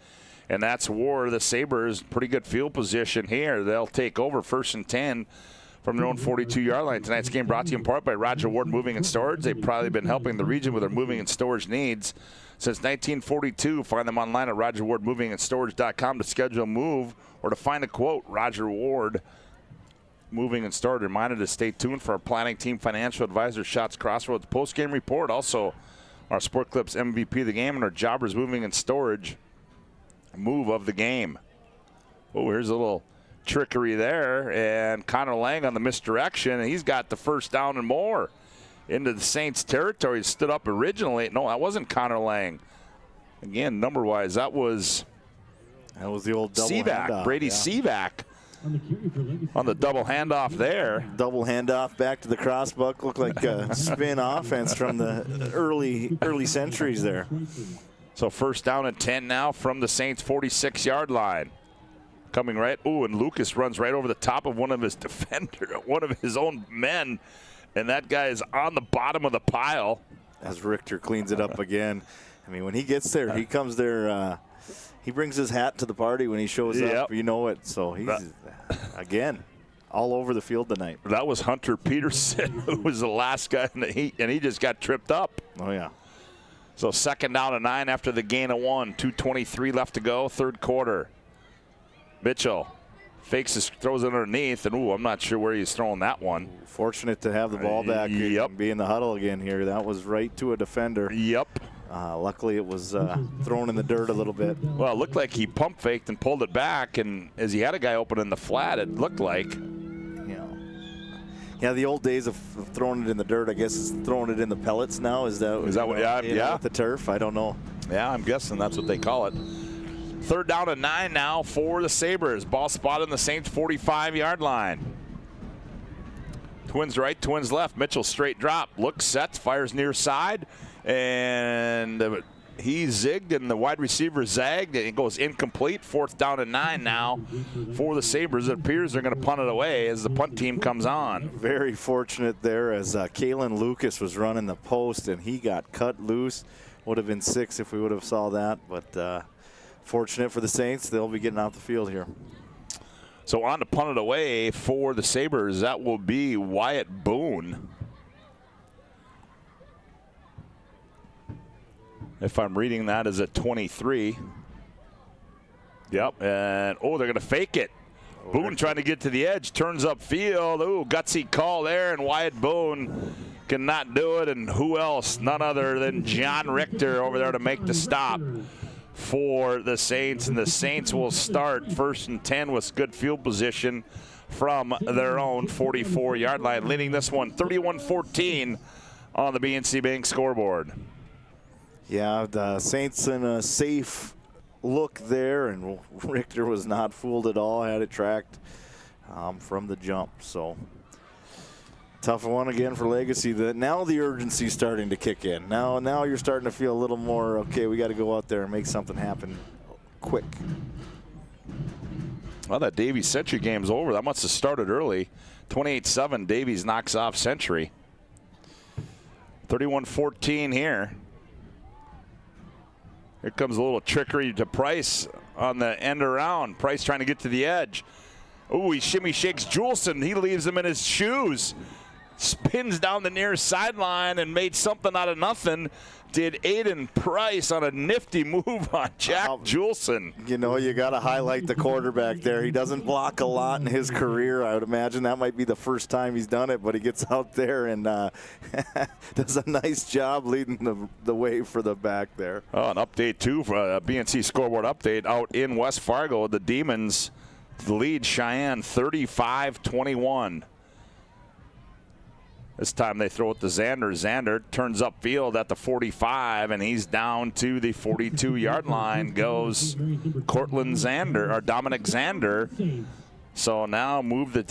And that's Ward. The Sabres, pretty good field position here. They'll take over 1st and 10 from their own 42-yard line. Tonight's game brought to you in part by Roger Ward Moving and Storage. They've probably been helping the region with their moving and storage needs since 1942. Find them online at RogerWardMovingandStorage.com to schedule a move or to find a quote. Roger Ward Moving and Storage. Reminded to stay tuned for our planning team financial advisor Shots Crossroads post-game report. Also, our Sport Clips MVP of the game and our Jobbers Moving and Storage move of the game. Here's a little trickery there, and Connor Lang on the misdirection, and he's got the 1st down and more into the Saints territory. Stood up originally. No, that wasn't Connor Lang. Again, number-wise, that was the old double Sevac, handoff. Brady Sevac on the double handoff there. Double handoff back to the crossbuck. Looked like a spin offense from the early centuries there. So 1st down and 10 now from the Saints 46-yard line. Coming right. And Lucas runs right over the top of one of his defenders, one of his own men. And that guy is on the bottom of the pile. As Richter cleans it up again. I mean, when he gets there, he comes there. He brings his hat to the party when he shows up. You know it. So he's, again. all over the field tonight. That was Hunter Peterson, who was the last guy in the heat, and he just got tripped up. Oh, yeah. So 2nd down and 9 after the gain of 1. 2:23 left to go, 3rd quarter. Mitchell fakes his, throws it underneath, and I'm not sure where he's throwing that one. Fortunate to have the ball back and be in the huddle again here. That was right to a defender. Yep. Luckily, it was thrown in the dirt a little bit. Well, it looked like he pump faked and pulled it back, and as he had a guy open in the flat, it looked like. Yeah, the old days of throwing it in the dirt, I guess, is throwing it in the pellets now. Is that what? Yeah. With the turf, I don't know. Yeah, I'm guessing that's what they call it. 3rd down and 9 now for the Sabres. Ball spotted in the Saints 45-yard line. Twins right, Twins left. Mitchell straight drop, looks, sets, fires near side, and he zigged and the wide receiver zagged, and it goes incomplete. 4th down and 9 now for the Sabres. It appears they're going to punt it away as the punt team comes on. Very fortunate there as Kalen Lucas was running the post, and he got cut loose. Would have been 6 if we would have saw that, but fortunate for the Saints. They'll be getting out the field here. So on to punt it away for the Sabres. That will be Wyatt Boone. If I'm reading that as a 23. Yep, and they're going to fake it. Boone trying to get to the edge, turns upfield. Gutsy call there, and Wyatt Boone cannot do it. And who else? None other than John Richter over there to make the stop for the Saints. And the Saints will start 1st and 10 with good field position from their own 44-yard line, leading this one 31-14 on the BNC Bank scoreboard. Yeah, the Saints in a safe look there, and Richter was not fooled at all, had it tracked from the jump. So tough one again for Legacy. Now the urgency's starting to kick in. Now you're starting to feel a little more, okay, we got to go out there and make something happen quick. Well, that Davies Century game's over. That must have started early. 28-7, Davies knocks off Century. 31-14 here. Here comes a little trickery to Price on the end around. Price trying to get to the edge. He shimmy shakes Juleson. He leaves him in his shoes. Spins down the near sideline and made something out of nothing. Did Aiden Price on a nifty move on Jack Juleson. You know, you got to highlight the quarterback there. He doesn't block a lot in his career. I would imagine that might be the first time he's done it, but he gets out there and does a nice job leading the way for the back there. Oh, an update, too, for a BNC scoreboard update out in West Fargo. The Demons lead Cheyenne 35-21. This time they throw it to Xander. Xander turns upfield at the 45, and he's down to the 42-yard line. Goes Cortland Xander, or Dominic Xander. So now move the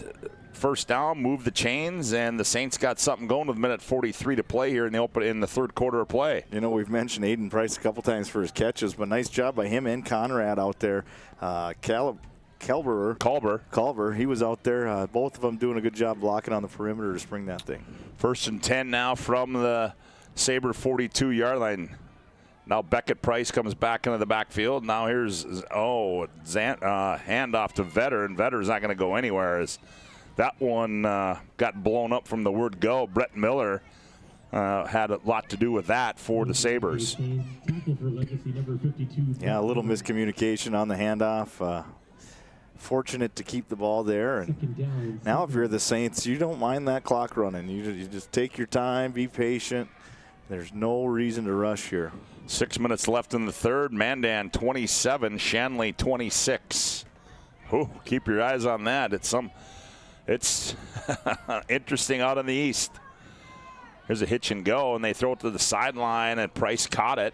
first down, move the chains, and the Saints got something going with 1:43 to play here in the 3rd quarter of play. You know, we've mentioned Aiden Price a couple times for his catches, but nice job by him and Conrad out there. Culver, he was out there. Both of them doing a good job blocking on the perimeter to spring that thing. 1st and 10 now from the Sabre 42-yard line. Now Beckett Price comes back into the backfield. Now here's, handoff to Vetter, and Vetter's not going to go anywhere. As that one got blown up from the word go. Brett Miller had a lot to do with that for the Sabres. Yeah, a little miscommunication on the handoff. Fortunate to keep the ball there. And now if you're the Saints, you don't mind that clock running. You just take your time, be patient. There's no reason to rush here. 6 minutes left in the 3rd. Mandan 27, Shanley 26. Keep your eyes on that. It's interesting out in the east. Here's a hitch and go, and they throw it to the sideline, and Price caught it.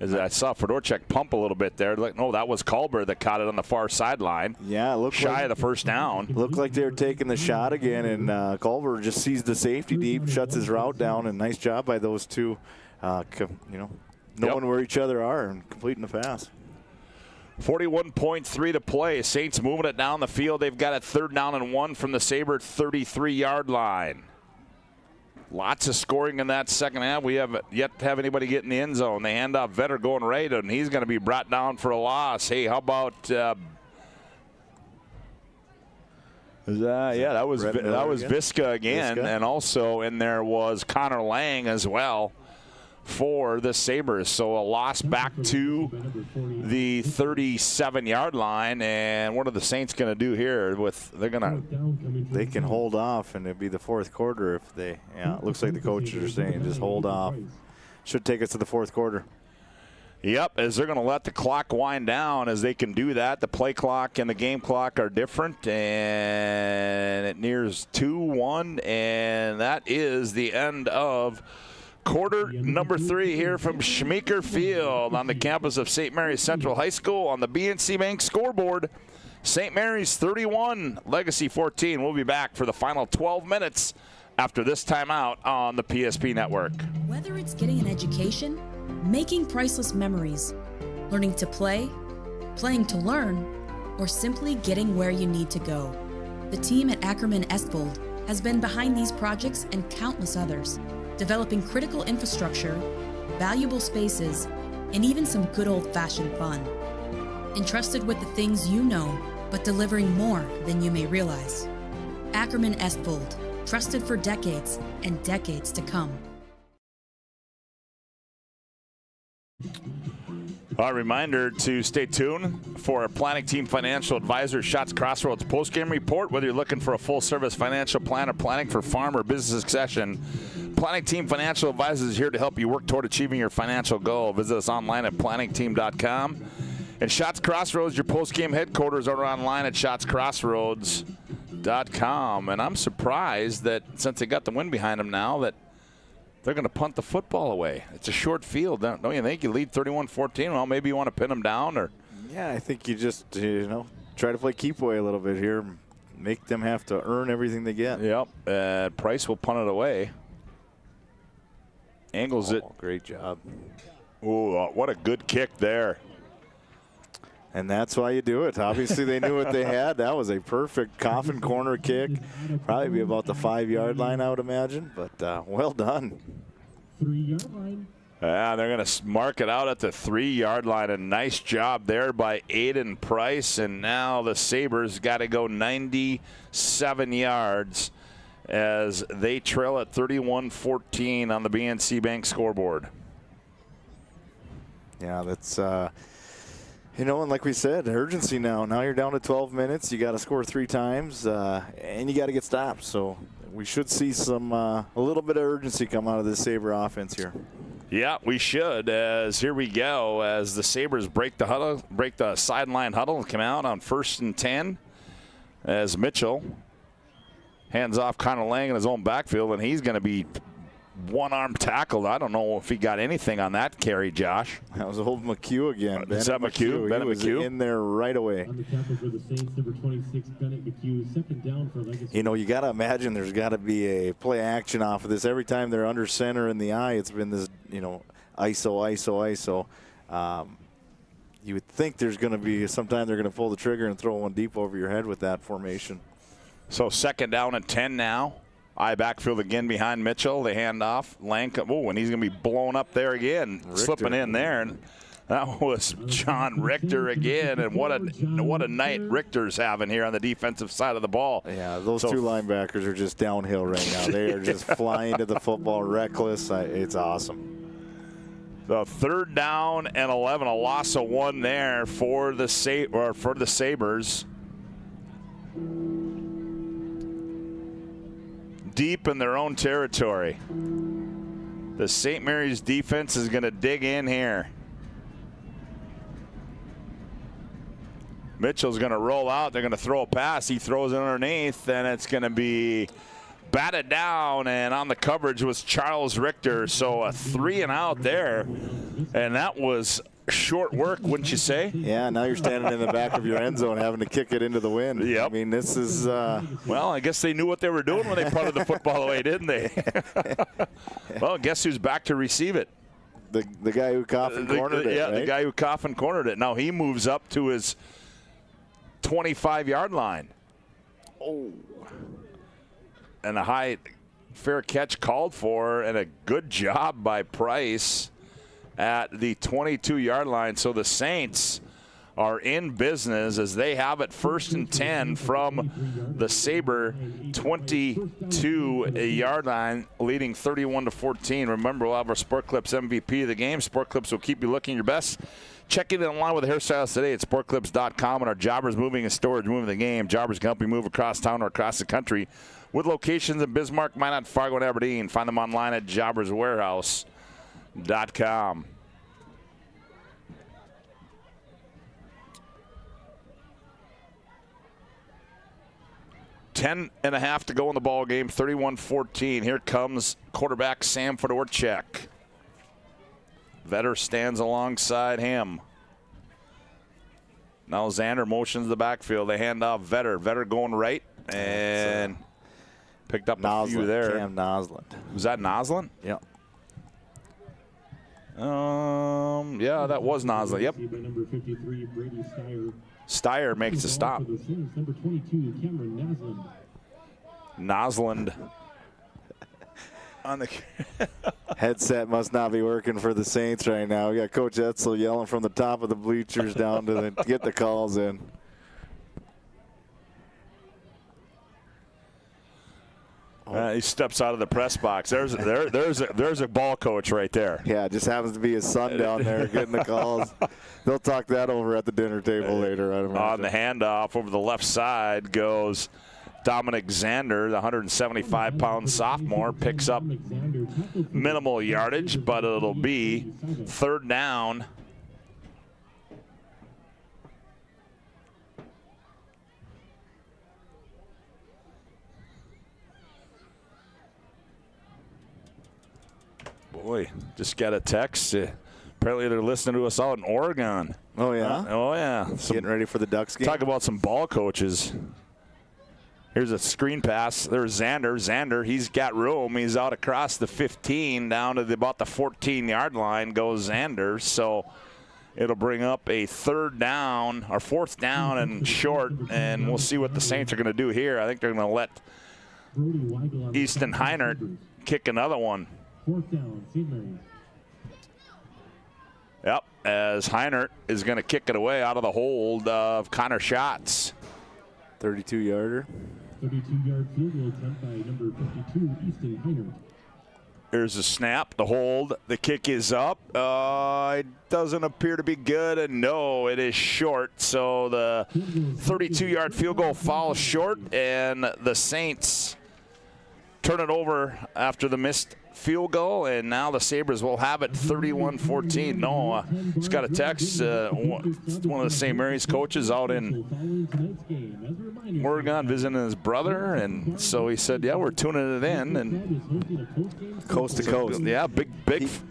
As I saw Fedorchuk pump a little bit there. No, that was Culber that caught it on the far sideline. Yeah, it looked shy of the first down. Looked like they were taking the shot again, and Culber just sees the safety deep, shuts his route down, and nice job by those two, knowing where each other are and completing the pass. 41.3 to play. Saints moving it down the field. They've got it 3rd down and 1 from the Sabre 33-yard line. Lots of scoring in that second half. We have yet to have anybody get in the end zone. They hand off Vetter going right, and he's going to be brought down for a loss. Hey, how about That was Visca again, and also in there was Connor Lang as well for the Sabres. So a loss back to the 37-yard line. And what are the Saints going to do here? They can hold off, and it'd be the fourth quarter if they. Yeah, it looks like the coaches are saying just hold off. Should take us to the fourth quarter. Yep, as they're going to let the clock wind down, as they can do that. The play clock and the game clock are different, and it nears 2-1, and that is the end of quarter number 3 here from Schmeeker Field on the campus of St. Mary's Central High School on the BNC Bank scoreboard. St. Mary's 31, Legacy 14. We'll be back for the final 12 minutes after this timeout on the PSP Network. Whether it's getting an education, making priceless memories, learning to play, playing to learn, or simply getting where you need to go, the team at Ackerman Estvold has been behind these projects and countless others, developing critical infrastructure, valuable spaces, and even some good old-fashioned fun. Entrusted with the things you know, but delivering more than you may realize. Ackerman Estvold, trusted for decades and decades to come. A reminder to stay tuned for a Planning Team Financial Advisor Shots Crossroads postgame report. Whether you're looking for a full-service financial plan or planning for farm or business succession, Planning Team Financial Advisors is here to help you work toward achieving your financial goal. Visit us online at planningteam.com. And Shots Crossroads, your postgame headquarters, are online at shotscrossroads.com. And I'm surprised that since they got the wind behind them now that they're going to punt the football away. It's a short field. Don't you think? You lead 31-14. Well, maybe you want to pin them down. Or yeah, I think you just, try to play keep away a little bit here. Make them have to earn everything they get. Yep. Price will punt it away. Angles it. Great job. Ooh, what a good kick there. And that's why you do it. Obviously, they knew what they had. That was a perfect coffin corner kick. Probably be about the 5-yard line, I would imagine. But well done. 3-yard line. Yeah, they're going to mark it out at the 3-yard line. A nice job there by Aiden Price. And now the Sabres got to go 97 yards as they trail at 31-14 on the BNC Bank scoreboard. Yeah, that's and like we said, urgency now. Now you're down to 12 minutes. You got to score 3 times, and you got to get stopped. So we should see some a little bit of urgency come out of this Sabre offense here. Yeah, we should. As here we go, as the Sabres break the sideline huddle, and come out on 1st and 10. As Mitchell hands off Connor Lang in his own backfield, and he's going to be one-arm tackled. I don't know if he got anything on that carry, Josh. That was old McHugh again. Is that McHugh? Bennett McHugh in there right away. On the tackle for the Saints, number 26, Bennett McHugh, second down for Legacy. You got to imagine there's got to be a play action off of this. Every time they're under center in the eye, it's been this, ISO. You would think there's going to be sometime they're going to pull the trigger and throw one deep over your head with that formation. So 2nd down and 10 now. I backfield again behind Mitchell. They hand off. Lang, and he's going to be blown up there again, slipping in there. And that was John Richter again. And what a night Richter's having here on the defensive side of the ball. Yeah, those 2 linebackers are just downhill right now. They are just flying to the football, reckless. It's awesome. So 3rd down and 11, a loss of 1 there for the Sabres. Deep in their own territory. The St. Mary's defense is going to dig in here. Mitchell's going to roll out. They're going to throw a pass. He throws it underneath, and it's going to be batted down, and on the coverage was Charles Richter. So a 3 and out there, and that was short work, wouldn't you say? Yeah, now you're standing in the back of your end zone having to kick it into the wind. Yep. I mean, this is well, I guess they knew what they were doing when they punted the football away, didn't they? Well, guess who's back to receive it? The guy who coffin cornered it. Yeah, right? The guy who coffin cornered it. Now he moves up to his 25-yard line. Oh. And a high fair catch called for, and a good job by Price at the 22-yard line. So the Saints are in business as they have it 1st and 10 from the Sabre 22-yard line, leading 31-14. Remember, we'll have our Sport Clips MVP of the game. Sport Clips will keep you looking your best. Check in online with the hairstylists today at sportclips.com, and our Jobbers Moving and Storage moving the game. Jobbers can help you move across town or across the country with locations in Bismarck, Minot, Fargo, and Aberdeen. Find them online at jobberswarehouse.com. Ten and a half to go in the ball game, 31-14. Here comes quarterback Sam Fedorchak. Vetter stands alongside him. Now Xander motions the backfield. They hand off Vetter. Vetter going right and picked up a few there. Cam Nosland. Was that Nosland? Yeah. Yeah, that was Nosland. Yep. Steyer makes a stop. Nosland. On the headset must not be working for the Saints right now. We got Coach Etzel yelling from the top of the bleachers down to get the calls in. He steps out of the press box. There's a ball coach right there. Yeah, it just happens to be his son down there getting the calls. They'll talk that over at the dinner table later. On the handoff over the left side goes Dominic Xander, the 175-pound sophomore, picks up minimal yardage, but it'll be 3rd down. Boy, just got a text. Apparently they're listening to us out in Oregon. Oh, yeah? Oh, yeah. Getting ready for the Ducks game. Talk about some ball coaches. Here's a screen pass. There's Xander. Xander, he's got room. He's out across the 15 down to about the 14-yard line goes Xander. So it'll bring up a 3rd down or 4th down and short, and we'll see what the Saints are going to do here. I think they're going to let Easton Heinert kick another one. 4th down, St. Mary's. Yep, as Heinert is going to kick it away out of the hold of Connor Schatz. 32-yarder. 32-yard field goal attempt by number 52, Easton Heinert. Here's a snap, the hold, the kick is up. It doesn't appear to be good, and no, it is short. So the 32-yard field goal falls short, and the Saints turn it over after the missed field goal, and now the Sabres will have it 31-14. No, he's got a text. One of the St. Mary's coaches out in Oregon visiting his brother, and so he said, yeah, we're tuning it in. And coast to coast. Yeah, big,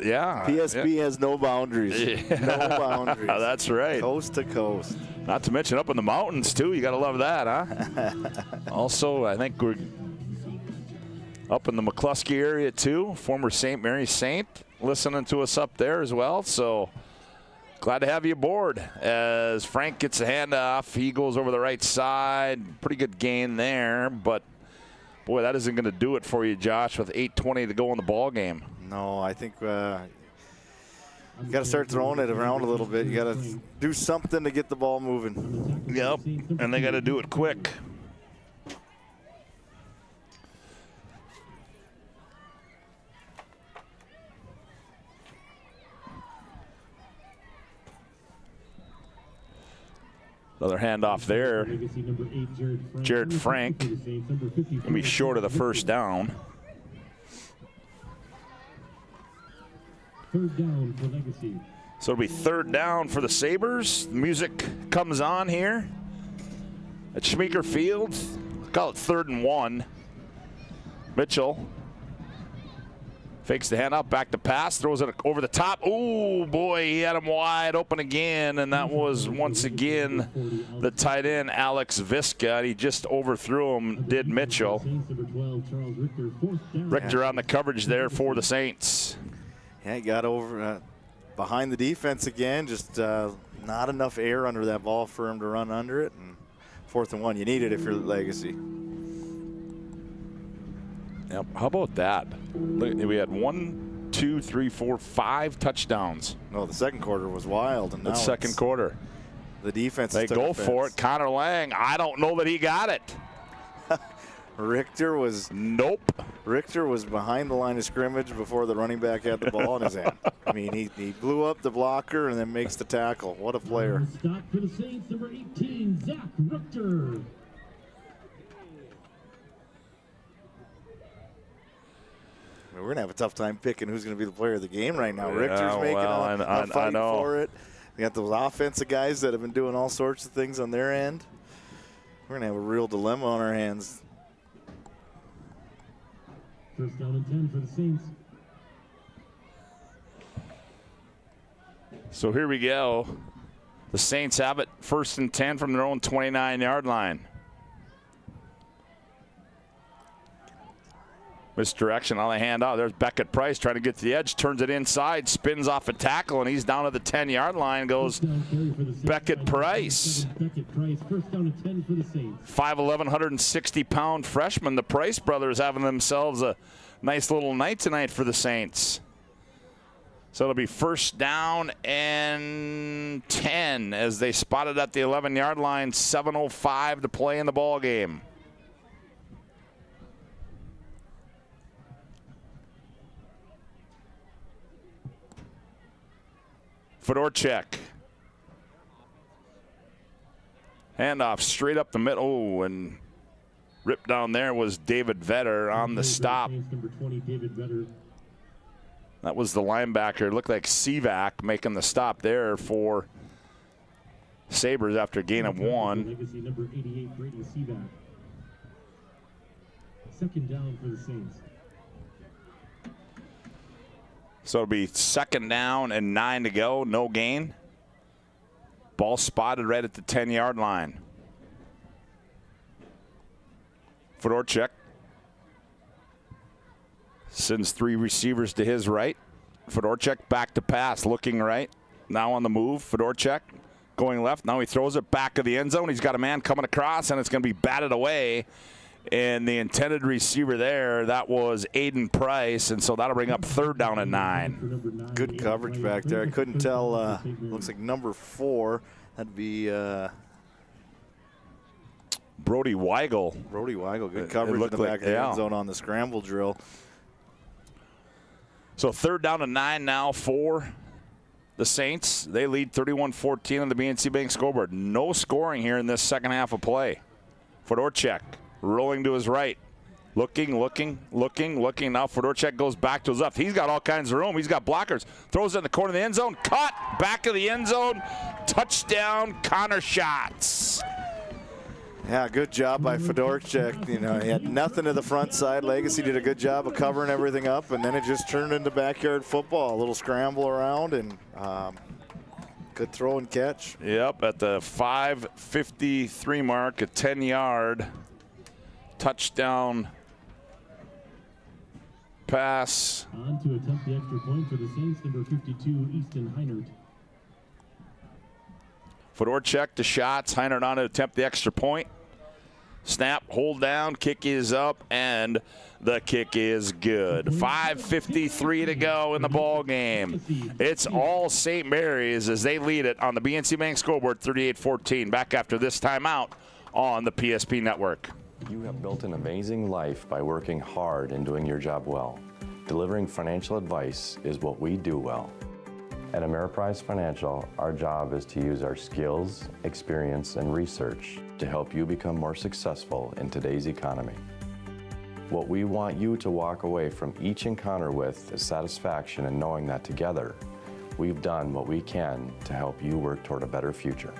yeah. PSP has no boundaries. Yeah. No boundaries. That's right. Coast to coast. Not to mention up in the mountains, too. You got to love that, huh? Also, I think we're up in the McCluskey area, too. Former St. Mary's Saint listening to us up there as well. So glad to have you aboard. As Frank gets a handoff, he goes over the right side. Pretty good gain there. But, boy, that isn't going to do it for you, Josh, with 8:20 to go in the ball game. No, I think you got to start throwing it around a little bit. You got to do something to get the ball moving. Yep, and they got to do it quick. Another handoff there. Jared Frank going to be short of the 1st down. 3rd down for Legacy. So it'll be 3rd down for the Sabres. The music comes on here at Schmeeker Field. Call it 3rd and 1. Mitchell fakes the handoff, back to pass, throws it over the top. Ooh, boy, he had him wide open again, and that was once again the tight end, Alex Viska. He just overthrew him, did Mitchell. Richter on the coverage there for the Saints. Yeah, he got over behind the defense again, just not enough air under that ball for him to run under it. And 4th and 1, you need it if you're Legacy. Yep. How about that? We had 1, 2, 3, 4, 5 touchdowns. No, the second quarter was wild. And the second quarter. The defense. They go for it. Connor Lang, I don't know that he got it. Richter was behind the line of scrimmage before the running back had the ball in his hand. I mean, he blew up the blocker and then makes the tackle. What a player. Stop for the Saints, number 18, Zach Richter. We're going to have a tough time picking who's going to be the player of the game right now. Richter's making a fight for it. We got those offensive guys that have been doing all sorts of things on their end. We're going to have a real dilemma on our hands. First down and 10 for the Saints. So here we go. The Saints have it 1st and 10 from their own 29-yard line. Misdirection on the handout. There's Beckett Price trying to get to the edge, turns it inside, spins off a tackle, and he's down at the 10-yard line. Goes Beckett Price. First down and 10 for the Saints. 5'11", 160-pound freshman. The Price brothers having themselves a nice little night tonight for the Saints. So it'll be 1st down and 10 as they spotted at the 11-yard line. 7:05 to play in the ball game. Fedorchak. Handoff straight up the middle. Oh, and ripped down there was David Vetter on the stop. That was the linebacker. It looked like Sivak making the stop there for Sabres after a gain of 1. Legacy number 88, Brady Sivak. 2nd down for the Saints. So it'll be 2nd down and 9 to go. No gain. Ball spotted right at the 10-yard line. Fedorchak sends 3 receivers to his right. Fedorchak back to pass, looking right. Now on the move. Fedorchak going left. Now he throws it back of the end zone. He's got a man coming across, and it's going to be batted away. And the intended receiver there, that was Aiden Price, and so that'll bring up 3rd down and 9. Good coverage back there. I couldn't tell. Looks like number 4. That'd be Brody Weigel. Brody Weigel, good coverage in the back of the end zone on the scramble drill. So 3rd down and 9 now for the Saints. They lead 31-14 on the BNC Bank scoreboard. No scoring here in this second half of play. Fedorchak rolling to his right. Looking. Now Fedorchak goes back to his left. He's got all kinds of room. He's got blockers. Throws it in the corner of the end zone. Caught. Back of the end zone. Touchdown, Connor Schatz. Yeah, good job by Fedorchak. You know, he had nothing to the front side. Legacy did a good job of covering everything up, and then it just turned into backyard football. A little scramble around, and good throw and catch. Yep, at the 5:53 mark, a 10-yard touchdown pass. On to attempt the extra point for the Saints, number 52, Easton Heinert. Fedorchak to Schatz. Heinert on to attempt the extra point. Snap, hold down, kick is up, and the kick is good. 5:53 to go in the ball game. It's all St. Mary's as they lead it on the BNC Bank scoreboard, 38-14. Back after this timeout on the PSP Network. You have built an amazing life by working hard and doing your job well. Delivering financial advice is what we do well. At Ameriprise Financial, our job is to use our skills, experience, and research to help you become more successful in today's economy. What we want you to walk away from each encounter with is satisfaction in knowing that together, we've done what we can to help you work toward a better future.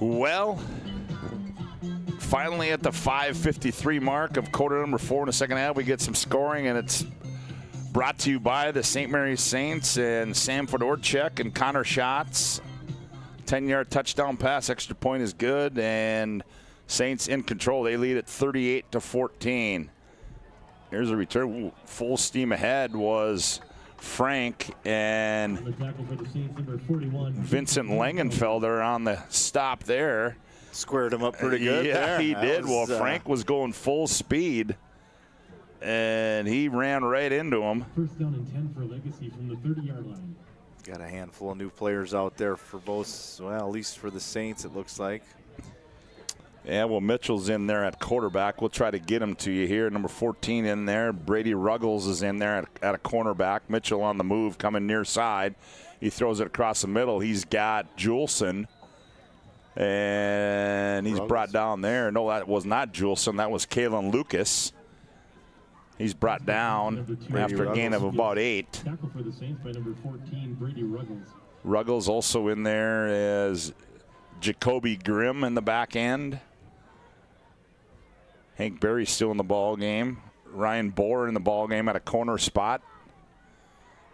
Well, finally at the 5:53 mark of quarter number 4 in the second half, we get some scoring, and it's brought to you by the St. Mary's Saints and Sam Fedorchak and Connor Schatz. 10-yard touchdown pass, extra point is good, and Saints in control. They lead at 38-14. Here's a return. Ooh, full steam ahead was Frank, and Vincent Langenfelder on the stop there. Squared him up pretty good. Yeah, there. he did. Well, Frank was going full speed, and he ran right into him. First down and 10 for Legacy from the 30-yard line. Got a handful of new players out there for both, well, at least for the Saints, it looks like. Yeah, well, Mitchell's in there at quarterback. We'll try to get him to you here. Number 14 in there. Brady Ruggles is in there at a cornerback. Mitchell on the move, coming near side. He throws it across the middle. He's got Juleson, and he's brought down there. No, that was not Juleson. That was Kalen Lucas. He's brought down after a gain of about 8. Tackle for the Saints by number 14, Brady Ruggles. Ruggles also in there as Jacoby Grimm in the back end. Hank Berry's still in the ball game. Ryan Bohr in the ball game at a corner spot.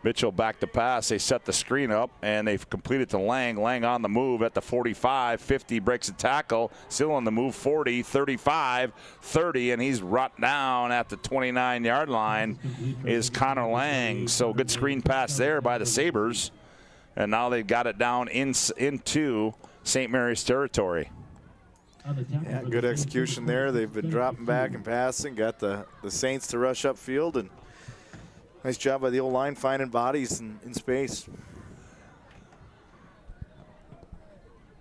Mitchell back to pass. They set the screen up, and they've completed to Lang. Lang on the move at the 45, 50, breaks a tackle. Still on the move, 40, 35, 30, and he's brought down at the 29-yard line is Connor Lang. So good screen pass there by the Sabres, and now they've got it down into St. Mary's territory. Yeah, good execution there. They've been dropping back and passing. Got the Saints to rush upfield, and nice job by the old line finding bodies in space.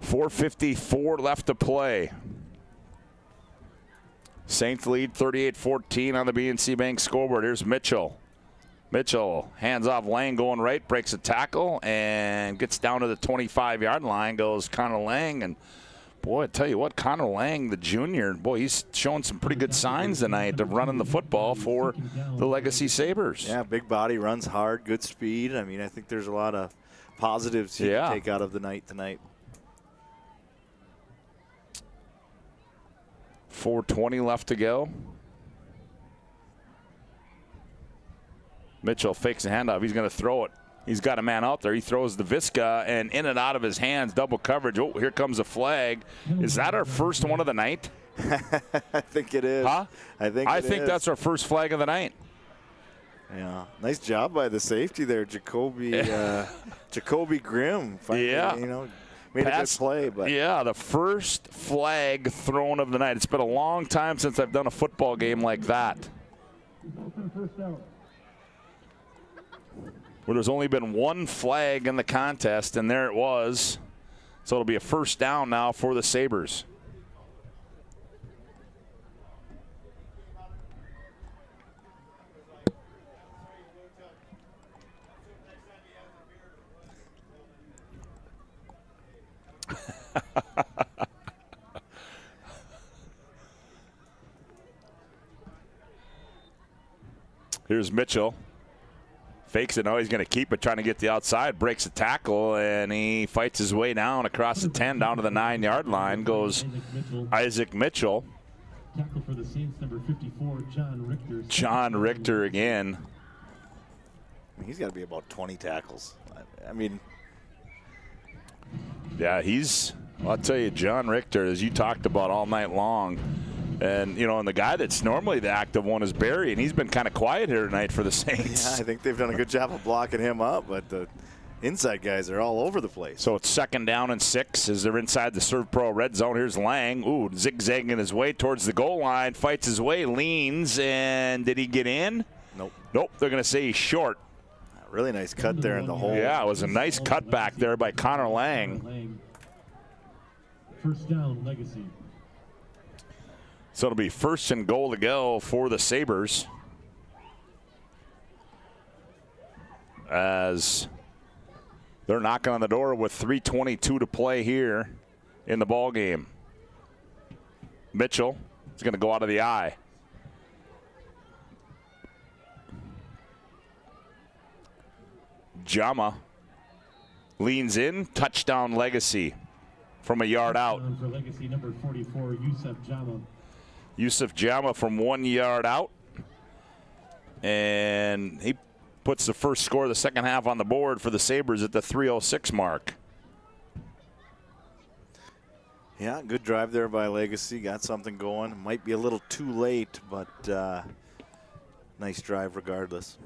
4:54 left to play. Saints lead 38-14 on the BNC Bank scoreboard. Here's Mitchell. Mitchell hands off Lang going right, breaks a tackle, and gets down to the 25-yard line. Goes Connor Lang, and boy, I tell you what, Connor Lang, the junior, boy, he's showing some pretty good signs tonight of running the football for the Legacy Sabres. Yeah, big body, runs hard, good speed. I mean, I think there's a lot of positives you can take out of the night tonight. 4:20 left to go. Mitchell fakes a handoff. He's going to throw it. He's got a man out there. He throws the Visca, and in and out of his hands, double coverage. Oh, here comes a flag. Is that our first one of the night? I think it is. Huh? I think that's our first flag of the night. Yeah, nice job by the safety there, Jacoby Grimm. Finally, made a good play. But yeah, the first flag thrown of the night. It's been a long time since I've done a football game like that, where there's only been one flag in the contest, and there it was. So it'll be a first down now for the Sabres. Here's Mitchell. Fakes it. Oh, he's going to keep it, trying to get the outside. Breaks a tackle, and he fights his way down across the 10, down to the 9-yard line. Goes Isaac Mitchell. Tackle for the Saints, number 54, John Richter. John Richter again. He's got to be about 20 tackles. I mean, yeah, I'll tell you, John Richter, as you talked about all night long. And, and the guy that's normally the active one is Barry, and he's been kind of quiet here tonight for the Saints. Yeah, I think they've done a good job of blocking him up, but the inside guys are all over the place. So it's second down and 6 as they're inside the Serve Pro red zone. Here's Lang. Ooh, zigzagging his way towards the goal line, fights his way, leans, and did he get in? Nope. Nope, they're going to say he's short. Really nice cut there in the hole. Yeah, it was a nice cut back there by Connor Lang. First down, Legacy. So it'll be first and goal to go for the Sabres, as they're knocking on the door with 3:22 to play here in the ball game. Mitchell is going to go out of the eye. Jama leans in, touchdown Legacy from a yard out. For Legacy, number 44, Yusuf Jama from 1 yard out. And he puts the first score of the second half on the board for the Sabres at the 3:06 mark. Yeah, good drive there by Legacy. Got something going. Might be a little too late, but nice drive regardless.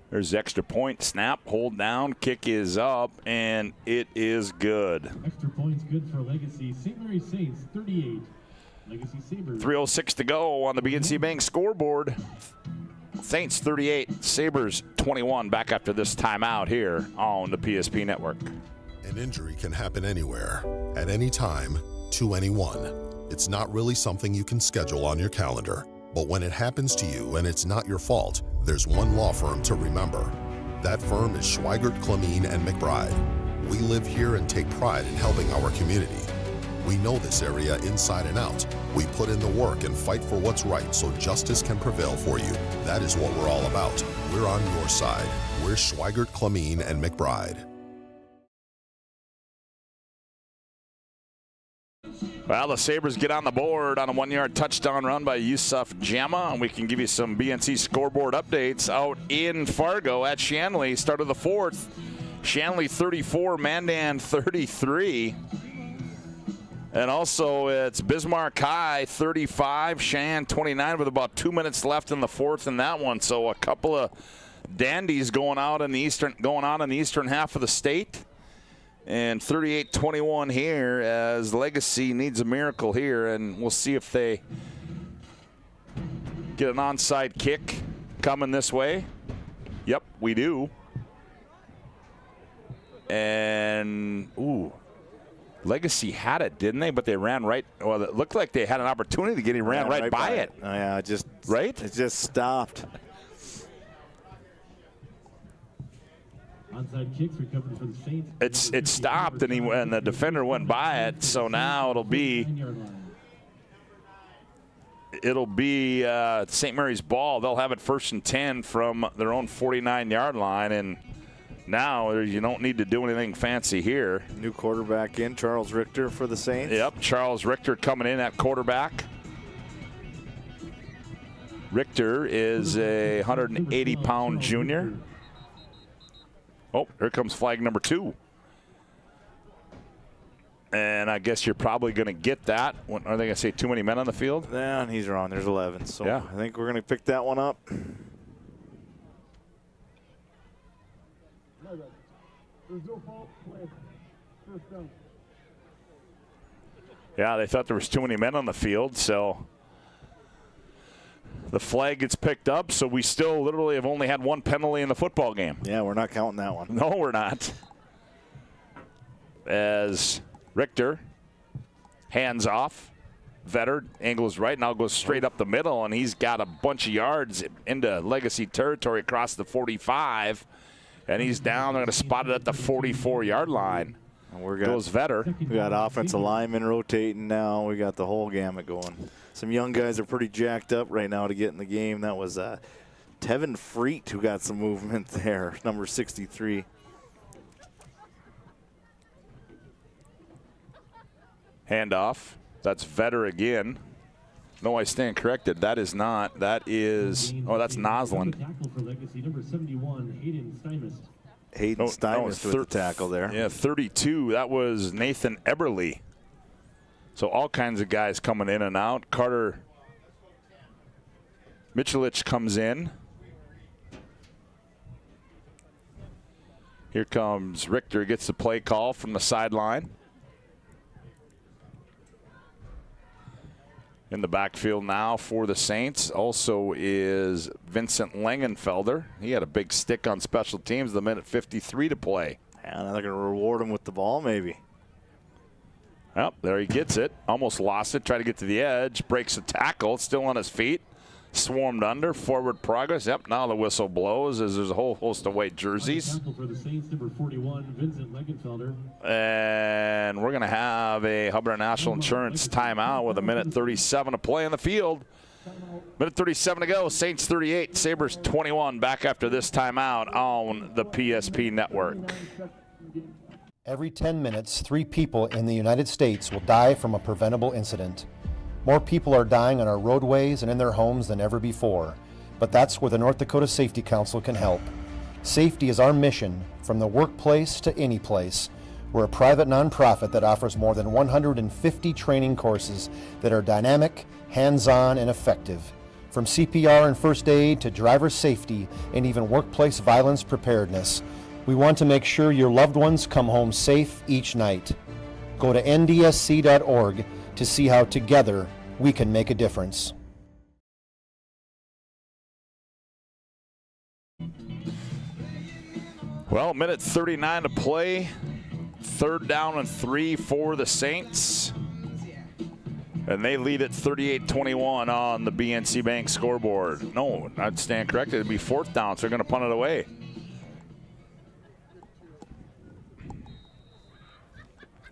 There's the extra point. Snap, hold down, kick is up, and it is good. Extra points good for Legacy. St. Mary's Saints 38, 3:06 to go on the BNC Bank scoreboard. Saints 38, Sabres 21. Back after this timeout here on the PSP Network. An injury can happen anywhere, at any time, to anyone. It's not really something you can schedule on your calendar. But when it happens to you and it's not your fault, there's one law firm to remember. That firm is Schweigert, Clairmont, and McBride. We live here and take pride in helping our community. We know this area inside and out. We put in the work and fight for what's right so justice can prevail for you. That is what we're all about. We're on your side. We're Schweigert, Clairmont, and McBride. Well, the Sabres get on the board on a 1-yard touchdown run by Yusuf Jama, and we can give you some BNC scoreboard updates out in Fargo at Shanley. Start of the fourth. Shanley 34, Mandan 33. And also it's Bismarck High 35, Shan 29 with about 2 minutes left in the fourth in that one. So a couple of dandies going on in the eastern half of the state. And 38-21 here as Legacy needs a miracle here, and we'll see if they get an onside kick coming this way. Yep, we do. And, Legacy had it, didn't they? But they ran right. Well, it looked like they had an opportunity to get it. Ran right by it. Oh, yeah, it just stopped. Onside kicks recovered for the Saints. It stopped, and the defender went by it. So now it'll be St. Mary's ball. They'll have it 1st and 10 from their own 49-yard line, and now you don't need to do anything fancy here. New quarterback in, Charles Richter for the Saints. Yep, Charles Richter coming in at quarterback. Richter is a 180-pound junior. Oh, here comes flag number 2. And I guess you're probably going to get that. Are they going to say too many men on the field? Yeah, and he's wrong. There's 11. So yeah. I think we're going to pick that one up. Yeah, they thought there was too many men on the field, so the flag gets picked up, so we still literally have only had one penalty in the football game. Yeah, we're not counting that one. No, we're not. As Richter hands off, Vetter angles right, now goes straight up the middle, and he's got a bunch of yards into Legacy territory across the 45, and he's down. They're going to spot it at the 44-yard line. And goes Vetter. We got offensive linemen rotating now. We got the whole gamut going. Some young guys are pretty jacked up right now to get in the game. That was Tevin Freet who got some movement there, number 63. Handoff. That's Vetter again. No, I stand corrected. That is not. That is. Oh, that's Nosland. Hayden Steinmetz with the tackle there. Yeah, 32. That was Nathan Eberle. So all kinds of guys coming in and out. Carter Michelich comes in. Here comes Richter, gets the play call from the sideline. In the backfield now for the Saints also is Vincent Langenfelder. He had a big stick on special teams, the minute 53 to play. And they're going to reward him with the ball maybe. Well, there he gets it. Almost lost it. Tried to get to the edge. Breaks the tackle. Still on his feet. Swarmed under. Forward progress. Yep, now the whistle blows as there's a whole host of white jerseys. For the Saints, number 41, Vincent Langenfelder. And we're going to have a Hubbard National Insurance timeout with a minute 37 to play in the field. Minute 37 to go. Saints 38, Sabres 21. Back after this timeout on the PSP Network. Every 10 minutes, 3 people in the United States will die from a preventable incident. More people are dying on our roadways and in their homes than ever before, but that's where the North Dakota Safety Council can help. Safety is our mission, from the workplace to any place. We're a private nonprofit that offers more than 150 training courses that are dynamic, hands-on, and effective. From CPR and first aid to driver safety and even workplace violence preparedness, we want to make sure your loved ones come home safe each night. Go to ndsc.org to see how together we can make a difference. Well, minute 39 to play. 3rd down and 3 for the Saints. And they lead at 38-21 on the BNC Bank scoreboard. No, I'd stand corrected. It'd be 4th down, so they're going to punt it away.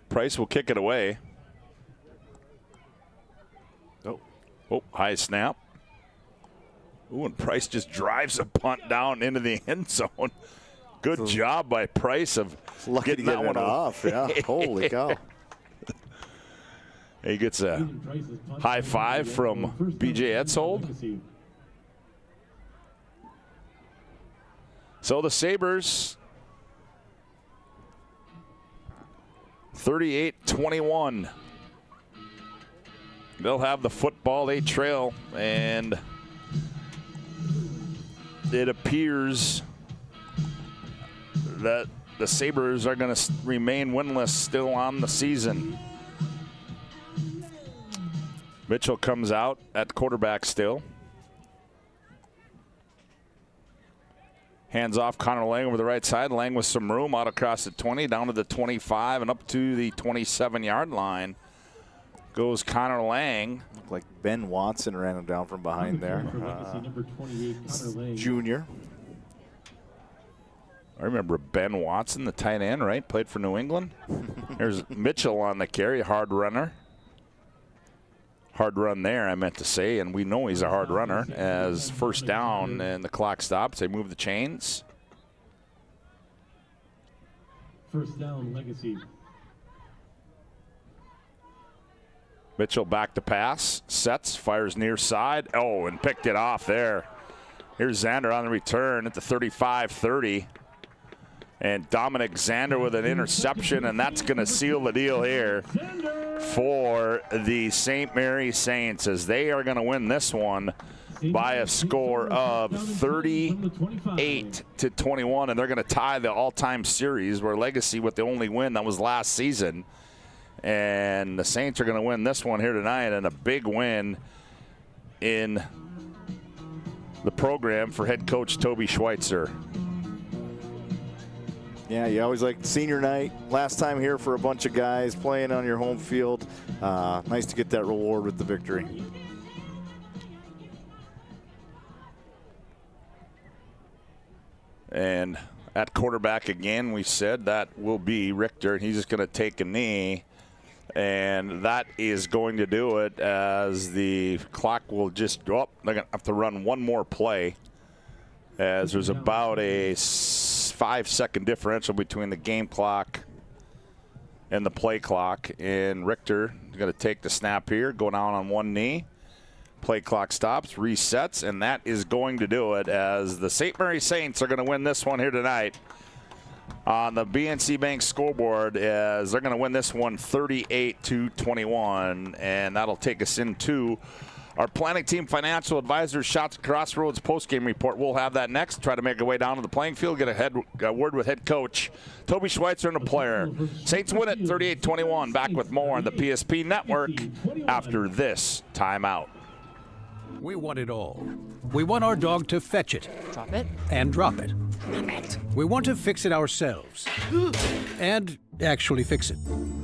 Price will kick it away. Oh, high snap. Ooh, and Price just drives a punt down into the end zone. Good job by Price of getting that one off. Yeah, holy cow. He gets a high five from BJ Etzold. So the Sabres, 38-21. They'll have the football. They trail, and it appears that the Sabres are going to remain winless still on the season. Mitchell comes out at quarterback still. Hands off Connor Lang over the right side. Lang with some room out across the 20, down to the 25, and up to the 27-yard line goes Connor Lang. Looked like Ben Watson ran him down from behind there. Junior. I remember Ben Watson, the tight end, right? Played for New England. There's Mitchell on the carry, hard runner. Hard run there, I meant to say, and we know he's a hard runner. As 1st down and the clock stops, they move the chains. 1st down, Legacy. Mitchell back to pass, sets, fires near side. Oh, and picked it off there. Here's Xander on the return at the 35-30. And Dominic Xander with an interception, and that's going to seal the deal here for the St. Mary Saints, as they are going to win this one by a score of 38-21, and they're going to tie the all-time series where Legacy with the only win that was last season. And the Saints are going to win this one here tonight, and a big win in the program for head coach Toby Schweitzer. Yeah, you always like senior night. Last time here for a bunch of guys playing on your home field. Nice to get that reward with the victory. And at quarterback again, we said that will be Richter. He's just going to take a knee. And that is going to do it, as the clock will just go up. They're going to have to run one more play, as there's about a 5-second differential between the game clock and the play clock. And Richter is going to take the snap here, go down on one knee. Play clock stops, resets, and that is going to do it, as the St. Mary Saints are going to win this one here tonight on the BNC Bank scoreboard, as they're going to win this one 38-21, and that'll take us into our planning team financial advisor Shots Crossroads postgame report. We'll have that next. Try to make our way down to the playing field, get a word with head coach Toby Schweitzer and the player. Saints win it 38-21. Back with more on the PSP network after this timeout. We want it all. We want our dog to fetch it. Drop it. And drop it. Drop it. We want to fix it ourselves. And actually fix it.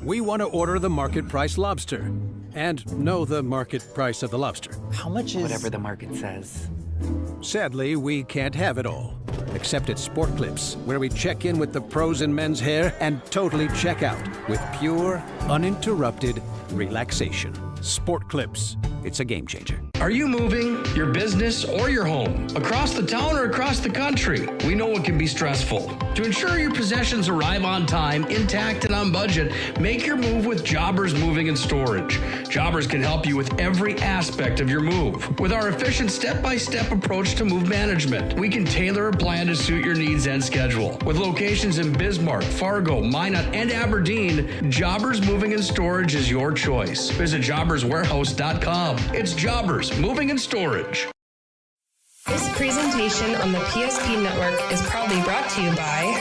We want to order the market price lobster. And know the market price of the lobster. How much is... Whatever the market says. Sadly, we can't have it all. Except at Sport Clips, where we check in with the pros in men's hair and totally check out with pure, uninterrupted relaxation. Sport Clips. It's a game changer. Are you moving your business or your home across the town or across the country? We know it can be stressful. To ensure your possessions arrive on time, intact, and on budget, make your move with Jobbers Moving and Storage. Jobbers can help you with every aspect of your move. With our efficient step-by-step approach to move management, we can tailor a plan to suit your needs and schedule. With locations in Bismarck, Fargo, Minot, and Aberdeen, Jobbers Moving and Storage is your choice. Visit jobberswarehouse.com. It's Jobbers Moving and Storage. This presentation on the PSP network is proudly brought to you by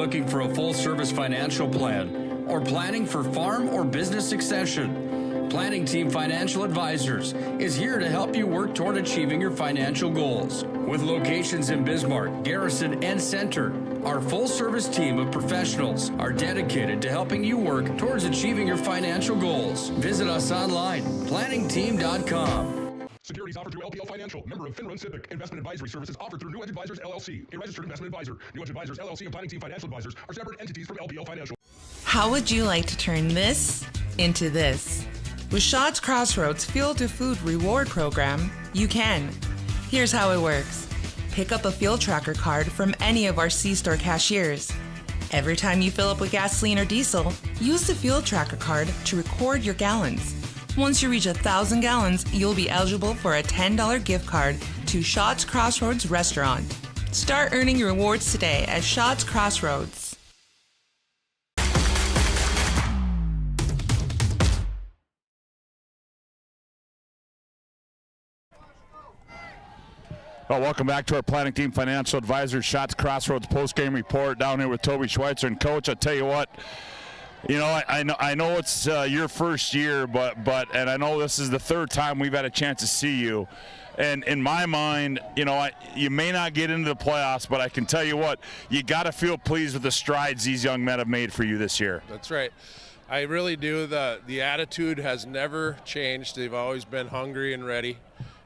looking for a full-service financial plan or planning for farm or business succession, Planning Team Financial Advisors is here to help you work toward achieving your financial goals. With locations in Bismarck, Garrison, and Center, our full-service team of professionals are dedicated to helping you work towards achieving your financial goals. Visit us online, planningteam.com. Securities offered through LPL Financial, member of FinRun SIPC. Investment advisory services offered through New Edge Advisors LLC, a registered investment advisor. New Edge Advisors LLC and Planning Team Financial Advisors are separate entities from LPL Financial. How would you like to turn this into this? With Shaw's Crossroads Fuel to Food Reward Program, you can. Here's how it works. Pick up a fuel tracker card from any of our C-store cashiers. Every time you fill up with gasoline or diesel, use the fuel tracker card to record your gallons. Once you reach 1,000 gallons, you'll be eligible for a $10 gift card to Shaw's Crossroads Restaurant. Start earning your rewards today at Shaw's Crossroads. Well, welcome back to our Planning Team Financial Advisors Shots Crossroads Postgame Report down here with Toby Schweitzer. And Coach, I'll tell you what, you know, I know it's your first year, but and I know this is the third time we've had a chance to see you. And in my mind, you know, you may not get into the playoffs, but I can tell you what, you got to feel pleased with the strides these young men have made for you this year. That's right. I really do. The attitude has never changed. They've always been hungry and ready,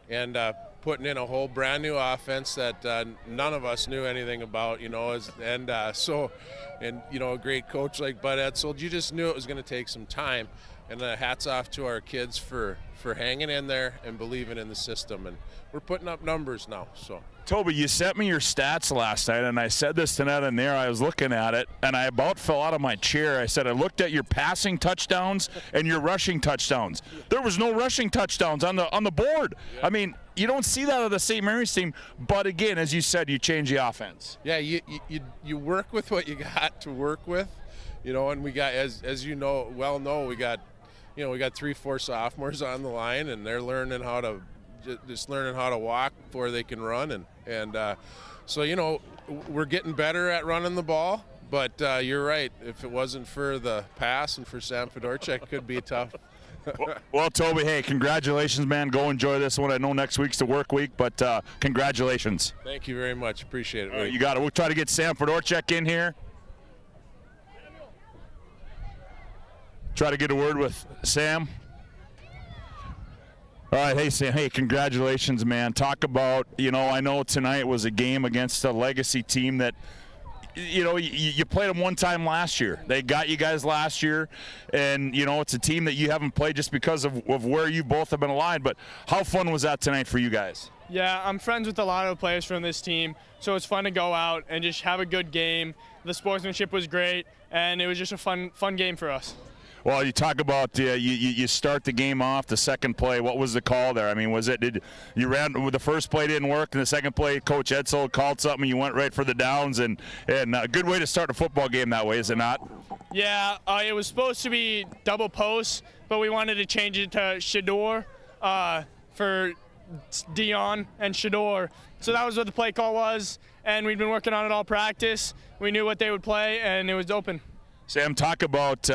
and putting in a whole brand new offense that none of us knew anything about, you know, and you know, a great coach like Bud Edsel, you just knew it was going to take some time. And hats off to our kids for hanging in there and believing in the system. And we're putting up numbers now. So, Toby, you sent me your stats last night, and I said this to Ned and there. I was looking at it, and I about fell out of my chair. I said I looked at your passing touchdowns and your rushing touchdowns. There was no rushing touchdowns on the board. Yeah. I mean, you don't see that of the St. Mary's team. But again, as you said, you change the offense. Yeah, you work with what you got to work with, you know. And we got, as you know, we got. You know, we got 3-4 sophomores on the line, and they're learning how to walk before they can run, and so, you know, we're getting better at running the ball. But you're right. If it wasn't for the pass and for Sam Fedorchak, it could be tough. Well, Toby, hey, congratulations, man. Go enjoy this one. I know next week's the work week, but congratulations. Thank you very much. Appreciate it. You got it. We'll try to get Sam Fedorchak in here. Try to get a word with Sam. All right, hey, Sam, hey, congratulations, man. Talk about, you know, I know tonight was a game against a legacy team that, you know, you played them one time last year. They got you guys last year, and, you know, it's a team that you haven't played just because of where you both have been aligned. But how fun was that tonight for you guys? Yeah, I'm friends with a lot of players from this team, so it's fun to go out and just have a good game. The sportsmanship was great, and it was just a fun game for us. Well, you talk about you start the game off, the second play. What was the call there? I mean, did you ran the first play didn't work, and the second play, Coach Edsel called something, and you went right for the downs, and a good way to start a football game that way, is it not? Yeah, it was supposed to be double post, but we wanted to change it to Shador for Dion and Shador. So that was what the play call was, and we'd been working on it all practice. We knew what they would play, and it was open. Sam, talk about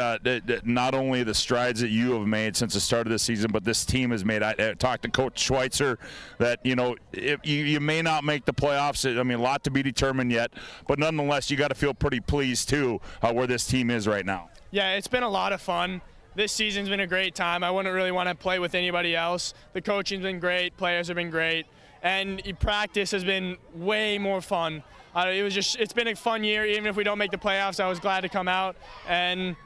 not only the strides that you have made since the start of the season, but this team has made. I talked to Coach Schweitzer that, you know, you may not make the playoffs. I mean, a lot to be determined yet, but nonetheless, you got to feel pretty pleased, too, where this team is right now. Yeah, it's been a lot of fun. This season's been a great time. I wouldn't really want to play with anybody else. The coaching's been great. Players have been great. And practice has been way more fun. It's been a fun year. Even if we don't make the playoffs, I was glad to come out, and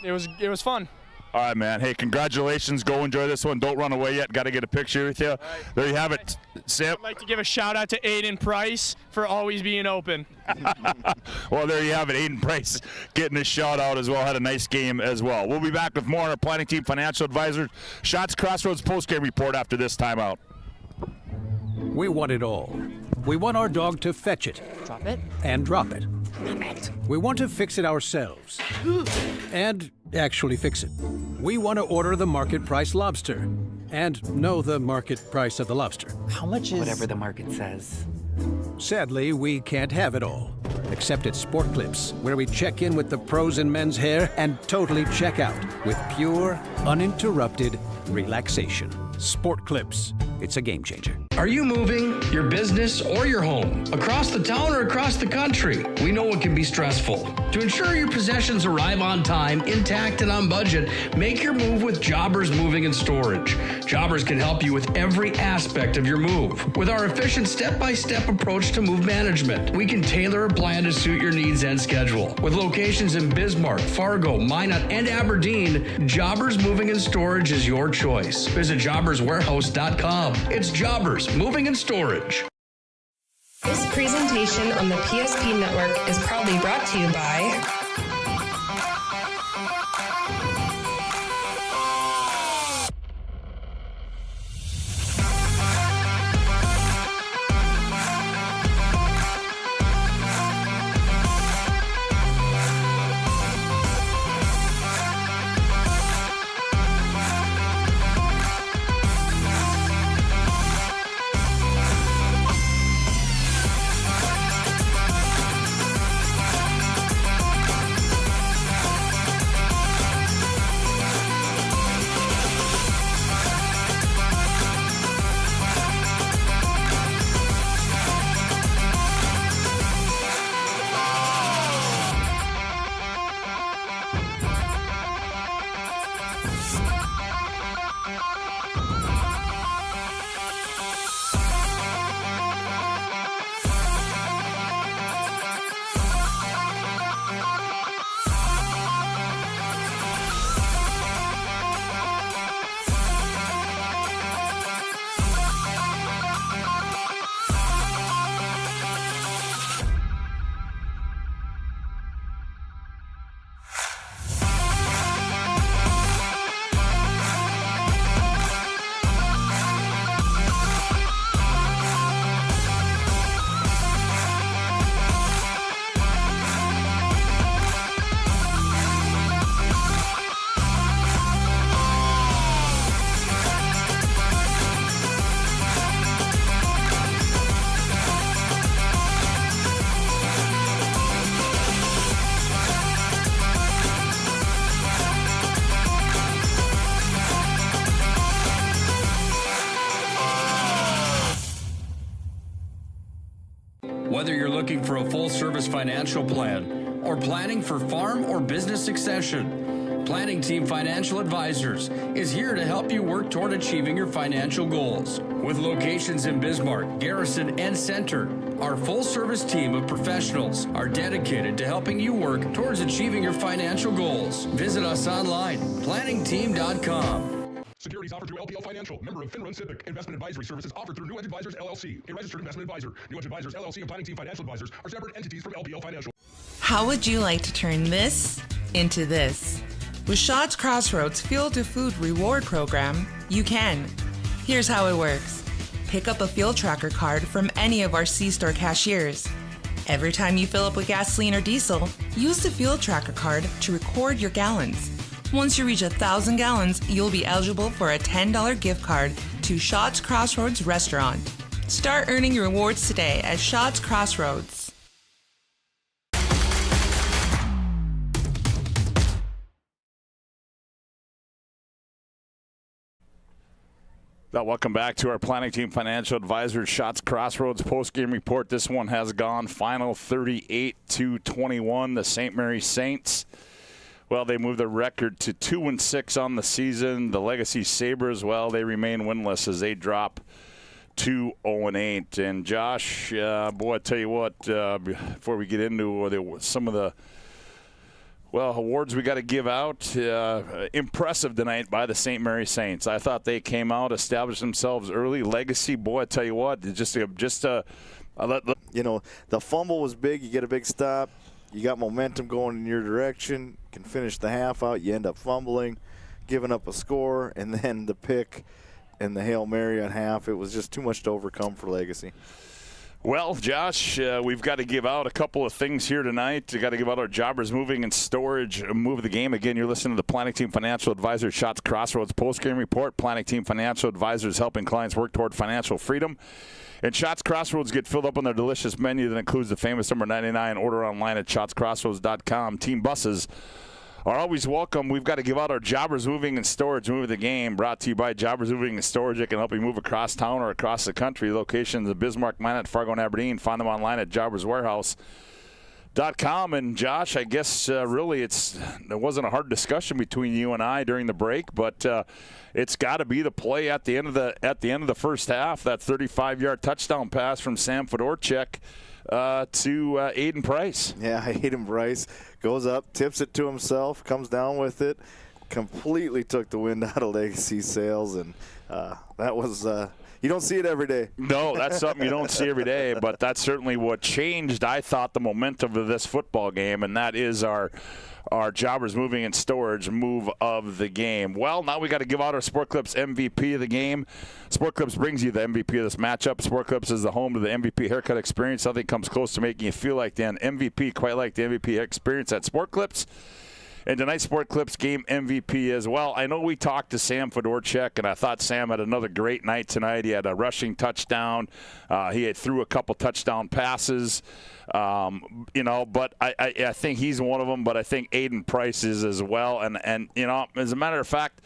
it was fun. All right, man. Hey, congratulations. Go enjoy this one. Don't run away yet. Got to get a picture with you. Right. There you have it, Sam. I'd like to give a shout out to Aiden Price for always being open. Well, there you have it. Aiden Price getting a shout out as well. Had a nice game as well. We'll be back with more on our Planning Team Financial Advisors Shots Crossroads postgame report after this timeout. We want it all. We want our dog to fetch it. Drop it. And drop it. Drop it. We want to fix it ourselves. And actually fix it. We want to order the market price lobster. And know the market price of the lobster. How much is... Whatever the market says. Sadly, we can't have it all. except at Sport Clips, where we check in with the pros in men's hair and totally check out with pure, uninterrupted relaxation. Sport Clips. It's a game changer. Are you moving your business or your home across the town or across the country? We know it can be stressful. To ensure your possessions arrive on time, intact, and on budget, make your move with Jobbers Moving and Storage. Jobbers can help you with every aspect of your move. With our efficient step-by-step approach to move management, we can tailor a plan to suit your needs and schedule. With locations in Bismarck, Fargo, Minot, and Aberdeen, Jobbers Moving and Storage is your choice. Visit jobberswarehouse.com. It's Jobbers Moving and Storage. This presentation on the PSP Network is proudly brought to you by Whether you're looking for a full-service financial plan or planning for farm or business succession, Planning Team Financial Advisors is here to help you work toward achieving your financial goals. With locations in Bismarck, Garrison, and Center, our full-service team of professionals are dedicated to helping you work towards achieving your financial goals. Visit us online, planningteam.com. Securities offered through LPL Financial, member of Finrun Civic. Investment advisory services offered through New Edge Advisors LLC, a registered investment advisor. New Edge Advisors LLC and Planning Team Financial Advisors are separate entities from LPL Financial. How would you like to turn this into this? With Shot's Crossroads Fuel to Food Reward Program, you can. Here's how it works. Pick up a fuel tracker card from any of our C-store cashiers. Every time you fill up with gasoline or diesel, use the fuel tracker card to record your gallons. Once you reach 1,000 gallons, you'll be eligible for a $10 gift card to Shot's Crossroads Restaurant. Start earning your rewards today at Shot's Crossroads. Welcome back to our Planning Team Financial Advisors Shots Crossroads post-game report. This one has gone final 38-21. The St. Mary's Saints, well, they moved the record to 2-6 on the season. The Legacy Sabres, well, they remain winless as they drop to 0-8. And Josh, boy, I tell you what, before we get into some of the awards we got to give out, impressive tonight by the St. Mary's Saints. I thought they came out, established themselves early. Legacy, boy, I tell you what, the fumble was big. You get a big stop. You got momentum going in your direction. Can finish the half out. You end up fumbling, giving up a score, and then the pick and the Hail Mary at half. It was just too much to overcome for Legacy. Well, Josh, we've got to give out a couple of things here tonight. We've got to give out our Jobbers Moving and Storage Move of the Game. Again, you're listening to the Planning Team Financial Advisors Shots Crossroads Postgame Report. Planning Team Financial Advisors helping clients work toward financial freedom. And Shots Crossroads get filled up on their delicious menu that includes the famous number 99. Order online at shotscrossroads.com. Team buses are always welcome. We've got to give out our Jobbers Moving and Storage Move of the Game, brought to you by Jobbers Moving and Storage. It can help you move across town or across the country. Locations in Bismarck, Minot, Fargo, and Aberdeen. Find them online at jobberswarehouse.com. And Josh, I guess really it wasn't a hard discussion between you and I during the break, but it's got to be the play at the end of the first half. That 35-yard touchdown pass from Sam Fedorchuk to Aiden Price. Yeah, Aiden Price goes up, tips it to himself, comes down with it, completely took the wind out of Legacy's sails, and that was you don't see it every day. No, that's something you don't see every day, but that's certainly what changed, I thought, the momentum of this football game, and that is our Jobbers Moving and Storage Move of the Game. Well, now we got to give out our Sport Clips MVP of the game. Sport Clips brings you the MVP of this matchup. Sport Clips is the home to the MVP haircut experience. Nothing comes close to making you feel like the MVP, quite like the MVP experience at Sport Clips. And tonight's Sport Clips game MVP as well. I know we talked to Sam Fedorchuk, and I thought Sam had another great night tonight. He had a rushing touchdown. He had threw a couple touchdown passes. But I think he's one of them, but I think Aiden Price is as well. And as a matter of fact,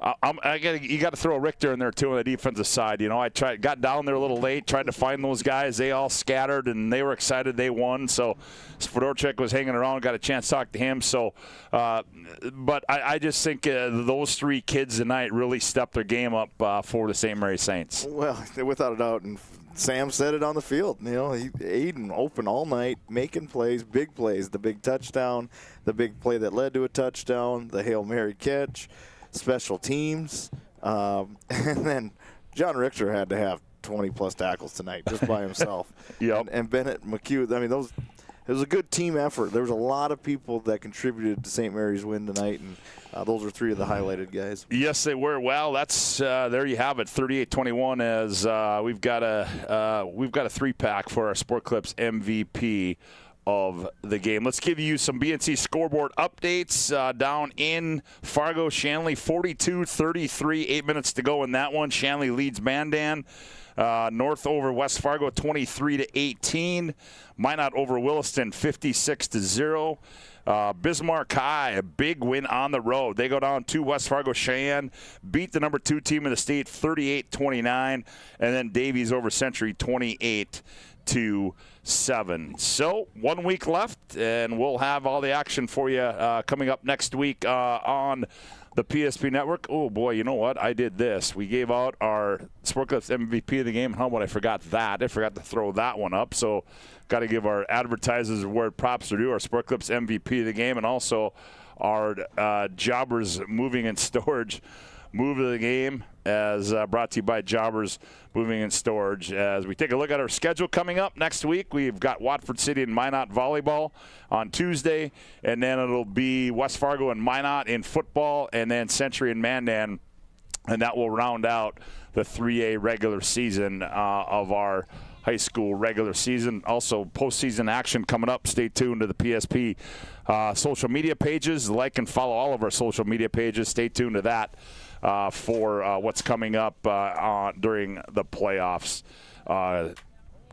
you got to throw Richter in there too on the defensive side. I got down there a little late, tried to find those guys. They all scattered, and they were excited they won. So Fedorchuk was hanging around, got a chance to talk to him. So, but I just think those three kids tonight really stepped their game up for the St. Mary Saints. Well, without a doubt, and Sam said it on the field. Aiden open all night, making plays, big plays. The big touchdown, the big play that led to a touchdown, the Hail Mary catch. Special teams, and then John Richter had to have 20-plus tackles tonight just by himself. Yep. And Bennett McHugh, it was a good team effort. There was a lot of people that contributed to St. Mary's win tonight, and those are three of the highlighted guys. Yes, they were. Well, that's there you have it, 38-21. As we've got a three-pack for our Sport Clips MVP of the game. Let's give you some BNC scoreboard updates down in Fargo. Shanley 42-33, 8 minutes to go in that one. Shanley leads Mandan. North over West Fargo 23-18. Minot over Williston 56-0. Bismarck High, a big win on the road. They go down to West Fargo. Cheyenne beat the number 2 team in the state 38-29. And then Davies over Century 28-7. So 1 week left, and we'll have all the action for you coming up next week on the PSP Network. Oh, boy, you know what? I did this. We gave out our Sport Clips MVP of the game. How about I forgot that? I forgot to throw that one up. So got to give our advertisers where props are due, our Sport Clips MVP of the game, and also our Jobbers Moving and Storage Move of the Game, as brought to you by Jobbers Moving and Storage. As we take a look at our schedule coming up next week, we've got Watford City and Minot volleyball on Tuesday, and then it'll be West Fargo and Minot in football, and then Century and Mandan, and that will round out the 3A regular season of our high school regular season. Also, postseason action coming up. Stay tuned to the PSP social media pages. Like and follow all of our social media pages. Stay tuned to that for what's coming up during the playoffs.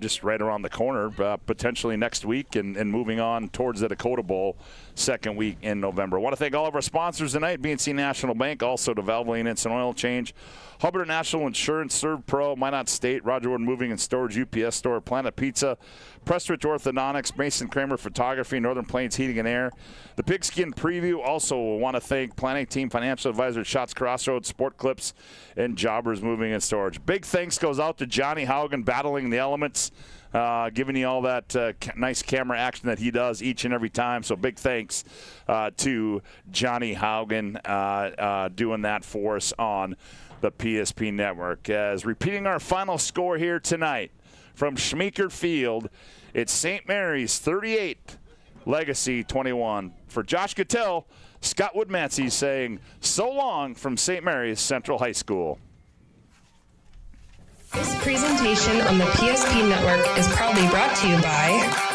Just right around the corner, potentially next week, and moving on towards the Dakota Bowl second week in November. I want to thank all of our sponsors tonight, BNC National Bank, also to Valvoline Instant Oil Change, Hubbard National Insurance, Serve Pro, Minot State, Roger Wood Moving and Storage, UPS Store, Planet Pizza, Prestwich Orthodontics, Mason Kramer Photography, Northern Plains Heating and Air. The Pigskin Preview. Also want to thank Planning Team Financial Advisor, Shots Crossroads, Sport Clips, and Jobbers Moving and Storage. Big thanks goes out to Johnny Haugen, battling the elements, giving you all that nice camera action that he does each and every time. So big thanks to Johnny Haugen doing that for us on the PSP Network. As repeating our final score here tonight from Schmeeker Field, it's St. Mary's 38, Legacy 21. For Josh Cattell, Scott Woodmansee saying so long from St. Mary's Central High School. This presentation on the PSP Network is proudly brought to you by